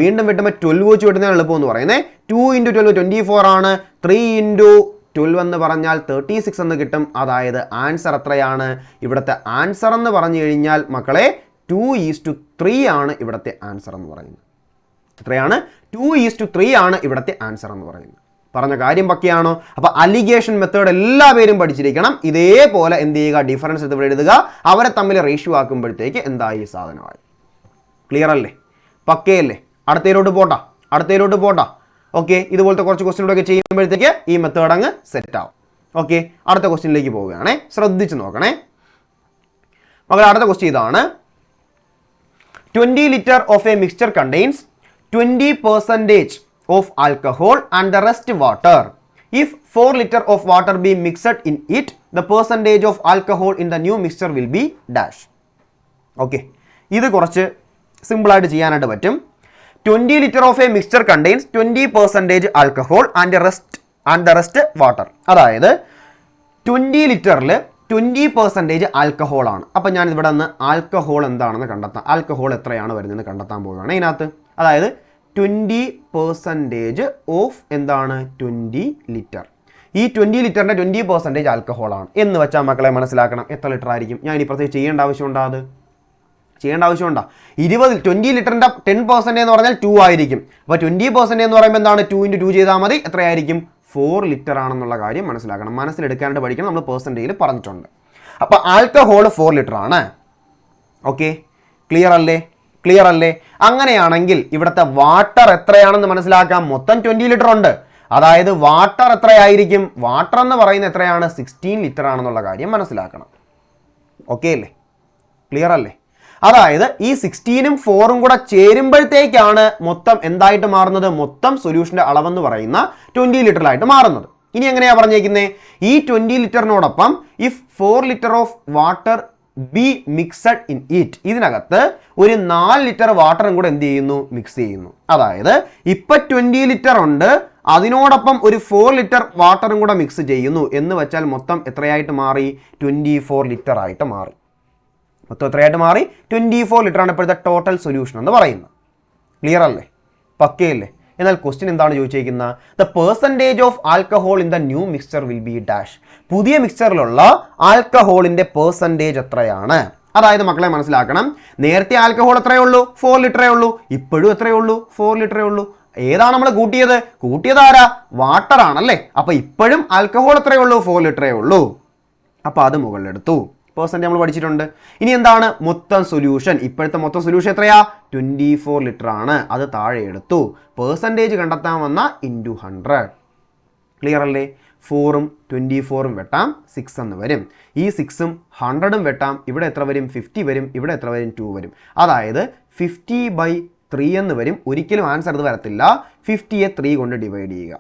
വീണ്ടും വെട്ടുമ്പോൾ 12 വെച്ച് വെട്ടുന്ന എളുപ്പം എന്ന് പറയുന്നത്. 2 × 12 24 ആണ്. 3 × 12 എന്ന് പറഞ്ഞാൽ 36 എന്ന് കിട്ടും. അതായത് ആൻസർ എത്രയാണ്? ഇവിടുത്തെ ആൻസർ എന്ന് പറഞ്ഞു കഴിഞ്ഞാൽ മക്കളെ 2:3 ആണ് ഇവിടുത്തെ ആൻസർ എന്ന് പറയുന്നത്. എത്രയാണ്? 2:3 ആണ് ഇവിടുത്തെ ആൻസർ എന്ന് പറയുന്നത്. പറഞ്ഞ കാര്യം പക്കയാണോ? അപ്പൊ അലിഗേഷൻ മെത്തേഡ് എല്ലാവരും പഠിച്ചിരിക്കണം. ഇതേപോലെ എന്ത് ചെയ്യുക? ഡിഫറൻസ് ഇവിടെ എഴുതുക. അവരെ തമ്മിൽ റേഷ്യോ ആക്കുമ്പോഴത്തേക്ക് എന്തായി? സാധനമായി. ക്ലിയർ അല്ലേ? പക്കയല്ലേ? അടുത്തതിലോട്ട് പോട്ടാ. ഓക്കെ, ഇതുപോലത്തെ കുറച്ച് ക്വസ്റ്റ്യനോടൊക്കെ ചെയ്യുമ്പോഴത്തേക്ക് ഈ മെത്തേഡ് അങ്ങ് സെറ്റ് ആവും. ഓക്കെ, അടുത്ത ക്വസ്റ്റ്യനിലേക്ക് പോവുകയാണേ. ശ്രദ്ധിച്ച് നോക്കണേ മക്കളെ. അടുത്ത ക്വസ്റ്റ്യൻ ഇതാണ്. 20 liter of a mixture contains 20% of alcohol and the rest water. If 4 liter of water be mixed in it, the percentage of alcohol in the new mixture will be dash. Okay, ഇത് കുറച്ച് simple ആയിട്ട് ചെയ്യാനായിട്ട് പറ്റും. 20 liter of a mixture contains 20% alcohol and the rest water. അതായത് 20 ലിറ്ററിൽ 20% alcohol ആണ്. അപ്പം ഞാൻ ഇവിടെ നിന്ന് ആൽക്കഹോൾ എന്താണെന്ന് കണ്ടെത്താം. ആൽക്കഹോൾ എത്രയാണ് വരുന്നതെന്ന് കണ്ടെത്താൻ പോവുകയാണ് ഇതിനകത്ത്. അതായത് 20% ഓഫ് എന്താണ്? 20 ലിറ്റർ. ഈ 20 ലിറ്ററിന്റെ 20% ആൽക്കഹോൾ ആണ് എന്ന് വെച്ചാൽ മക്കളെ മനസ്സിലാക്കണം എത്ര ലിറ്റർ ആയിരിക്കും. ഞാൻ ഇനി പ്രത്യേകിച്ച് ചെയ്യേണ്ട ആവശ്യമുണ്ടോ? 20 ലിറ്ററിന്റെ 10% എന്ന് പറഞ്ഞാൽ 2 ആയിരിക്കും. അപ്പോൾ 20% എന്ന് പറയുമ്പോൾ എന്താണ്? 2 × 2 ചെയ്താൽ മതി. എത്രയായിരിക്കും? 4 ലിറ്റർ ആണെന്നുള്ള കാര്യം മനസ്സിലാക്കണം. മനസ്സിലെടുക്കാനായിട്ട് പഠിക്കണം. നമ്മൾ പെർസെൻറ്റേജിൽ പറഞ്ഞിട്ടുണ്ട്. അപ്പോൾ ആൽക്കഹോൾ 4 ലിറ്റർ ആണ്. ഓക്കെ, ക്ലിയർ അല്ലേ? അങ്ങനെയാണെങ്കിൽ ഇവിടുത്തെ വാട്ടർ എത്രയാണെന്ന് മനസ്സിലാക്കാം. മൊത്തം 20 ലിറ്റർ ഉണ്ട്. അതായത് വാട്ടർ എത്രയായിരിക്കും? വാട്ടർ എന്ന് പറയുന്നത് എത്രയാണ്? 16 ലിറ്റർ ആണെന്നുള്ള കാര്യം മനസ്സിലാക്കണം. ഓക്കെ അല്ലേ? ക്ലിയർ അല്ലേ? അതായത് ഈ 16ഉം 4ഉം കൂടെ ചേരുമ്പോഴത്തേക്കാണ് മൊത്തം എന്തായിട്ട് മാറുന്നത്? മൊത്തം സൊല്യൂഷന്റെ അളവെന്ന് പറയുന്ന 20 ലിറ്ററിലായിട്ട് മാറുന്നത്. ഇനി എങ്ങനെയാ പറഞ്ഞേക്കുന്നത്? ഈ 20 ലിറ്ററിനോടൊപ്പം if 4 litre of water be mixed in it, ഇതിനകത്ത് ഒരു 4 ലിറ്റർ വാട്ടറും കൂടെ എന്ത് ചെയ്യുന്നു? മിക്സ് ചെയ്യുന്നു. അതായത് ഇപ്പൊ 20 ലിറ്റർ ഉണ്ട്, അതിനോടൊപ്പം ഒരു 4 ലിറ്റർ വാട്ടറും കൂടെ മിക്സ് ചെയ്യുന്നു എന്ന് വെച്ചാൽ മൊത്തം എത്രയായിട്ട് മാറി? 24 ലിറ്റർ ആയിട്ട് മാറി. മൊത്തം എത്രയായിട്ട് മാറി? 24 ലിറ്റർ ആണ് ഇപ്പോഴത്തെ ടോട്ടൽ സൊല്യൂഷൻ എന്ന് പറയുന്നത്. ക്ലിയർ അല്ലേ? പക്കയല്ലേ? എന്നാൽ ക്വസ്റ്റ്യൻ എന്താണ് ചോദിച്ചിരിക്കുന്നത്? The percentage of alcohol in the new mixture will be dash. പുതിയ മിക്സ്ചറിലുള്ള ആൽക്കഹോളിന്റെ പെർസെൻറ്റേജ് എത്രയാണ്? അതായത് മക്കളെ മനസ്സിലാക്കണം, നേരത്തെ ആൽക്കഹോൾ എത്രയേ ഉള്ളൂ? 4 ലിറ്ററേ ഉള്ളൂ. ഇപ്പോഴും എത്രയേ ഉള്ളൂ? 4 ലിറ്ററേ ഉള്ളൂ. ഏതാണ് നമ്മൾ കൂട്ടിയത് ആരാ? വാട്ടർ ആണല്ലേ. അപ്പൊ ഇപ്പോഴും ആൽക്കഹോൾ എത്രയേ ഉള്ളൂ? 4 ലിറ്ററേ ഉള്ളൂ. അപ്പൊ അത് മുകളിലെടുത്തു. പെർസെന്റ് നമ്മൾ പഠിച്ചിട്ടുണ്ട്. ഇനി എന്താണ് മൊത്തം സൊല്യൂഷൻ? ഇപ്പോഴത്തെ മൊത്തം സൊല്യൂഷൻ എത്രയാ? 24 ലിറ്റർ ആണ്. അത് താഴെ എടുത്തു. പെർസെൻറ്റേജ് കണ്ടെത്താൻ വന്ന ഇൻറ്റു 100. ക്ലിയർ അല്ലേ? 4ഉം 24ഉം വെട്ടാം, 6 എന്ന് വരും. ഈ 6ഉം 100ഉം വെട്ടാം. ഇവിടെ എത്ര വരും? 50 വരും. ഇവിടെ എത്ര വരും? 2 വരും. അതായത് 50/3 എന്ന് വരും. ഒരിക്കലും ആൻസർ ഇത് വരത്തില്ല. 50യെ 3 കൊണ്ട് ഡിവൈഡ് ചെയ്യുക.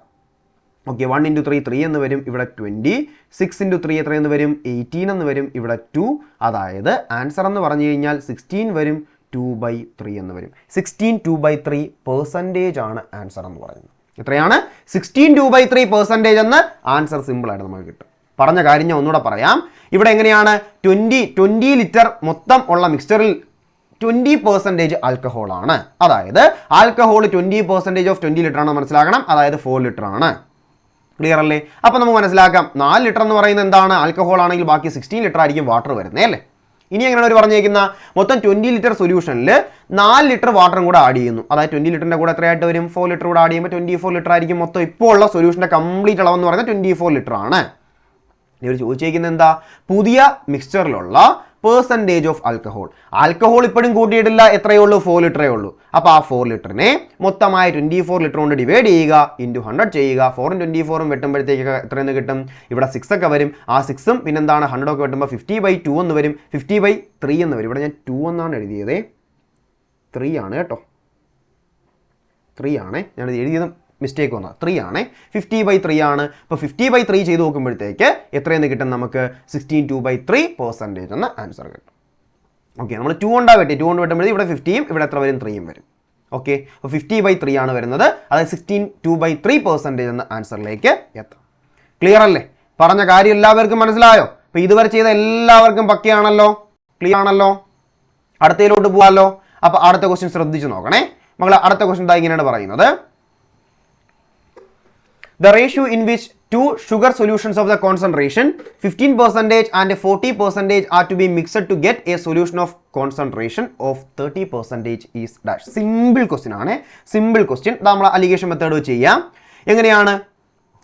ഓക്കെ, 1 × 3 3 എന്ന് വരും. ഇവിടെ 20. 6 × 3 എത്ര എന്ന് വരും? 18 എന്ന് വരും. ഇവിടെ 2. അതായത് ആൻസർ എന്ന് പറഞ്ഞു കഴിഞ്ഞാൽ 16 വരും. 2/3 എന്ന് വരും. 16 2/3 പെർസെൻറ്റേജ് ആണ് ആൻസർ എന്ന് പറയുന്നത്. എത്രയാണ്? 16 2/3% എന്ന് ആൻസർ സിമ്പിൾ ആയിട്ട് നമുക്ക് കിട്ടും. പറഞ്ഞ കാര്യം ഞാൻ ഒന്നുകൂടെ പറയാം. ഇവിടെ എങ്ങനെയാണ്? 20 ലിറ്റർ മൊത്തം ഉള്ള മിക്സ്ചറിൽ 20% ആൽക്കഹോൾ ആണ്. അതായത് ആൽക്കഹോൾ 20% ഓഫ് 20 ലിറ്റർ ആണ് മനസ്സിലാക്കണം. അതായത് 4 ലിറ്റർ ആണ്. ക്ലിയർ അല്ലേ? അപ്പൊ നമുക്ക് മനസ്സിലാക്കാം 4 ലിറ്റർ എന്ന് പറയുന്നത് എന്താണ്? ആൽക്കഹോൾ ആണെങ്കിൽ ബാക്കി 16 ലിറ്റർ ആയിരിക്കും വാട്ടർ വരുന്നത് അല്ലേ? ഇനി എങ്ങനെയാണ് അവർ പറഞ്ഞേക്കുന്ന? മൊത്തം 20 ലിറ്റർ സൊല്യൂഷനിൽ 4 ലിറ്റർ വാട്ടറും കൂടെ ആഡ് ചെയ്യുന്നു. അതായത് 20 ലിറ്ററിന്റെ കൂടെ എത്രയായിട്ട് വരും? 4 ലിറ്റർ കൂടെ ആഡ് ചെയ്യുമ്പോൾ 24 ലിറ്റർ ആയിരിക്കും. മൊത്തം ഇപ്പോൾ ഉള്ള സൊല്യൂഷന്റെ കംപ്ലീറ്റ് അളവെന്ന് പറയുന്നത് 24 ലിറ്റർ ആണ്. ഇവർ ചോദിച്ചേക്കുന്നത് എന്താ? പുതിയ മിക്സ്ചറിലുള്ള പെർസെൻറ്റേജ് ഓഫ് ആൽക്കഹോൾ. ആൽക്കഹോൾ ഇപ്പോഴും കൂട്ടിയിട്ടില്ല. എത്രയേ ഉള്ളൂ? 4 ലിറ്ററേ ഉള്ളൂ. അപ്പോൾ ആ 4 ലിറ്ററിനെ മൊത്തമായി 24 ലിറ്റർ കൊണ്ട് ഡിവൈഡ് ചെയ്യുക, ഇൻറ്റു 100 ചെയ്യുക. 4ഉം 24ഉം വെട്ടുമ്പോഴത്തേക്ക് എത്രയെന്ന് കിട്ടും? ഇവിടെ 6 ഒക്കെ വരും. ആ 6ഉം പിന്നെന്താണ് 100 ഒക്കെ വെട്ടുമ്പോൾ 50/2 എന്ന് വരും. 50/3 എന്ന് വരും. ഇവിടെ ഞാൻ 2 എന്നാണ് എഴുതിയത്. 3 ആണ് കേട്ടോ. 3 ആണ് ഞാൻ എഴുതിയത്, മിസ്റ്റേക്ക് വന്നത്. 3 ആണ്. 50/3 ആണ്. അപ്പോൾ 50/3 ചെയ്ത് നോക്കുമ്പോഴത്തേക്ക് എത്രയെന്ന് കിട്ടും നമുക്ക്? 16 2/3% എന്ന ആൻസർ കിട്ടും. ഓക്കെ, നമ്മൾ 2 കൊണ്ടാണ് വെട്ടി. 2 കൊണ്ട് വെട്ടുമ്പോഴത്തേക്ക് ഇവിടെ 50യും ഇവിടെ എത്ര വരും? 3യും വരും. ഓക്കെ, അപ്പോൾ 50/3 ആണ് വരുന്നത്. അതായത് 16 2/3% എന്ന ആൻസറിലേക്ക് എത്താം. ക്ലിയർ അല്ലേ? പറഞ്ഞ കാര്യം എല്ലാവർക്കും മനസ്സിലായോ? അപ്പോൾ ഇതുവരെ ചെയ്ത എല്ലാവർക്കും പക്കയാണല്ലോ? ക്ലിയർ ആണല്ലോ? അടുത്തതിലോട്ട് പോകാമല്ലോ. അപ്പോൾ അടുത്ത ക്വസ്റ്റ്യൻ ശ്രദ്ധിച്ച് നോക്കണേ മക്കളെ. അടുത്ത ക്വസ്റ്റ്യൻ ഇങ്ങനെയാണ് പറയുന്നത്. The ratio in which two sugar solutions of the concentration 15% and 40% are to be mixed to get a solution of concentration of 30% is dash. Simple question ആണ്. Simple question. നമ്മൾ അലിഗേഷൻ മെത്തേഡ് വെച്ച് ചെയ്യാം. എങ്ങനെയാണ്?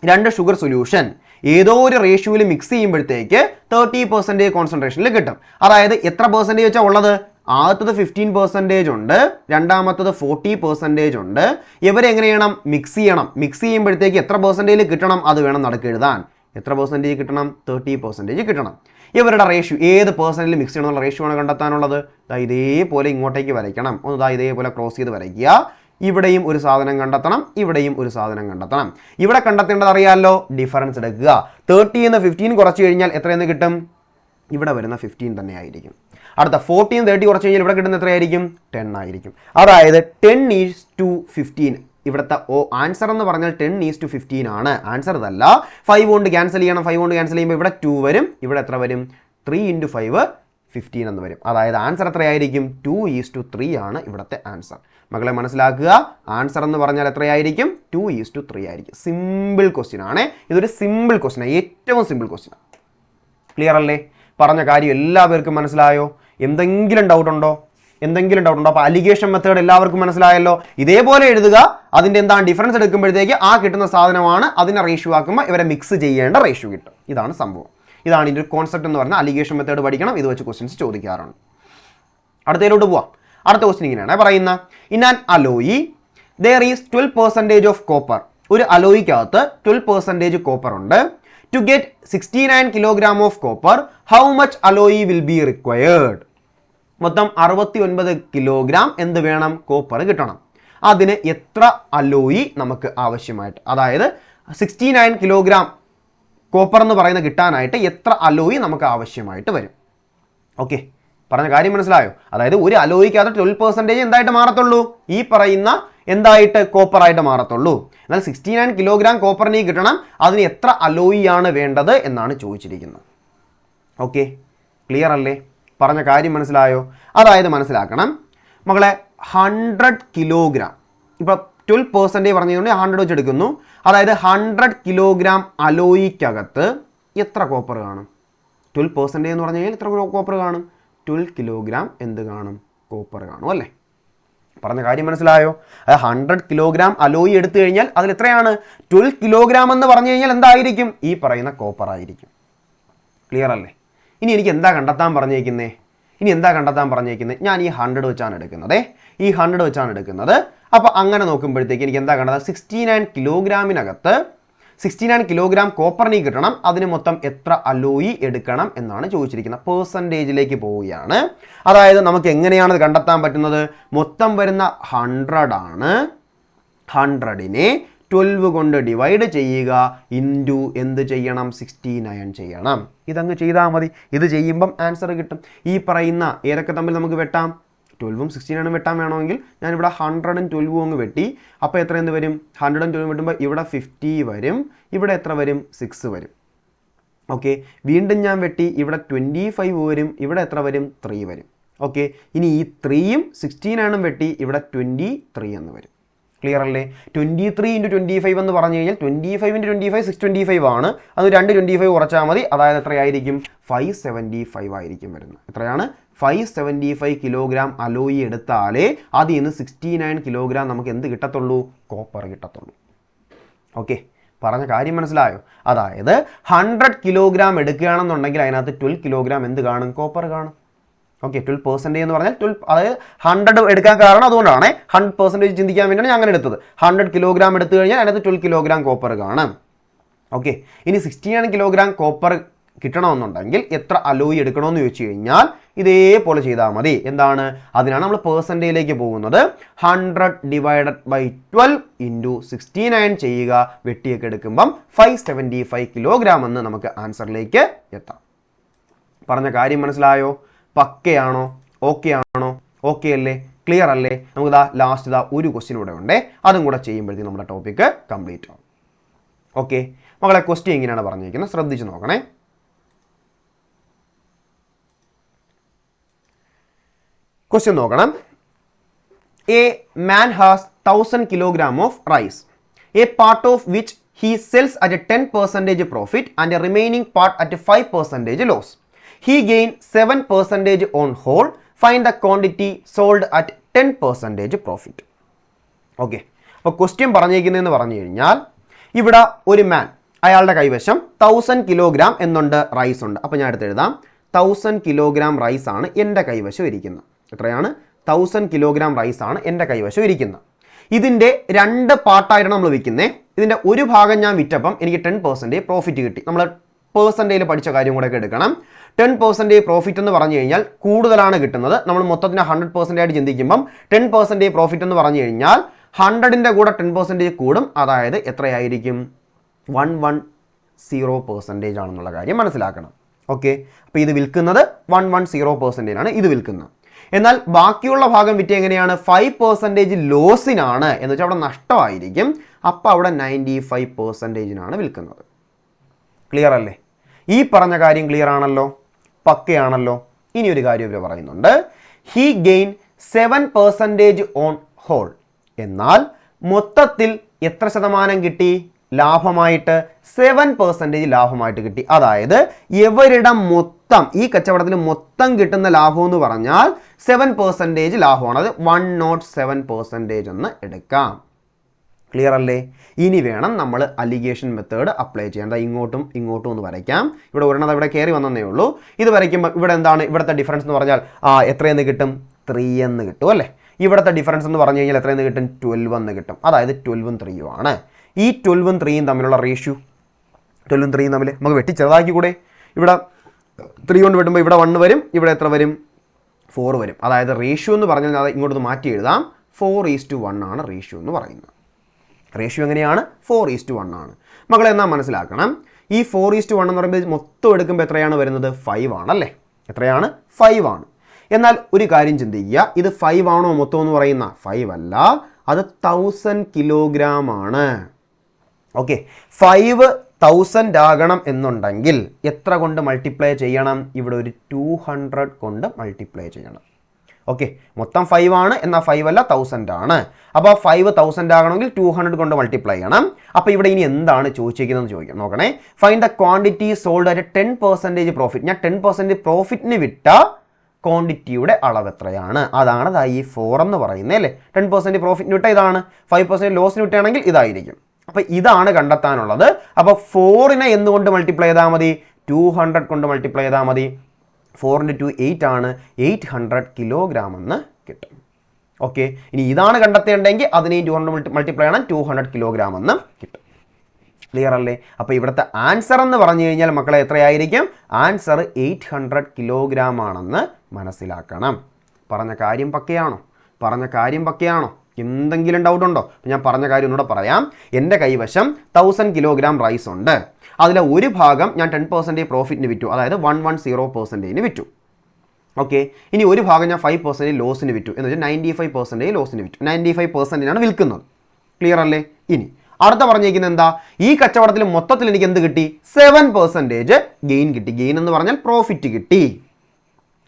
രണ്ട് sugar solution ഏതോ ഒരു റേഷ്യോയിൽ mix ചെയ്യുമ്പോഴത്തേക്ക് 30% കോൺസെൻട്രേഷനിൽ കിട്ടും. അതായത് എത്ര പെർസെൻറ്റേജ് വെച്ചാൽ ഉള്ളത്? ആദ്യത്തത് 15% ഉണ്ട്, രണ്ടാമത്തത് 40% ഉണ്ട്. ഇവരെങ്ങനെ ചെയ്യണം? മിക്സ് ചെയ്യണം. മിക്സ് ചെയ്യുമ്പോഴത്തേക്ക് എത്ര പെർസെൻറ്റേജ് കിട്ടണം അത് വേണം നടുക്ക് എഴുതാൻ. എത്ര പെർസെൻറ്റേജ് കിട്ടണം? 30% കിട്ടണം. ഇവരുടെ റേഷ്യോ ഏത് പെർസെൻറ്റേജിൽ മിക്സ് ചെയ്യണമെന്നുള്ള റേഷ്യോ ആണ് കണ്ടെത്താനുള്ളത്. ഇതേപോലെ ഇങ്ങോട്ടേക്ക് വരയ്ക്കണം. ഒന്ന് ഇതേപോലെ ക്രോസ് ചെയ്ത് വരയ്ക്കുക. ഇവിടെയും ഒരു സാധനം കണ്ടെത്തണം, ഇവിടെയും ഒരു സാധനം കണ്ടെത്തണം. ഇവിടെ കണ്ടെത്തേണ്ടത് അറിയാമല്ലോ, ഡിഫറൻസ് എടുക്കുക. 30 എന്ന് 15 കുറച്ച് കഴിഞ്ഞാൽ എത്രയെന്ന് കിട്ടും? ഇവിടെ വരുന്ന 15 തന്നെ ആയിരിക്കും. അടുത്ത 14 30 കുറച്ച് കഴിഞ്ഞാൽ ഇവിടെ കിട്ടുന്ന എത്രയായിരിക്കും? 10 ആയിരിക്കും. അതായത് 10:15. ഇവിടുത്തെ ആൻസർ എന്ന് പറഞ്ഞാൽ 10:15 ആണ്. ആൻസർ ഇതല്ല. 5 കൊണ്ട് ക്യാൻസൽ ചെയ്യണം. 5 കൊണ്ട് ക്യാൻസൽ ചെയ്യുമ്പോൾ ഇവിടെ 2 വരും. ഇവിടെ എത്ര വരും? 3 × 5 15 എന്ന് വരും. അതായത് ആൻസർ എത്രയായിരിക്കും? 2:3 ആണ് ഇവിടുത്തെ ആൻസർ. മക്കളെ മനസ്സിലാക്കുക, ആൻസർ എന്ന് പറഞ്ഞാൽ എത്രയായിരിക്കും? 2:3 ആയിരിക്കും. സിമ്പിൾ ക്വസ്റ്റ്യൻ ആണ്. ഇതൊരു സിമ്പിൾ ക്വസ്റ്റ്യൻ ആണ്, ഏറ്റവും സിമ്പിൾ ക്വസ്റ്റ്യൻ ആണ്. ക്ലിയർ അല്ലേ? പറഞ്ഞ കാര്യം എല്ലാവർക്കും മനസ്സിലായോ? എന്തെങ്കിലും ഡൗട്ട് ഉണ്ടോ? അപ്പോൾ അലിഗേഷൻ മെത്തേഡ് എല്ലാവർക്കും മനസ്സിലായല്ലോ. ഇതേപോലെ എഴുതുക. അതിൻ്റെ എന്താണ് ഡിഫറൻസ് എടുക്കുമ്പോഴത്തേക്ക് ആ കിട്ടുന്ന സാധനമാണ് അതിനെ റേഷ്യോ ആക്കുമ്പോൾ ഇവരെ മിക്സ് ചെയ്യേണ്ട റേഷ്യോ കിട്ടും. ഇതാണ് സംഭവം. ഇതാണ് ഇതിൻ്റെ ഒരു കോൺസെപ്റ്റ് എന്ന് പറഞ്ഞാൽ. അലിഗേഷൻ മെത്തേഡ് പഠിക്കണം. ഇത് വെച്ച് ക്വസ്റ്റ്യൻസ് ചോദിക്കാറുണ്ട്. അടുത്തതിലോട്ട് പോവാം. അടുത്ത ക്വസ്റ്റ്യൻ ഇങ്ങനെയാണ് പറയുന്ന: in an alloy there is 12% of copper. ഒരു അലോയിക്കകത്ത് 12% കോപ്പർ ഉണ്ട്. To get 69 kilogram of copper, how much alloy will be required? മൊത്തം 69 കിലോഗ്രാം എന്ത് വേണം? കോപ്പർ കിട്ടണം. അതിന് എത്ര അലോയി നമുക്ക് ആവശ്യമായിട്ട്, അതായത് 69 കിലോഗ്രാം കോപ്പർ എന്ന് പറയുന്ന കിട്ടാനായിട്ട് എത്ര അലോയി നമുക്ക് ആവശ്യമായിട്ട് വരും? ഓക്കെ, പറഞ്ഞ കാര്യം മനസ്സിലായോ? അതായത് ഒരു അലോയിക്കകത്ത് 12% എന്തായിട്ട് മാറത്തുള്ളൂ? ഈ പറയുന്ന എന്തായിട്ട്? കോപ്പറായിട്ട് മാറത്തുള്ളൂ. എന്നാൽ 69 കിലോഗ്രാം കോപ്പറിനെ കിട്ടണം. അതിന് എത്ര അലോയിയാണ് വേണ്ടത് എന്നാണ് ചോദിച്ചിരിക്കുന്നത്. ഓക്കെ, ക്ലിയർ അല്ലേ? പറഞ്ഞ കാര്യം മനസ്സിലായോ? അതായത് മനസ്സിലാക്കണം മക്കളെ, 100 കിലോഗ്രാം, ഇപ്പം 12% പറഞ്ഞതുകൊണ്ട് 100 വെച്ചെടുക്കുന്നു. അതായത് 100 കിലോഗ്രാം അലോയിക്കകത്ത് എത്ര കോപ്പർ കാണും? 12% എന്ന് പറഞ്ഞു കഴിഞ്ഞാൽ എത്ര കോപ്പർ കാണും? 12 കിലോഗ്രാം എന്ത് കാണും? കോപ്പർ കാണും അല്ലേ? പറഞ്ഞ കാര്യം മനസ്സിലായോ? 100 കിലോഗ്രാം അലോയി എടുത്തു കഴിഞ്ഞാൽ അതിൽ എത്രയാണ്? 12 കിലോഗ്രാം എന്ന് പറഞ്ഞു കഴിഞ്ഞാൽ എന്തായിരിക്കും? ഈ പറയുന്ന കോപ്പർ ആയിരിക്കും. ക്ലിയർ അല്ലേ? ഇനി എനിക്ക് എന്താ കണ്ടെത്താൻ പറഞ്ഞേക്കുന്നേ? ഞാൻ ഈ 100 വെച്ചാണ് എടുക്കുന്നത്. ഈ 100 വെച്ചാണ് എടുക്കുന്നത്. അപ്പോൾ അങ്ങനെ നോക്കുമ്പോഴത്തേക്ക് എനിക്ക് എന്താ കണ്ടത്? 69 കിലോഗ്രാമിനകത്ത് 69 കിലോഗ്രാം കോപ്പറിനെ കിട്ടണം. അതിന് മൊത്തം എത്ര അലോയി എടുക്കണം എന്നാണ് ചോദിച്ചിരിക്കുന്നത്. പെർസെൻറ്റേജിലേക്ക് പോവുകയാണ്. അതായത് നമുക്ക് എങ്ങനെയാണ് കണ്ടെത്താൻ പറ്റുന്നത്? മൊത്തം വരുന്ന 100 ആണ്. 100നെ 12 കൊണ്ട് ഡിവൈഡ് ചെയ്യുക. ഇൻറ്റു എന്ത് ചെയ്യണം? 69 ചെയ്യണം. ഇതങ്ങ് ചെയ്താൽ മതി. ഇത് ചെയ്യുമ്പം ആൻസർ കിട്ടും. ഈ പറയുന്ന ഏതൊക്കെ തമ്മിൽ നമുക്ക് വെട്ടാം? 12ഉം 69ഉം വെട്ടാൻ വേണമെങ്കിൽ ഞാനിവിടെ 100ഉം 12ഉം അങ്ങ് വെട്ടി. അപ്പോൾ എത്ര എന്ത് വരും? 100ഉം 12ഉം വെട്ടുമ്പോൾ ഇവിടെ 50 വരും. ഇവിടെ എത്ര വരും? 6 വരും. ഓക്കെ, വീണ്ടും ഞാൻ വെട്ടി. ഇവിടെ 25 വരും. ഇവിടെ എത്ര വരും? 3 വരും. ഓക്കെ, ഇനി ഈ 3ഉം 69ഉം വെട്ടി. ഇവിടെ 23 എന്ന് വരും. ക്ലിയർ അല്ലേ? 23 × 25 എന്ന് പറഞ്ഞു കഴിഞ്ഞാൽ 25 × 25 625 ആണ്. അത് 2 25 കുറച്ചാൽ മതി. അതായത് എത്രയായിരിക്കും? 575 ആയിരിക്കും വരുന്നത്. എത്രയാണ്? 575 കിലോഗ്രാം അലോയി എടുത്താലേ അതിൽ നിന്ന് 69 കിലോഗ്രാം നമുക്ക് എന്ത് കിട്ടത്തുള്ളൂ? കോപ്പർ കിട്ടത്തുള്ളൂ. ഓക്കെ, പറഞ്ഞ കാര്യം മനസ്സിലായോ? അതായത് 100 കിലോഗ്രാം എടുക്കുകയാണെന്നുണ്ടെങ്കിൽ അതിനകത്ത് 12 കിലോഗ്രാം എന്ത് കാണും? കോപ്പർ കാണും. ഓക്കെ, 12% എന്ന് പറഞ്ഞാൽ 12, അതായത് 100 എടുക്കാൻ കാരണം അതുകൊണ്ടാണ്. 100% ചിന്തിക്കാൻ വേണ്ടിയാണ് ഞാൻ അങ്ങനെ എടുത്തത്. 100 കിലോഗ്രാം എടുത്തു കഴിഞ്ഞാൽ അതിനകത്ത് 12 കിലോഗ്രാം കോപ്പർ കാണും. ഓക്കെ, ഇനി 69 കിലോഗ്രാം കോപ്പർ കിട്ടണമെന്നുണ്ടെങ്കിൽ എത്ര അലോയി എടുക്കണമെന്ന് ചോദിച്ചു കഴിഞ്ഞാൽ ഇതേപോലെ ചെയ്താൽ മതി. എന്താണ്? അതിനാണ് നമ്മൾ പെർസെൻറ്റേജിലേക്ക് പോകുന്നത്. 100 ഡിവൈഡഡ് ബൈ 12 ഇൻറ്റു 69 ചെയ്യുക. വെട്ടിയൊക്കെ എടുക്കുമ്പം 575 കിലോഗ്രാം എന്ന് നമുക്ക് ആൻസറിലേക്ക് എത്താം. പറഞ്ഞ കാര്യം മനസ്സിലായോ? പക്കയാണോ? ഓക്കെ ആണോ? ഓക്കെ അല്ലേ? ക്ലിയർ അല്ലേ? നമുക്ക് ലാസ്റ്റ് ഒരു ക്വസ്റ്റ്യൻ കൂടെ ഉണ്ടേ. അതും കൂടെ ചെയ്യുമ്പോഴത്തേക്കും നമ്മുടെ ടോപ്പിക്ക് കംപ്ലീറ്റ് ആവും. ഓക്കെ മക്കളെ, ക്വസ്റ്റ്യൻ ഇങ്ങനെയാണ് പറഞ്ഞിരിക്കുന്നത്, ശ്രദ്ധിച്ച് നോക്കണേ. ക്വസ്റ്റ്യൻ നോക്കണം. A man has 1000 kilogram of rice, a part of which he sells at a 10% profit and a remaining part at a 5% loss. He gained 7% on whole. Find the quantity sold at 10% profit. Okay, അപ്പോൾ question പറഞ്ഞേക്കുന്നതെന്ന് പറഞ്ഞു കഴിഞ്ഞാൽ ഇവിടെ ഒരു മാൻ, അയാളുടെ കൈവശം 1000 kilogram എന്നുണ്ട് rice ഉണ്ട്. അപ്പോൾ ഞാൻ എടുത്ത് എഴുതാം 1000 കിലോഗ്രാം റൈസ് ആണ് എൻ്റെ കൈവശം ഇരിക്കുന്നത്. എത്രയാണ്? 1000 കിലോഗ്രാം റൈസ് ആണ് എൻ്റെ കൈവശം ഇരിക്കുന്നത്. ഇതിൻ്റെ 2 പാർട്ടായിട്ടാണ് നമ്മൾ വിൽക്കുന്നത്. ഇതിൻ്റെ ഒരു ഭാഗം ഞാൻ വിറ്റപ്പം എനിക്ക് 10% പ്രോഫിറ്റ് കിട്ടി. നമ്മൾ പേഴ്സൻറ്റേജിൽ പഠിച്ച കാര്യം കൂടെ ഒക്കെ എടുക്കണം. 10% പ്രോഫിറ്റ് എന്ന് പറഞ്ഞു കഴിഞ്ഞാൽ കൂടുതലാണ് കിട്ടുന്നത്. നമ്മൾ മൊത്തത്തിന് 100% ആയിട്ട് ചിന്തിക്കുമ്പം 10% പ്രോഫിറ്റ് എന്ന് പറഞ്ഞു കഴിഞ്ഞാൽ 100ൻ്റെ കൂടെ 10% കൂടും. അതായത് എത്രയായിരിക്കും? 110% ആണെന്നുള്ള കാര്യം മനസ്സിലാക്കണം. ഓക്കെ, അപ്പോൾ ഇത് വിൽക്കുന്നത് 110% ആണ് ഇത് വിൽക്കുന്നത്. എന്നാൽ ബാക്കിയുള്ള ഭാഗം വിറ്റ് എങ്ങനെയാണ്? 5% ലോസിനാണ്, എന്ന് വെച്ചാൽ അവിടെ നഷ്ടമായിരിക്കും. അപ്പോൾ അവിടെ 95%നാണ് വിൽക്കുന്നത്. ക്ലിയർ അല്ലേ? ഈ പറഞ്ഞ കാര്യം ക്ലിയർ ആണല്ലോ, പക്കയാണല്ലോ. ഇനി ഒരു കാര്യം ഇവർ പറയുന്നുണ്ട്, ഹി ഗെയിൻ 7% ഓൺ ഹോൾ. എന്നാൽ മൊത്തത്തിൽ എത്ര ശതമാനം കിട്ടി ലാഭമായിട്ട്? 7% ലാഭമായിട്ട് കിട്ടി. അതായത് ഇവരുടെ മൊത്തം ഈ കച്ചവടത്തിൽ മൊത്തം കിട്ടുന്ന ലാഭം എന്ന് പറഞ്ഞാൽ 7% ലാഭമാണ്. അത് 107% എന്ന് എടുക്കാം. ക്ലിയർ അല്ലേ? ഇനി വേണം നമ്മൾ അലിഗേഷൻ മെത്തേഡ് അപ്ലൈ ചെയ്യാൻ. എന്താ ഇങ്ങോട്ടും ഇങ്ങോട്ടും ഒന്ന് വരയ്ക്കാം. ഇവിടെ ഒരെണ്ണം ഇവിടെ കയറി വന്നേ ഉള്ളൂ. ഇത് വരയ്ക്കുമ്പോൾ ഇവിടെ എന്താണ് ഇവിടുത്തെ ഡിഫറൻസ് എന്ന് പറഞ്ഞാൽ എത്രയെന്ന് കിട്ടും? 3 എന്ന് കിട്ടും അല്ലേ? ഇവിടുത്തെ ഡിഫറൻസ് എന്ന് പറഞ്ഞു കഴിഞ്ഞാൽ എത്രയെന്ന് കിട്ടും? 12 എന്ന് കിട്ടും. അതായത് 12ഉം 3ഉം ആണ്. ഈ 12ഉം 3ഉം തമ്മിലുള്ള റേഷ്യോ, 12ഉം 3ഉം തമ്മിൽ നമുക്ക് വെട്ടി ചെറുതാക്കി കൂടെ? ഇവിടെ 3 കൊണ്ട് വെട്ടുമ്പോൾ ഇവിടെ 1 വരും, ഇവിടെ എത്ര വരും? 4 വരും. അതായത് റേഷ്യോ എന്ന് പറഞ്ഞാൽ അത് ഇങ്ങോട്ടൊന്ന് മാറ്റി എഴുതാം. 4:1 ആണ് റേഷ്യോ എന്ന് പറയുന്നത്. റേഷ്യോ എങ്ങനെയാണ്? 4:1 ആണ്. മക്കളെ എന്നാൽ മനസ്സിലാക്കണം, ഈ 4:1 എന്ന് പറയുമ്പോൾ മൊത്തം എടുക്കുമ്പോൾ എത്രയാണ് വരുന്നത്? 5 ആണല്ലേ? എത്രയാണ്? 5 ആണ്. എന്നാൽ ഒരു കാര്യം ചിന്തിക്കുക, ഇത് 5 ആണോ മൊത്തം എന്ന് പറയുന്ന? 5 അല്ല, അത് 1000 കിലോഗ്രാം ആണ്. ഓക്കെ, 5,000 ആകണം എന്നുണ്ടെങ്കിൽ എത്ര കൊണ്ട് മൾട്ടിപ്ലൈ ചെയ്യണം? ഇവിടെ ഒരു 200 കൊണ്ട് മൾട്ടിപ്ലൈ ചെയ്യണം. ഓക്കെ, മൊത്തം 5 ആണ്, എന്നാൽ 5 അല്ല 1000 ആണ്. അപ്പോൾ 5,000 ആകണമെങ്കിൽ 200 കൊണ്ട് മൾട്ടിപ്ലൈ ചെയ്യണം. അപ്പോൾ ഇവിടെ ഇനി എന്താണ് ചോദിച്ചിരിക്കുന്നതെന്ന് ചോദിക്കാം. നോക്കണേ, find the quantity sold at 10% profit. ഞാൻ 10% പ്രോഫിറ്റിന് വിറ്റ ക്വാണ്ടിറ്റിയുടെ അളവ് എത്രയാണ്? അതാണ് ഈ 4 എന്ന് പറയുന്നത് അല്ലേ? 10% പ്രോഫിറ്റിന് വിട്ട ഇതാണ്, 5% ലോസിന് വിട്ടാണെങ്കിൽ ഇതായിരിക്കും. അപ്പോൾ ഇതാണ് കണ്ടെത്താനുള്ളത്. അപ്പോൾ 4നെ എന്തുകൊണ്ട് മൾട്ടിപ്ലൈ ചെയ്താൽ മതി? 200 കൊണ്ട് മൾട്ടിപ്ലൈ ചെയ്താൽ മതി. 4 × 2 8 ആണ്, 800 കിലോഗ്രാം എന്ന് കിട്ടും. ഓക്കെ, ഇനി ഇതാണ് കണ്ടെത്തേണ്ടെങ്കിൽ അതിനെയും 200 മൾട്ടിപ്ലൈ ചെയ്യണം, 200 കിലോഗ്രാം എന്ന് കിട്ടും. ക്ലിയർ അല്ലേ? അപ്പോൾ ഇവിടുത്തെ ആൻസർ എന്ന് പറഞ്ഞു കഴിഞ്ഞാൽ മക്കളെ എത്രയായിരിക്കും? ആൻസർ 800 കിലോഗ്രാം ആണെന്ന് മനസ്സിലാക്കണം. പറഞ്ഞ കാര്യം പക്കയാണോ? പറഞ്ഞ കാര്യം പക്കയാണോ? എന്തെങ്കിലും ഡൗട്ട് ഉണ്ടോ? ഞാൻ പറഞ്ഞ കാര്യം ഒന്നുകൂടെ പറയാം. എൻ്റെ കൈവശം 1000 കിലോഗ്രാം റൈസ് ഉണ്ട്. അതിലെ ഒരു ഭാഗം ഞാൻ 10% പ്രോഫിറ്റിന് വിറ്റു, അതായത് 110%ന് വിറ്റു. ഓക്കെ, ഇനി ഒരു ഭാഗം ഞാൻ 5% ലോസിന് വിറ്റു, എന്ന് വെച്ചാൽ 95% ലോസിന് വിറ്റു. 95%നാണ് വിൽക്കുന്നത്. ക്ലിയർ അല്ലേ? ഇനി അടുത്ത പറഞ്ഞിരിക്കുന്നത് എന്താ? ഈ കച്ചവടത്തിൽ മൊത്തത്തിൽ എനിക്ക് എന്ത് കിട്ടി? 7% ഗെയിൻ കിട്ടി. ഗെയിൻ എന്ന് പറഞ്ഞാൽ പ്രോഫിറ്റ് കിട്ടി.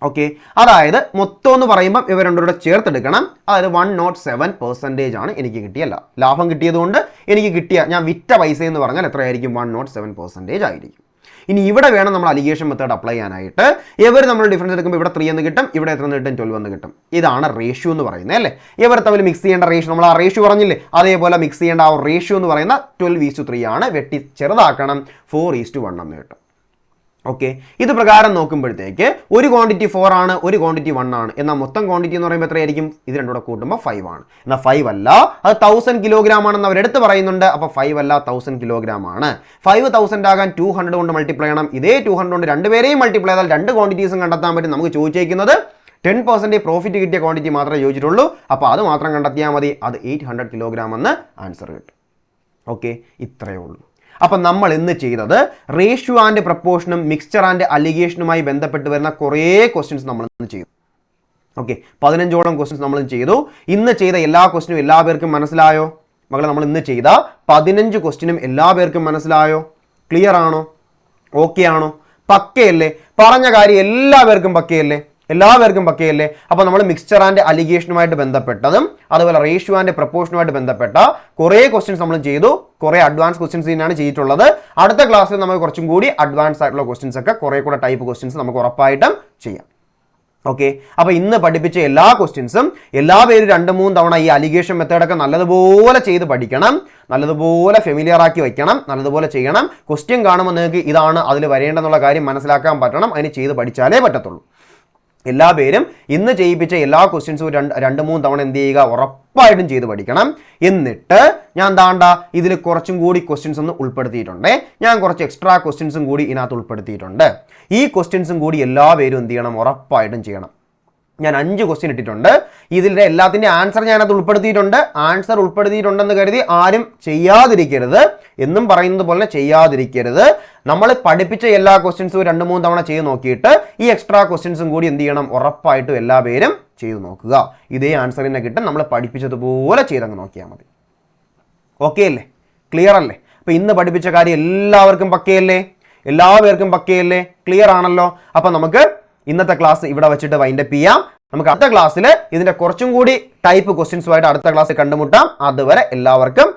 ഓക്കെ, അതായത് മൊത്തം എന്ന് പറയുമ്പോൾ ഇവ രണ്ടുകൂടെ ചേർത്തെടുക്കണം. അതായത് 107% ആണ് എനിക്ക് കിട്ടിയല്ല ലാഭം. കിട്ടിയതുകൊണ്ട് എനിക്ക് കിട്ടിയ ഞാൻ വിറ്റ പൈസ എന്ന് പറഞ്ഞാൽ എത്രയായിരിക്കും? 107% ആയിരിക്കും. ഇനി ഇവിടെ വേണം നമ്മൾ അലിഗേഷൻ മെത്തേഡ് അപ്ലൈ ചെയ്യാനായിട്ട്. ഇവർ നമ്മൾ ഡിഫറൻസ് എടുക്കുമ്പോൾ ഇവിടെ 3 എന്ന് കിട്ടും, ഇവിടെ എത്ര കിട്ടും? 12 എന്ന് കിട്ടും. ഇതാണ് റേഷ്യോ എന്ന് പറയുന്നത് അല്ലേ? ഇവർ തമ്മിൽ മിക്സ് ചെയ്യേണ്ട റേഷ്യോ, നമ്മൾ ആ റേഷ്യോ പറഞ്ഞില്ലേ, അതേപോലെ മിക്സ് ചെയ്യേണ്ട ആ റേഷ്യോ എന്ന് പറയുന്ന 12:3 ആണ്. വെട്ടി ചെറുതാക്കണം, 4:1 എന്ന് കിട്ടും. ഓക്കെ, ഇത് പ്രകാരം നോക്കുമ്പോഴത്തേക്ക് ഒരു ക്വാണ്ടിറ്റി 4 ആണ്, ഒരു ക്വാണ്ടിറ്റി 1 ആണ്. എന്നാൽ മൊത്തം ക്വാണ്ടിറ്റി എന്ന് പറയുമ്പോൾ എത്രയായിരിക്കും? ഇത് രണ്ടും കൂടെ കൂട്ടുമ്പോൾ 5 ആണ്. എന്നാൽ 5 അല്ല, അത് 1000 കിലോഗ്രാം ആണെന്ന് അവരെടുത്ത് പറയുന്നുണ്ട്. അപ്പോൾ 5 അല്ല, 1000 കിലോഗ്രാം ആണ്. 5000 ആകാൻ 200 കൊണ്ട് മൾട്ടിപ്ലൈ ചെയ്യണം. ഇതേ 200 കൊണ്ട് രണ്ടുപേരെയും മൾട്ടിപ്ലൈ ചെയ്താൽ രണ്ട് ക്വാണ്ടിറ്റീസും കണ്ടെത്താൻ പറ്റും. നമുക്ക് ചോദിച്ചേക്കുന്നത് 10% പ്രോഫിറ്റ് കിട്ടിയ ക്വാണ്ടിറ്റി മാത്രമേ ചോദിച്ചിട്ടുള്ളൂ. അപ്പോൾ അത് മാത്രം കണ്ടെത്തിയാൽ മതി. അത് 800 കിലോഗ്രാം എന്ന് ആൻസർ കിട്ടും. ഓക്കെ, ഇത്രയേ ഉള്ളൂ. അപ്പം നമ്മൾ ഇന്ന് ചെയ്തത് റേഷ്യോ ആൻഡ് പ്രപ്പോർഷനും മിക്സ്ചർ ആൻഡ് അലിഗേഷനുമായി ബന്ധപ്പെട്ട് വരുന്ന കുറേ ക്വസ്റ്റ്യൻസ് നമ്മൾ ഇന്ന് ചെയ്തു. ഓക്കെ, 15ഓളം ക്വസ്റ്റ്യൻസ് നമ്മൾ ചെയ്തു. ഇന്ന് ചെയ്ത എല്ലാ ക്വസ്റ്റ്യനും എല്ലാ പേർക്കും മനസ്സിലായോ? മകളെ, നമ്മൾ ഇന്ന് ചെയ്ത 15 ക്വസ്റ്റ്യനും എല്ലാ പേർക്കും മനസ്സിലായോ? ക്ലിയർ ആണോ? ഓക്കെ ആണോ? പക്കയല്ലേ? പറഞ്ഞ കാര്യം എല്ലാവർക്കും പക്കയല്ലേ? എല്ലാവർക്കും പക്കയല്ലേ? അപ്പോൾ നമ്മൾ മിക്സ്ചർ ആൻഡ് അലിഗേഷനുമായിട്ട് ബന്ധപ്പെട്ടതും അതുപോലെ റേഷ്യോ ആൻഡ് പ്രപ്പോർഷനുമായിട്ട് ബന്ധപ്പെട്ട കുറേ ക്വസ്റ്റ്യൻസ് നമ്മൾ ചെയ്തു. കുറേ അഡ്വാൻസ് ക്വസ്റ്റ്യൻസ് തന്നെയാണ് ചെയ്തിട്ടുള്ളത്. അടുത്ത ക്ലാസ്സിൽ നമുക്ക് കുറച്ചും കൂടി അഡ്വാൻസ് ആയിട്ടുള്ള ക്വസ്റ്റ്യൻസ് ഒക്കെ കുറേ കൂടെ ടൈപ്പ് ക്വസ്റ്റ്യൻസ് നമുക്ക് ഉറപ്പായിട്ടും ചെയ്യാം. ഓക്കെ, അപ്പോൾ ഇന്ന് പഠിപ്പിച്ച എല്ലാ ക്വസ്റ്റ്യൻസും എല്ലാ പേരും 2-3 തവണ ഈ അലിഗേഷൻ മെത്തേഡൊക്കെ നല്ലതുപോലെ ചെയ്ത് പഠിക്കണം, നല്ലതുപോലെ ഫെമിലിയർ ആക്കി വെക്കണം, നല്ലതുപോലെ ചെയ്യണം. ക്വസ്റ്റ്യൻ കാണുമ്പോൾ നിങ്ങൾക്ക് ഇതാണ് അതിൽ വരേണ്ടെന്നുള്ള കാര്യം മനസ്സിലാക്കാൻ പറ്റണം. അതിന് ചെയ്ത് പഠിച്ചാലേ പറ്റത്തുള്ളൂ. എല്ലാ പേരും ഇന്ന് ചെയ്യിപ്പിച്ച എല്ലാ ക്വസ്റ്റ്യൻസും 2-3 തവണ എന്ത് ചെയ്യുക, ഉറപ്പായിട്ടും ചെയ്ത് പഠിക്കണം. എന്നിട്ട് ഞാൻ ഇതിൽ കുറച്ചും കൂടി ക്വസ്റ്റ്യൻസ് ഒന്ന് ഉൾപ്പെടുത്തിയിട്ടുണ്ട്. ഞാൻ കുറച്ച് എക്സ്ട്രാ ക്വസ്റ്റ്യൻസും കൂടി ഇതിനകത്ത് ഉൾപ്പെടുത്തിയിട്ടുണ്ട്. ഈ ക്വസ്റ്റ്യൻസും കൂടി എല്ലാ പേരും എന്ത് ചെയ്യണം, ഉറപ്പായിട്ടും ചെയ്യണം. ഞാൻ 5 ക്വസ്റ്റ്യൻ ഇട്ടിട്ടുണ്ട്. ഇതിൻ്റെ എല്ലാത്തിൻ്റെ ആൻസർ ഞാനത് ഉൾപ്പെടുത്തിയിട്ടുണ്ട്. ആൻസർ ഉൾപ്പെടുത്തിയിട്ടുണ്ടെന്ന് കരുതി ആരും ചെയ്യാതിരിക്കരുത്. എന്നും പറയുന്നത് പോലെ ചെയ്യാതിരിക്കരുത്. നമ്മൾ പഠിപ്പിച്ച എല്ലാ ക്വസ്റ്റ്യൻസും 2-3 തവണ ചെയ്ത് നോക്കിയിട്ട് ഈ എക്സ്ട്രാ ക്വസ്റ്റ്യൻസും കൂടി എന്ത് ചെയ്യണം, ഉറപ്പായിട്ടും എല്ലാ പേരും ചെയ്ത് നോക്കുക. ഇതേ ആൻസറിനെ കിട്ടും. നമ്മൾ പഠിപ്പിച്ചതുപോലെ ചെയ്തങ്ങ് നോക്കിയാൽ മതി. ഓക്കെ അല്ലേ? ക്ലിയർ അല്ലേ? അപ്പോൾ ഇന്ന് പഠിപ്പിച്ച കാര്യം എല്ലാവർക്കും പക്കയല്ലേ? എല്ലാവർക്കും പക്കയല്ലേ? ക്ലിയർ ആണല്ലോ? അപ്പോൾ നമുക്ക് ഇന്നത്തെ ക്ലാസ് ഇവിടെ വെച്ചിട്ട് വൈൻഡപ്പ് ചെയ്യാം. നമുക്ക് അടുത്ത ക്ലാസ്സിൽ ഇതിന്റെ കുറച്ചും കൂടി ടൈപ്പ് ക്വസ്റ്റ്യൻസുമായിട്ട് അടുത്ത ക്ലാസ്സിൽ കണ്ടുമുട്ടാം. അതുവരെ എല്ലാവർക്കും